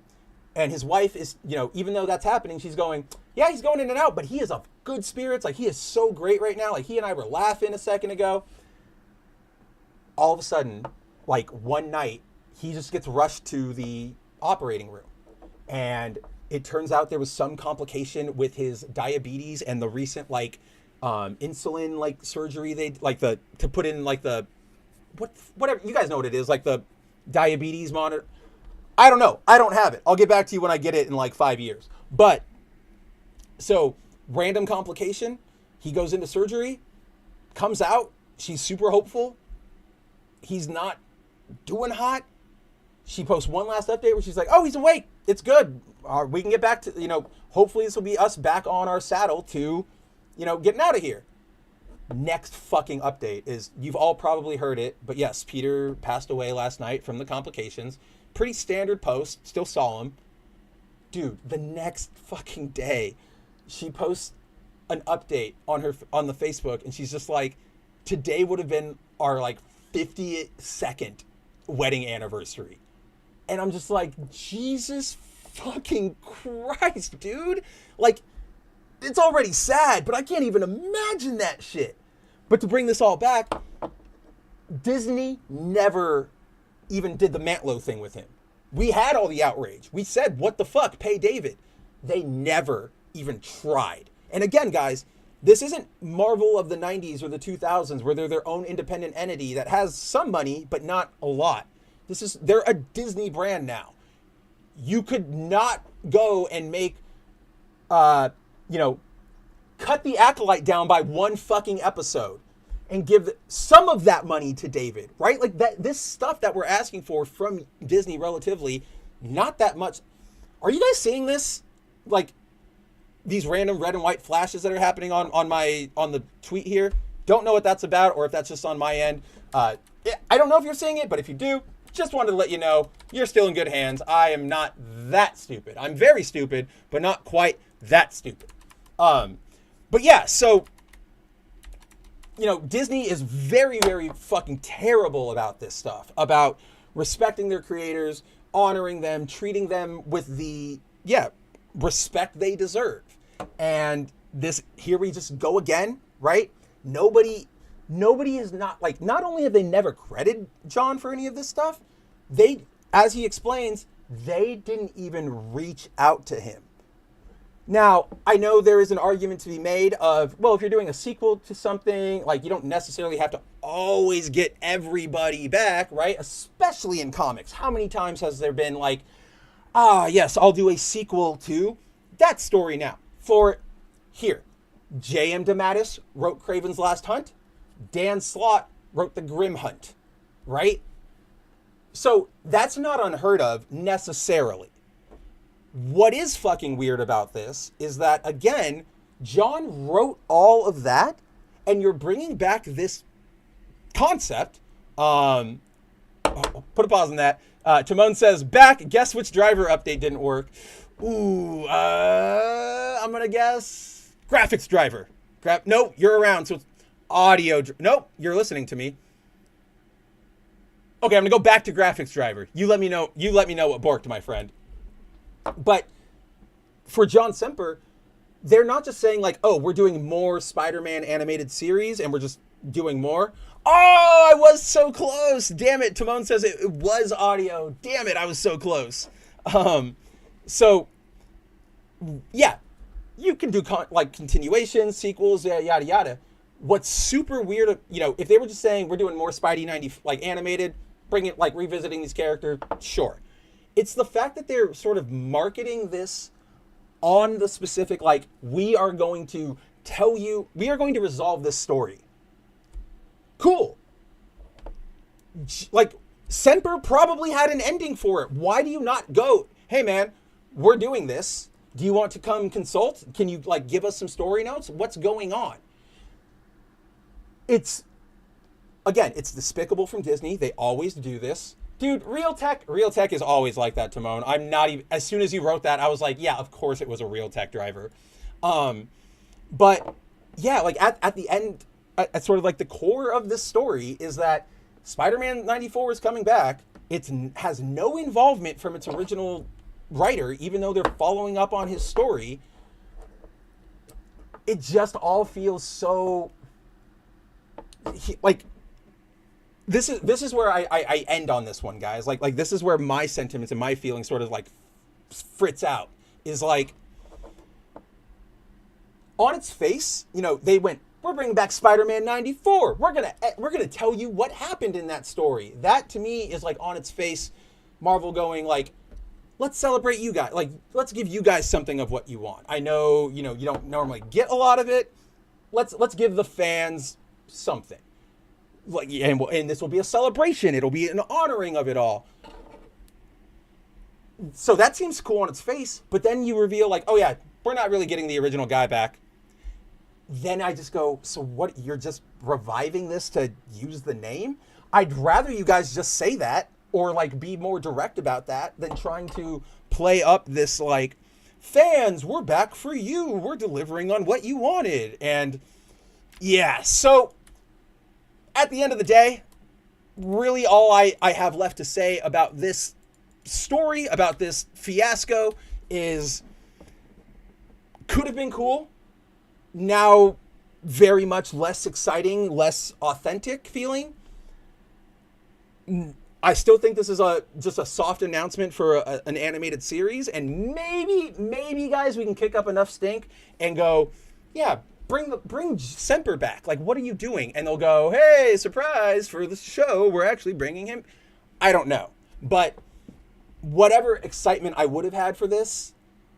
and his wife is, even though that's happening, she's going, yeah, he's going in and out, but he is of good spirits. He is so great right now. He and I were laughing a second ago. All of a sudden, one night, he just gets rushed to the operating room, and it turns out there was some complication with his diabetes and the recent insulin surgery they to put in the whatever, you guys know what it is, the diabetes monitor. I don't know. I don't have it. I'll get back to you when I get it in 5 years. But so random complication, he goes into surgery, comes out, she's super hopeful. He's not doing hot. She posts one last update where she's like, oh, he's awake. It's good. We can get back to, hopefully this will be us back on our saddle to, getting out of here. Next fucking update is, you've all probably heard it, but yes, Peter passed away last night from the complications. Pretty standard post, still saw him. Dude, the next fucking day, she posts an update on the Facebook, and she's just like, today would have been our 52nd wedding anniversary. And I'm just like, Jesus fucking Christ, dude. It's already sad, but I can't even imagine that shit. But to bring this all back, Disney never even did the Mantlo thing with him. We had all the outrage. We said, what the fuck, pay David. They never even tried. And again, guys, this isn't Marvel of the 90s or the 2000s where they're their own independent entity that has some money, but not a lot. They're a Disney brand now. You could not go and make, cut the Acolyte down by one fucking episode and give some of that money to David, right? This stuff that we're asking for from Disney, relatively, not that much. Are you guys seeing this? These random red and white flashes that are happening on the tweet here. Don't know what that's about, or if that's just on my end. I don't know if you're seeing it, but if you do, just wanted to let you know you're still in good hands. I am not that stupid. I'm very stupid, but not quite that stupid. But yeah, so Disney is very, very fucking terrible about this stuff, about respecting their creators, honoring them, treating them with the respect they deserve. And here we just go again, right? Nobody is not only have they never credited John for any of this stuff, as he explains, they didn't even reach out to him. Now, I know there is an argument to be made of, well, if you're doing a sequel to something, like you don't necessarily have to always get everybody back, right? Especially in comics. How many times has there been like, yes, I'll do a sequel to that story now. For here, J.M. DeMatteis wrote Kraven's Last Hunt. Dan Slott wrote The Grim Hunt, right? So that's not unheard of necessarily. What is fucking weird about this is that, again, John wrote all of that, and you're bringing back this concept. Put a pause on that. Timon says, back, guess which driver update didn't work? Ooh, I'm going to guess graphics driver. No, you're around, so it's audio. Nope, you're listening to me. Okay, I'm going to go back to graphics driver. You let me know what borked, my friend. But for John Semper, they're not just saying like, oh, we're doing more Spider-Man animated series and we're just doing more. Oh, I was so close. Damn it. Timon says it was audio. Damn it. I was so close. So yeah, you can do like continuations, sequels, yada, yada. What's super weird, if they were just saying we're doing more Spidey 90, like animated, bring it like revisiting these characters, sure. It's the fact that they're sort of marketing this on the specific, like, we are going to resolve this story. Cool. Like, Semper probably had an ending for it. Why do you not go, hey man, we're doing this. Do you want to come consult? Can you like give us some story notes? What's going on? It's despicable from Disney. They always do this. Dude, Real Tech is always like that, Timon. I'm not even, as soon as you wrote that, I was like, yeah, of course it was a Real Tech driver. But yeah, like at the end, at sort of like the core of this story is that Spider-Man 94 is coming back. It has no involvement from its original writer, even though they're following up on his story. It just all feels so like, this is where I end on this one, guys. Like this is where my sentiments and my feelings sort of like fritz out. Is like, on its face, they went, we're bringing back Spider-Man 94. We're gonna tell you what happened in that story. That to me is like, on its face, Marvel going like, let's celebrate you guys. Like, let's give you guys something of what you want. I know, you don't normally get a lot of it. Let's give the fans something. Like, and this will be a celebration. It'll be an honoring of it all. So that seems cool on its face, but then you reveal like, oh yeah, we're not really getting the original guy back. Then I just go, so what? You're just reviving this to use the name? I'd rather you guys just say that, or like be more direct about that, than trying to play up this like, fans, we're back for you. We're delivering on what you wanted. And yeah, so at the end of the day, really all I have left to say about this story, about this fiasco, is could have been cool. Now, very much less exciting, less authentic feeling. I still think this is just a soft announcement for an animated series, and maybe guys, we can kick up enough stink and go, yeah, bring Semper back. Like, what are you doing? And they'll go, hey, surprise, for the show, we're actually bringing him. I don't know. But whatever excitement I would have had for this,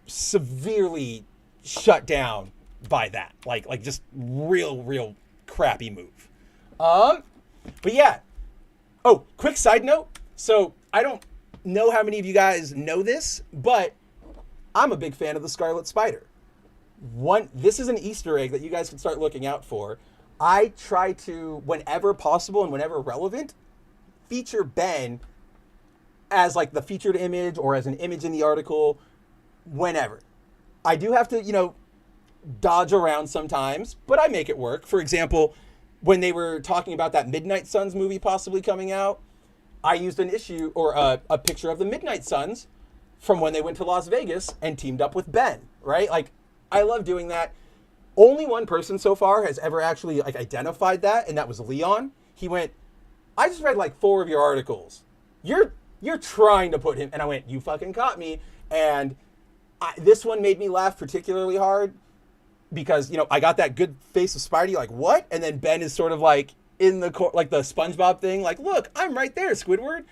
severely shut down by that. Like just real crappy move. But yeah. Oh, quick side note. So I don't know how many of you guys know this, but I'm a big fan of the Scarlet Spider. This is an Easter egg that you guys can start looking out for. I try to, whenever possible and whenever relevant, feature Ben as like the featured image or as an image in the article, whenever. I do have to, dodge around sometimes, but I make it work. For example, when they were talking about that Midnight Suns movie possibly coming out, I used an issue or a picture of the Midnight Suns from when they went to Las Vegas and teamed up with Ben, right? Like, I love doing that. Only one person so far has ever actually like identified that, and that was Leon. He went, I just read like 4 of your articles. You're trying to put him, and I went, you fucking caught me. And This one made me laugh particularly hard because, I got that good face of Spidey, like, what? And then Ben is sort of like in the like the SpongeBob thing, like, look, I'm right there, Squidward.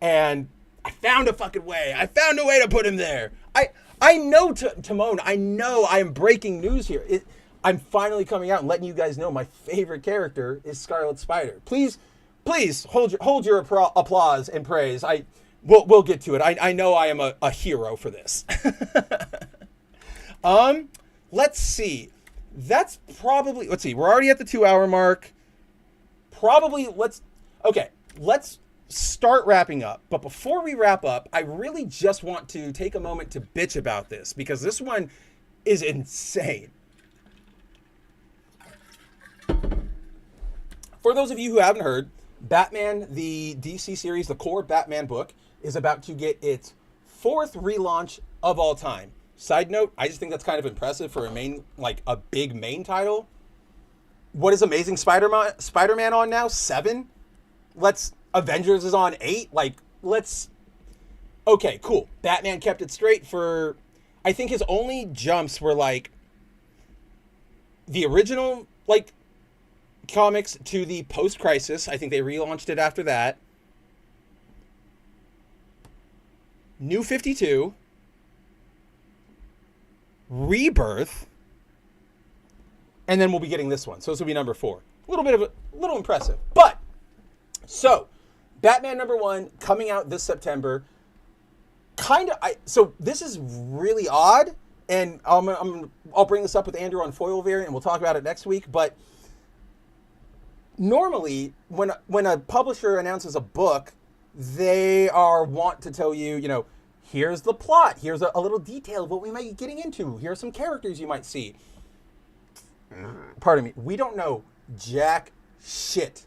And I found a fucking way. I found a way to put him there. I know, Timon, I know I am breaking news here. I'm finally coming out and letting you guys know my favorite character is Scarlet Spider. Please hold your applause and praise. We'll get to it. I know I am a hero for this. Let's see. Let's see. We're already at the 2-hour mark. Let's start wrapping up. But before we wrap up, I really just want to take a moment to bitch about this because this one is insane. For those of you who haven't heard, Batman, the DC series, the core Batman book, is about to get its 4th relaunch of all time. Side note, I just think that's kind of impressive for a big main title. What is Amazing Spider-Man on now? 7? Avengers is on 8? Okay, cool. Batman kept it straight for, I think his only jumps were the original, comics to the post-crisis. I think they relaunched it after that. New 52. Rebirth. And then we'll be getting this one. So this will be number 4. A little impressive. But, so, Batman number 1 coming out this September. So this is really odd. And I'll bring this up with Andrew on Foil Variant and we'll talk about it next week. But normally, when a publisher announces a book, they want to tell you, here's the plot. Here's a little detail of what we might be getting into. Here are some characters you might see. Pardon me. We don't know jack shit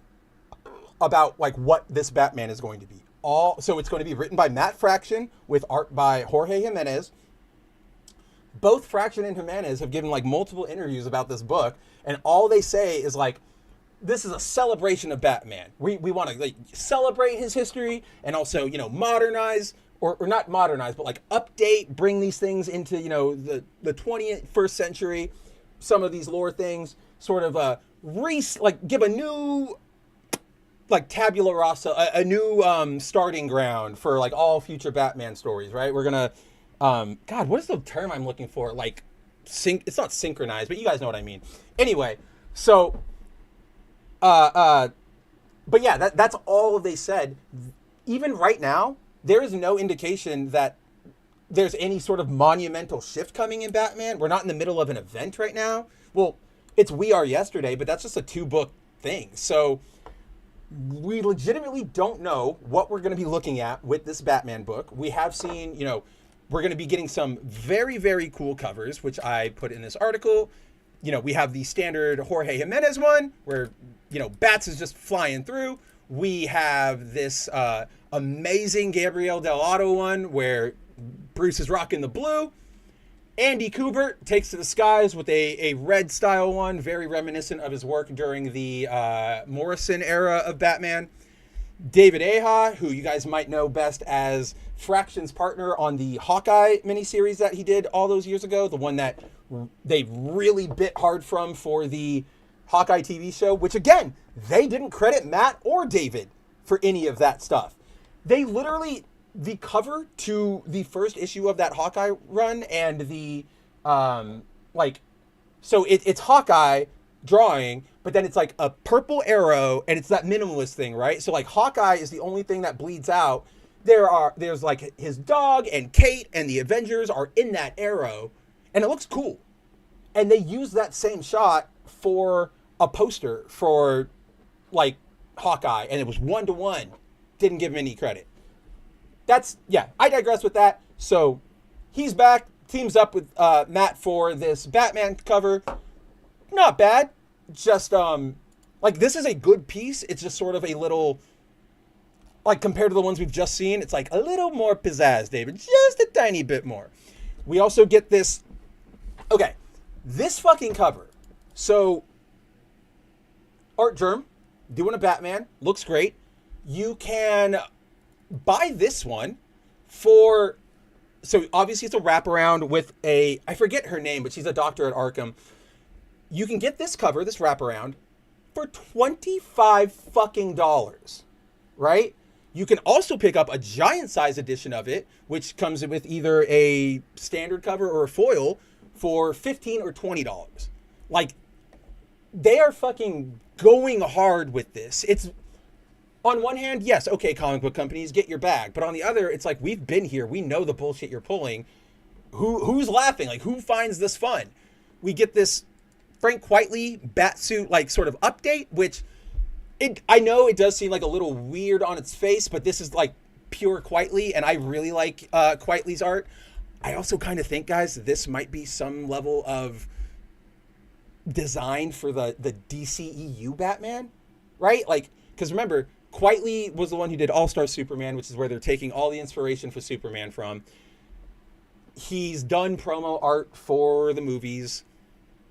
about what this Batman is going to be. So it's going to be written by Matt Fraction with art by Jorge Jimenez. Both Fraction and Jimenez have given multiple interviews about this book, and all they say is this is a celebration of Batman. We want to celebrate his history and also, modernize or not modernize, but update, bring these things into, the 21st century. Some of these lore things sort of give a new tabula rasa, a new starting ground for all future Batman stories, right? We're gonna God, what is the term I'm looking for? It's not synchronized, but you guys know what I mean. Anyway, so but yeah, that's all they said. Even right now, there is no indication that there's any sort of monumental shift coming in Batman. We're not in the middle of an event right now. Well, it's We Are Yesterday, but that's just a 2-book thing. So we legitimately don't know what we're going to be looking at with this Batman book. We have seen, we're going to be getting some very, very cool covers, which I put in this article. We have the standard Jorge Jimenez one where, Bats is just flying through. We have this amazing Gabriel Del Otto one where Bruce is rocking the blue. Andy Kubert takes to the skies with a red style one, very reminiscent of his work during the Morrison era of Batman. David Aja, who you guys might know best as Fraction's partner on the Hawkeye miniseries that he did all those years ago, the one that they really bit hard from for the Hawkeye TV show, which again, they didn't credit Matt or David for any of that stuff. They literally, the cover to the first issue of that Hawkeye run and the, so it's Hawkeye drawing, but then it's a purple arrow and it's that minimalist thing, right? So Hawkeye is the only thing that bleeds out. There's his dog and Kate and the Avengers are in that arrow and it looks cool. And they use that same shot for a poster for Hawkeye and it was 1-to-1. Didn't give him any credit. I digress with that. So he's back, teams up with Matt for this Batman cover. Not bad. Just this is a good piece. It's just sort of a little compared to the ones we've just seen, it's a little more pizzazz, David. Just a tiny bit more. We also get this. Okay, this fucking cover. So Art Germ doing a Batman, looks great. You can buy this one for So obviously it's a wraparound with I forget her name, but she's a doctor at Arkham. You can get this cover, this wraparound, for $25 fucking dollars, right? You can also pick up a giant size edition of it, which comes with either a standard cover or a foil for $15 or $20. Like, they are fucking going hard with this. It's, on one hand, yes, okay, comic book companies, get your bag. But on the other, it's like, we've been here. We know the bullshit you're pulling. Who's laughing? Like, who finds this fun? We get this Frank Quitely Batsuit, like, sort of update, which I know it does seem like a little weird on its face, but this is like pure Quitely, and I really like Quitely's art. I also kind of think, guys, this might be some level of design for the DCEU Batman, right? Like, because remember, Quitely was the one who did All-Star Superman, which is where they're taking all the inspiration for Superman from. He's done promo art for the movies.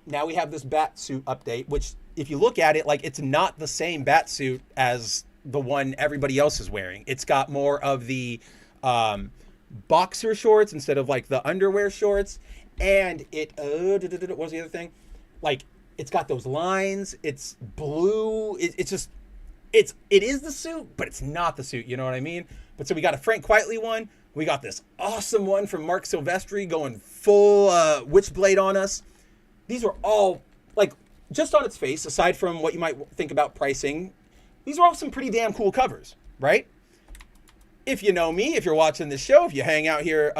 Now we have this Batsuit update, which, if you look at it, like, it's not the same Batsuit as the one everybody else is wearing. It's got more of the boxer shorts instead of, like, the underwear shorts. And it, what was the other thing? Like, it's got those lines. It's blue. It's just, it is the suit, but it's not the suit. You know what I mean? But so we got a Frank Quitely one. We got this awesome one from Mark Silvestri going full Witchblade on us. These were all, like, just on its face, aside from what you might think about pricing, these are all some pretty damn cool covers, right? If you know me, if you're watching this show, if you hang out here,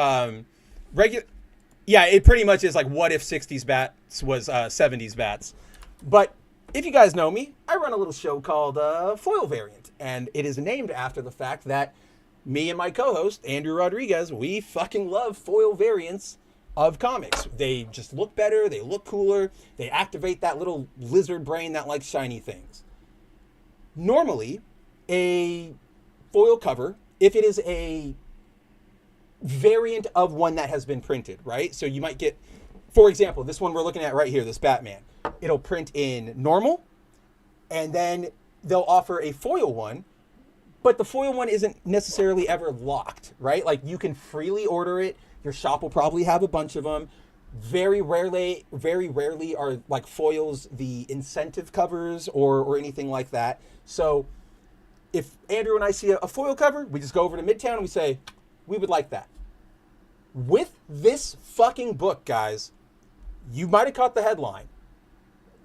yeah, it pretty much is like, what if 60s Bats was 70s Bats? But if you guys know me, I run a little show called Foil Variant, and it is named after the fact that me and my co-host, Andrew Rodriguez, we fucking love foil variants of comics. They just look better, they look cooler, they activate that little lizard brain that likes shiny things. Normally, a foil cover, if it is a variant of one that has been printed, right? So you might get, for example, this one we're looking at right here, this Batman. It'll print in normal, and then they'll offer a foil one, but the foil one isn't necessarily ever locked, right? Like, you can freely order it. Your shop will probably have a bunch of them. Very rarely are, like, foils the incentive covers or anything like that. So if Andrew and I see a foil cover, we just go over to Midtown and we say, we would like that. With this fucking book, guys, you might have caught the headline.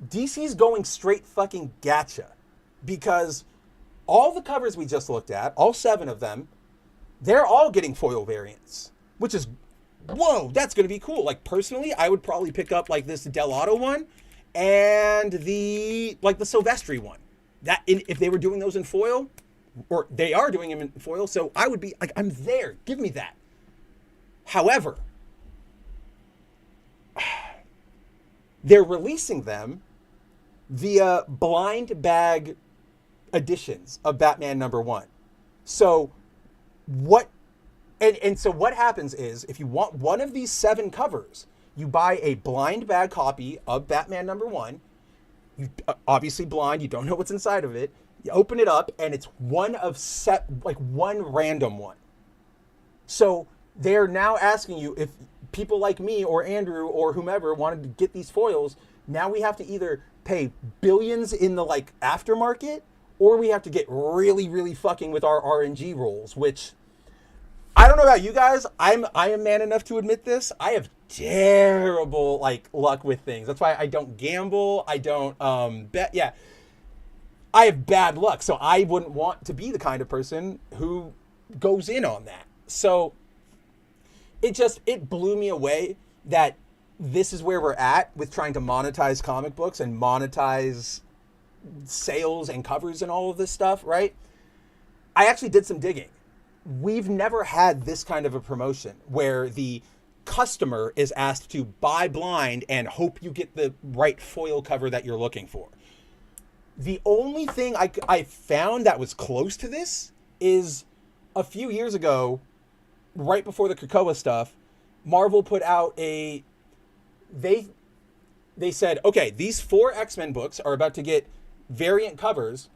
DC's going straight fucking gacha, because all the covers we just looked at, all 7 of them, they're all getting foil variants, which is, whoa, that's going to be cool. Like, personally, I would probably pick up, like, this Dell'Otto one and the Silvestri one. That, if they were doing those in foil, or they are doing them in foil, so I would be like, I'm there. Give me that. However, they're releasing them via blind bag editions of Batman #1. So what happens is, if you want one of these 7 covers, you buy a blind bag copy of Batman #1. You obviously blind, you don't know what's inside of it. You open it up, and it's one random one. So they're now asking you, if people like me or Andrew or whomever wanted to get these foils, now we have to either pay billions in the, like, aftermarket, or we have to get really, really fucking with our RNG rolls, which, I don't know about you guys. I am man enough to admit this. I have terrible, like, luck with things. That's why I don't gamble. I don't bet. Yeah, I have bad luck. So I wouldn't want to be the kind of person who goes in on that. So it blew me away that this is where we're at with trying to monetize comic books and monetize sales and covers and all of this stuff, right? I actually did some digging. We've never had this kind of a promotion where the customer is asked to buy blind and hope you get the right foil cover that you're looking for. The only thing I found that was close to this is a few years ago, right before the Krakoa stuff, Marvel put out they said, okay, these 4 X-Men books are about to get variant covers,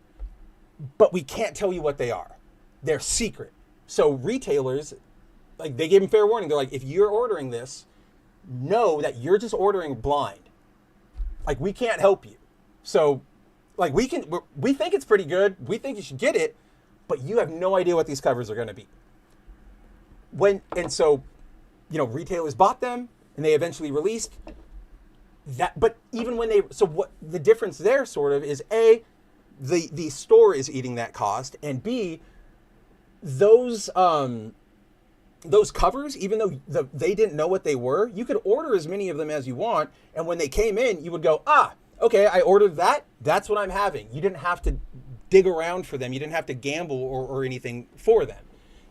but we can't tell you what they are. They're secret. So retailers like they gave him fair warning. They're like, if you're ordering this, know that you're just ordering blind. Like, we can't help you. So, like, we think it's pretty good. We think you should get it, but you have no idea what these covers are going to be. So, retailers bought them and they eventually released that. But even when what the difference there sort of is, A, the store is eating that cost, and B, those covers, even though they didn't know what they were, you could order as many of them as you want. And when they came in, you would go, okay, I ordered that. That's what I'm having. You didn't have to dig around for them. You didn't have to gamble or anything for them.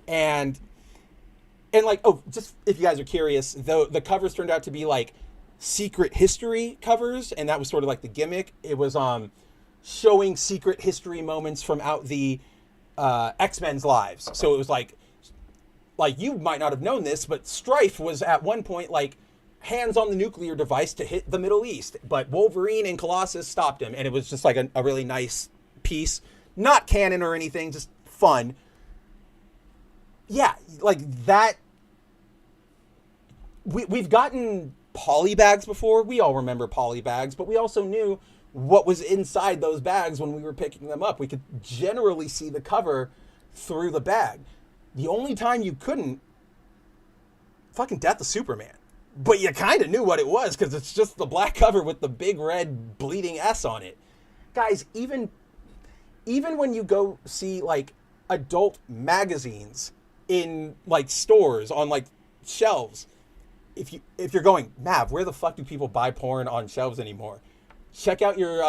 And like, just if you guys are curious, the covers turned out to be like secret history covers. And that was sort of like the gimmick. It was showing secret history moments from out the X-Men's lives. So it was like you might not have known this, but Strife was at one point like hands on the nuclear device to hit the Middle East, but Wolverine and Colossus stopped him, and it was just like a really nice piece, not canon or anything, just fun. Yeah, like that. We've gotten poly bags before. We all remember poly bags, but we also knew what was inside those bags when we were picking them up. We could generally see the cover through the bag. The only time you couldn't, fucking Death of Superman. But you kind of knew what it was because it's just the black cover with the big red bleeding S on it. Guys, even when you go see like adult magazines in like stores on like shelves, if you're going, Mav, where the fuck do people buy porn on shelves anymore? Check out your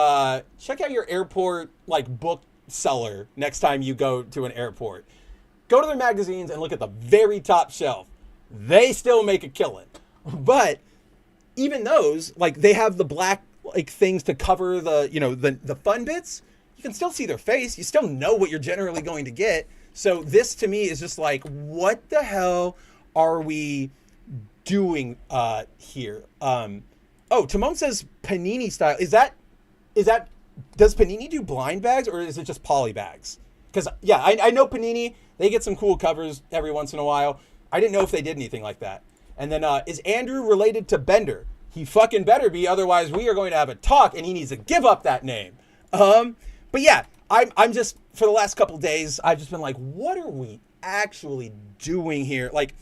airport like book seller next time you go to an airport. Go to their magazines and look at the very top shelf. They still make a killing. But even those, like, they have the black like things to cover the fun bits. You can still see their face. You still know what you're generally going to get. So this to me is just like, what the hell are we doing here? Timon says Panini style. Is that does Panini do blind bags or is it just poly bags? Because yeah, I know Panini, they get some cool covers every once in a while. I didn't know if they did anything like that. And then is Andrew related to Bender? He fucking better be, otherwise we are going to have a talk and he needs to give up that name. But yeah, I'm just, for the last couple days, I've just been like, what are we actually doing here? Like,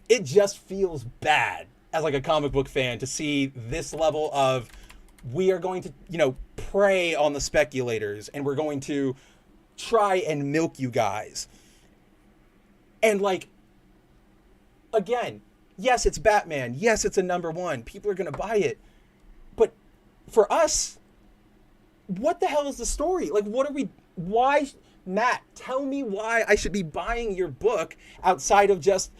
it just feels bad as like a comic book fan to see this level of, we are going to, prey on the speculators and we're going to try and milk you guys. And like, again, yes, it's Batman. Yes, it's a #1. People are going to buy it. But for us, what the hell is the story? Like, why, Matt, tell me why I should be buying your book outside of just,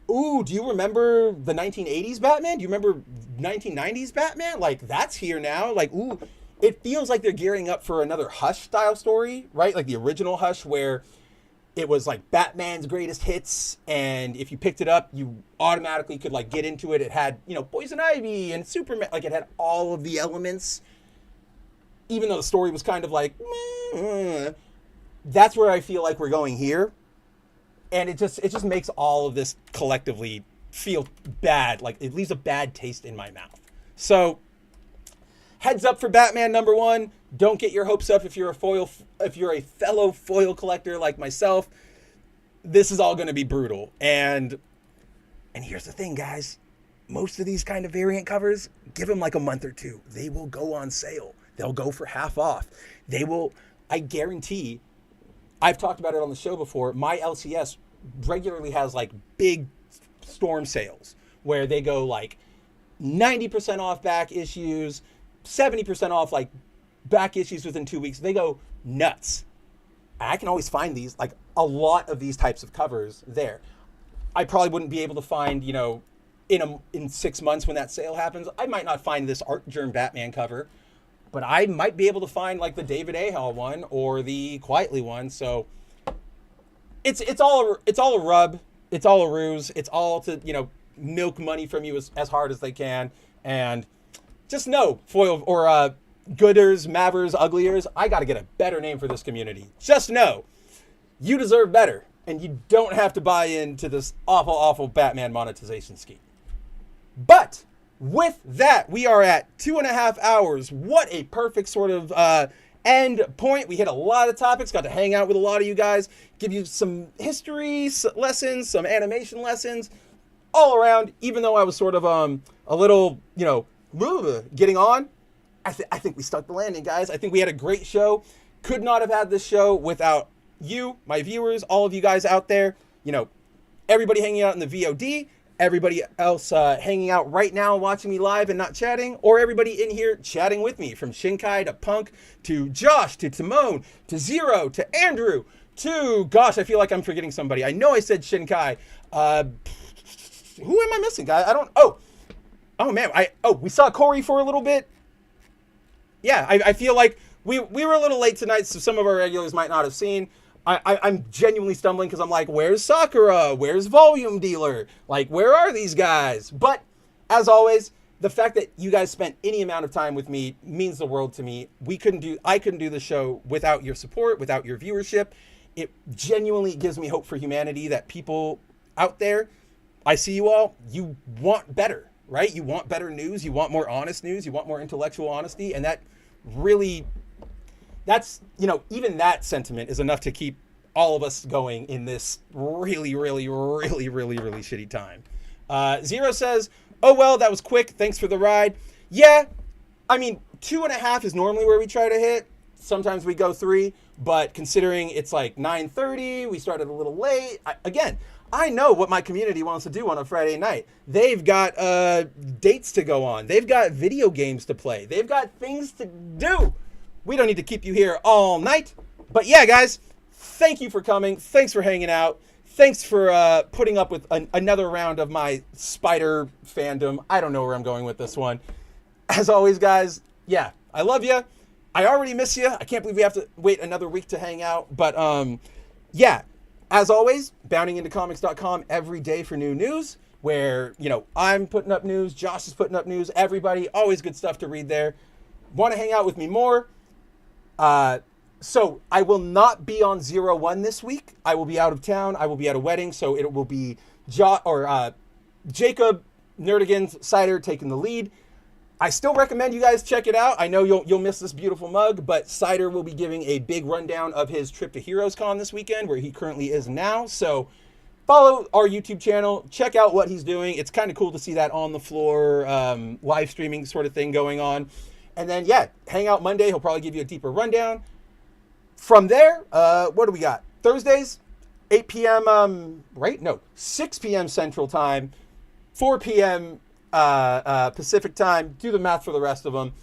do you remember the 1980s Batman? Do you remember 1990s Batman? Like, that's here now. Like, it feels like they're gearing up for another Hush style story, right? Like the original Hush, where it was like Batman's greatest hits, and if you picked it up, you automatically could like get into it. It had, Poison Ivy and Superman, like it had all of the elements, even though the story was kind of like, that's where I feel like we're going here. And it just makes all of this collectively feel bad. Like, it leaves a bad taste in my mouth. So, heads up for Batman #1. Don't get your hopes up if you're a fellow foil collector like myself. This is all going to be brutal. And here's the thing, guys. Most of these kind of variant covers, give them like a month or two. They will go on sale. They'll go for half off. They will, I guarantee, I've talked about it on the show before, my LCS regularly has like big storm sales where they go like 90% off back issues, 70% off like back issues within 2 weeks. They go nuts. I can always find these, like a lot of these types of covers there. I probably wouldn't be able to find, in 6 months when that sale happens, I might not find this Art Germ Batman cover, but I might be able to find like the David Ahal one or the Quietly one. So it's all a rub. It's all a ruse. It's all to, milk money from you as hard as they can. And just know, foil or gooders, mavers, ugliers, I got to get a better name for this community. Just know, you deserve better. and you don't have to buy into this awful, awful Batman monetization scheme. But with that, we are at 2.5 hours. What a perfect sort of end point. We hit a lot of topics, got to hang out with a lot of you guys, give you some history lessons, some animation lessons, all around. Even though I was sort of a little, getting on, I think we stuck the landing, guys. I think we had a great show. Could not have had this show without you, my viewers, all of you guys out there. Everybody hanging out in the VOD, everybody else hanging out right now watching me live and not chatting, or everybody in here chatting with me, from Shinkai to Punk to Josh to Timon to Zero to Andrew to, gosh, I feel like I'm forgetting somebody. I know I said Shinkai. Who am I missing, guys? Oh man, we saw Corey for a little bit. Yeah, I feel like we were a little late tonight, so some of our regulars might not have seen. I'm genuinely stumbling because I'm like, where's Sakura? Where's Volume Dealer? Like, where are these guys? But as always, the fact that you guys spent any amount of time with me means the world to me. I couldn't do the show without your support, without your viewership. It genuinely gives me hope for humanity that people out there, I see you all, you want better, right? You want better news. You want more honest news. You want more intellectual honesty. And that really, even that sentiment is enough to keep all of us going in this really, really, really, really, really shitty time. Zero says, oh, well, that was quick. Thanks for the ride. Yeah, 2.5 is normally where we try to hit. Sometimes we go 3, but considering it's like 9:30, we started a little late. I know what my community wants to do on a Friday night. They've got dates to go on. They've got video games to play. They've got things to do. We don't need to keep you here all night. But yeah, guys, thank you for coming. Thanks for hanging out. Thanks for putting up with another round of my Spider fandom. I don't know where I'm going with this one. As always, guys, yeah, I love you. I already miss you. I can't believe we have to wait another week to hang out. But yeah, as always, boundingintocomics.com every day for new news, where, I'm putting up news, Josh is putting up news, everybody, always good stuff to read there. Want to hang out with me more? So I will not be on 01 this week. I will be out of town. I will be at a wedding. So it will be Jacob Nerdigan Cider taking the lead. I still recommend you guys check it out. I know you'll miss this beautiful mug, but Cider will be giving a big rundown of his trip to Heroes Con this weekend, where he currently is now. So follow our YouTube channel. Check out what he's doing. It's kind of cool to see that on the floor live streaming sort of thing going on. And then, yeah, hang out Monday. He'll probably give you a deeper rundown. From there, what do we got? Thursdays, 8 p.m., 6 p.m. Central Time, 4 p.m. Pacific Time. Do the math for the rest of them.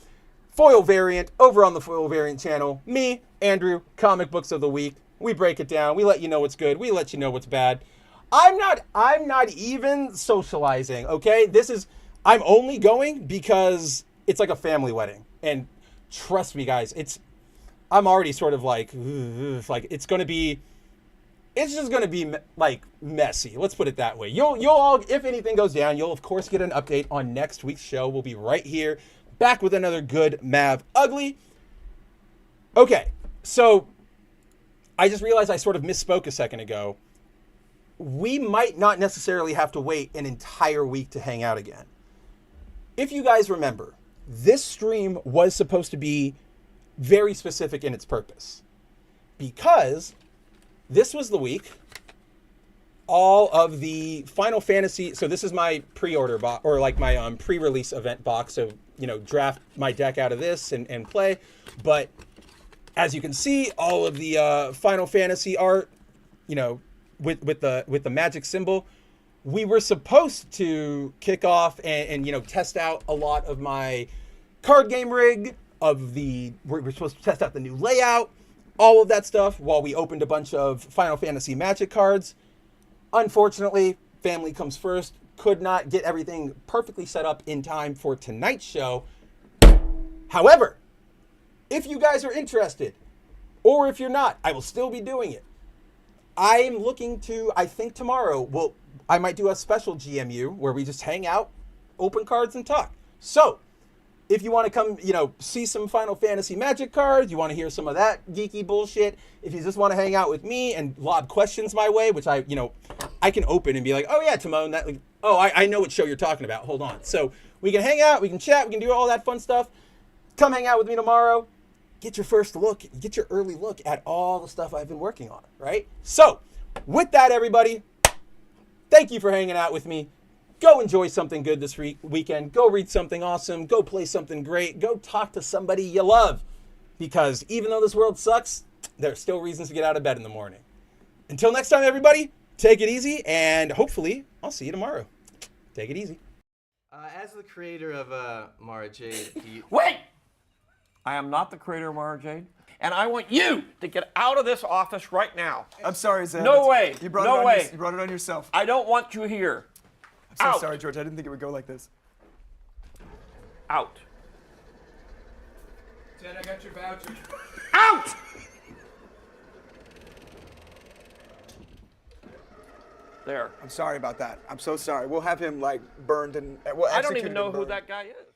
Foil Variant over on the Foil Variant channel. Me, Andrew, Comic Books of the Week. We break it down. We let you know what's good. We let you know what's bad. I'm not even socializing, okay? I'm only going because it's like a family wedding. And trust me, guys, I'm already sort of like it's just going to be like messy. Let's put it that way. You'll all, if anything goes down, you'll of course get an update on next week's show. We'll be right here, back with another good Mav Ugly. Okay, so I just realized I sort of misspoke a second ago. We might not necessarily have to wait an entire week to hang out again. If you guys remember, this stream was supposed to be very specific in its purpose, because this was the week all of the Final Fantasy. So this is my pre-order box, or like my pre-release event box. So, draft my deck out of this and play. But as you can see, all of the Final Fantasy art, with the magic symbol, we were supposed to kick off and test out a lot of my card game rig we're supposed to test out the new layout, all of that stuff, while we opened a bunch of Final Fantasy Magic cards. Unfortunately, family comes first. Could not get everything perfectly set up in time for tonight's show. However, if you guys are interested, or if you're not, I will still be doing it. I'm looking to, I think tomorrow, I might do a special GMU where we just hang out, open cards, and talk. So, If you want to come, see some Final Fantasy Magic cards, you want to hear some of that geeky bullshit. If you just want to hang out with me and lob questions my way, which I can open and be like, oh yeah, Timon, I know what show you're talking about. Hold on. So we can hang out, we can chat, we can do all that fun stuff. Come hang out with me tomorrow. Get your first look, get your early look at all the stuff I've been working on, right? So with that, everybody, thank you for hanging out with me. Go enjoy something good this weekend. Go read something awesome. Go play something great. Go talk to somebody you love. Because even though this world sucks, there are still reasons to get out of bed in the morning. Until next time, everybody, take it easy. And hopefully, I'll see you tomorrow. Take it easy. As the creator of Mara Jade, Wait! I am not the creator of Mara Jade. And I want you to get out of this office right now. I'm sorry, Zeb. No way. You brought you brought it on yourself. I don't want you here. I'm so sorry, George. I didn't think it would go like this. Out. Ted, I got your voucher. Out! There. I'm sorry about that. I'm so sorry. We'll have him burned and I don't even know who that guy is.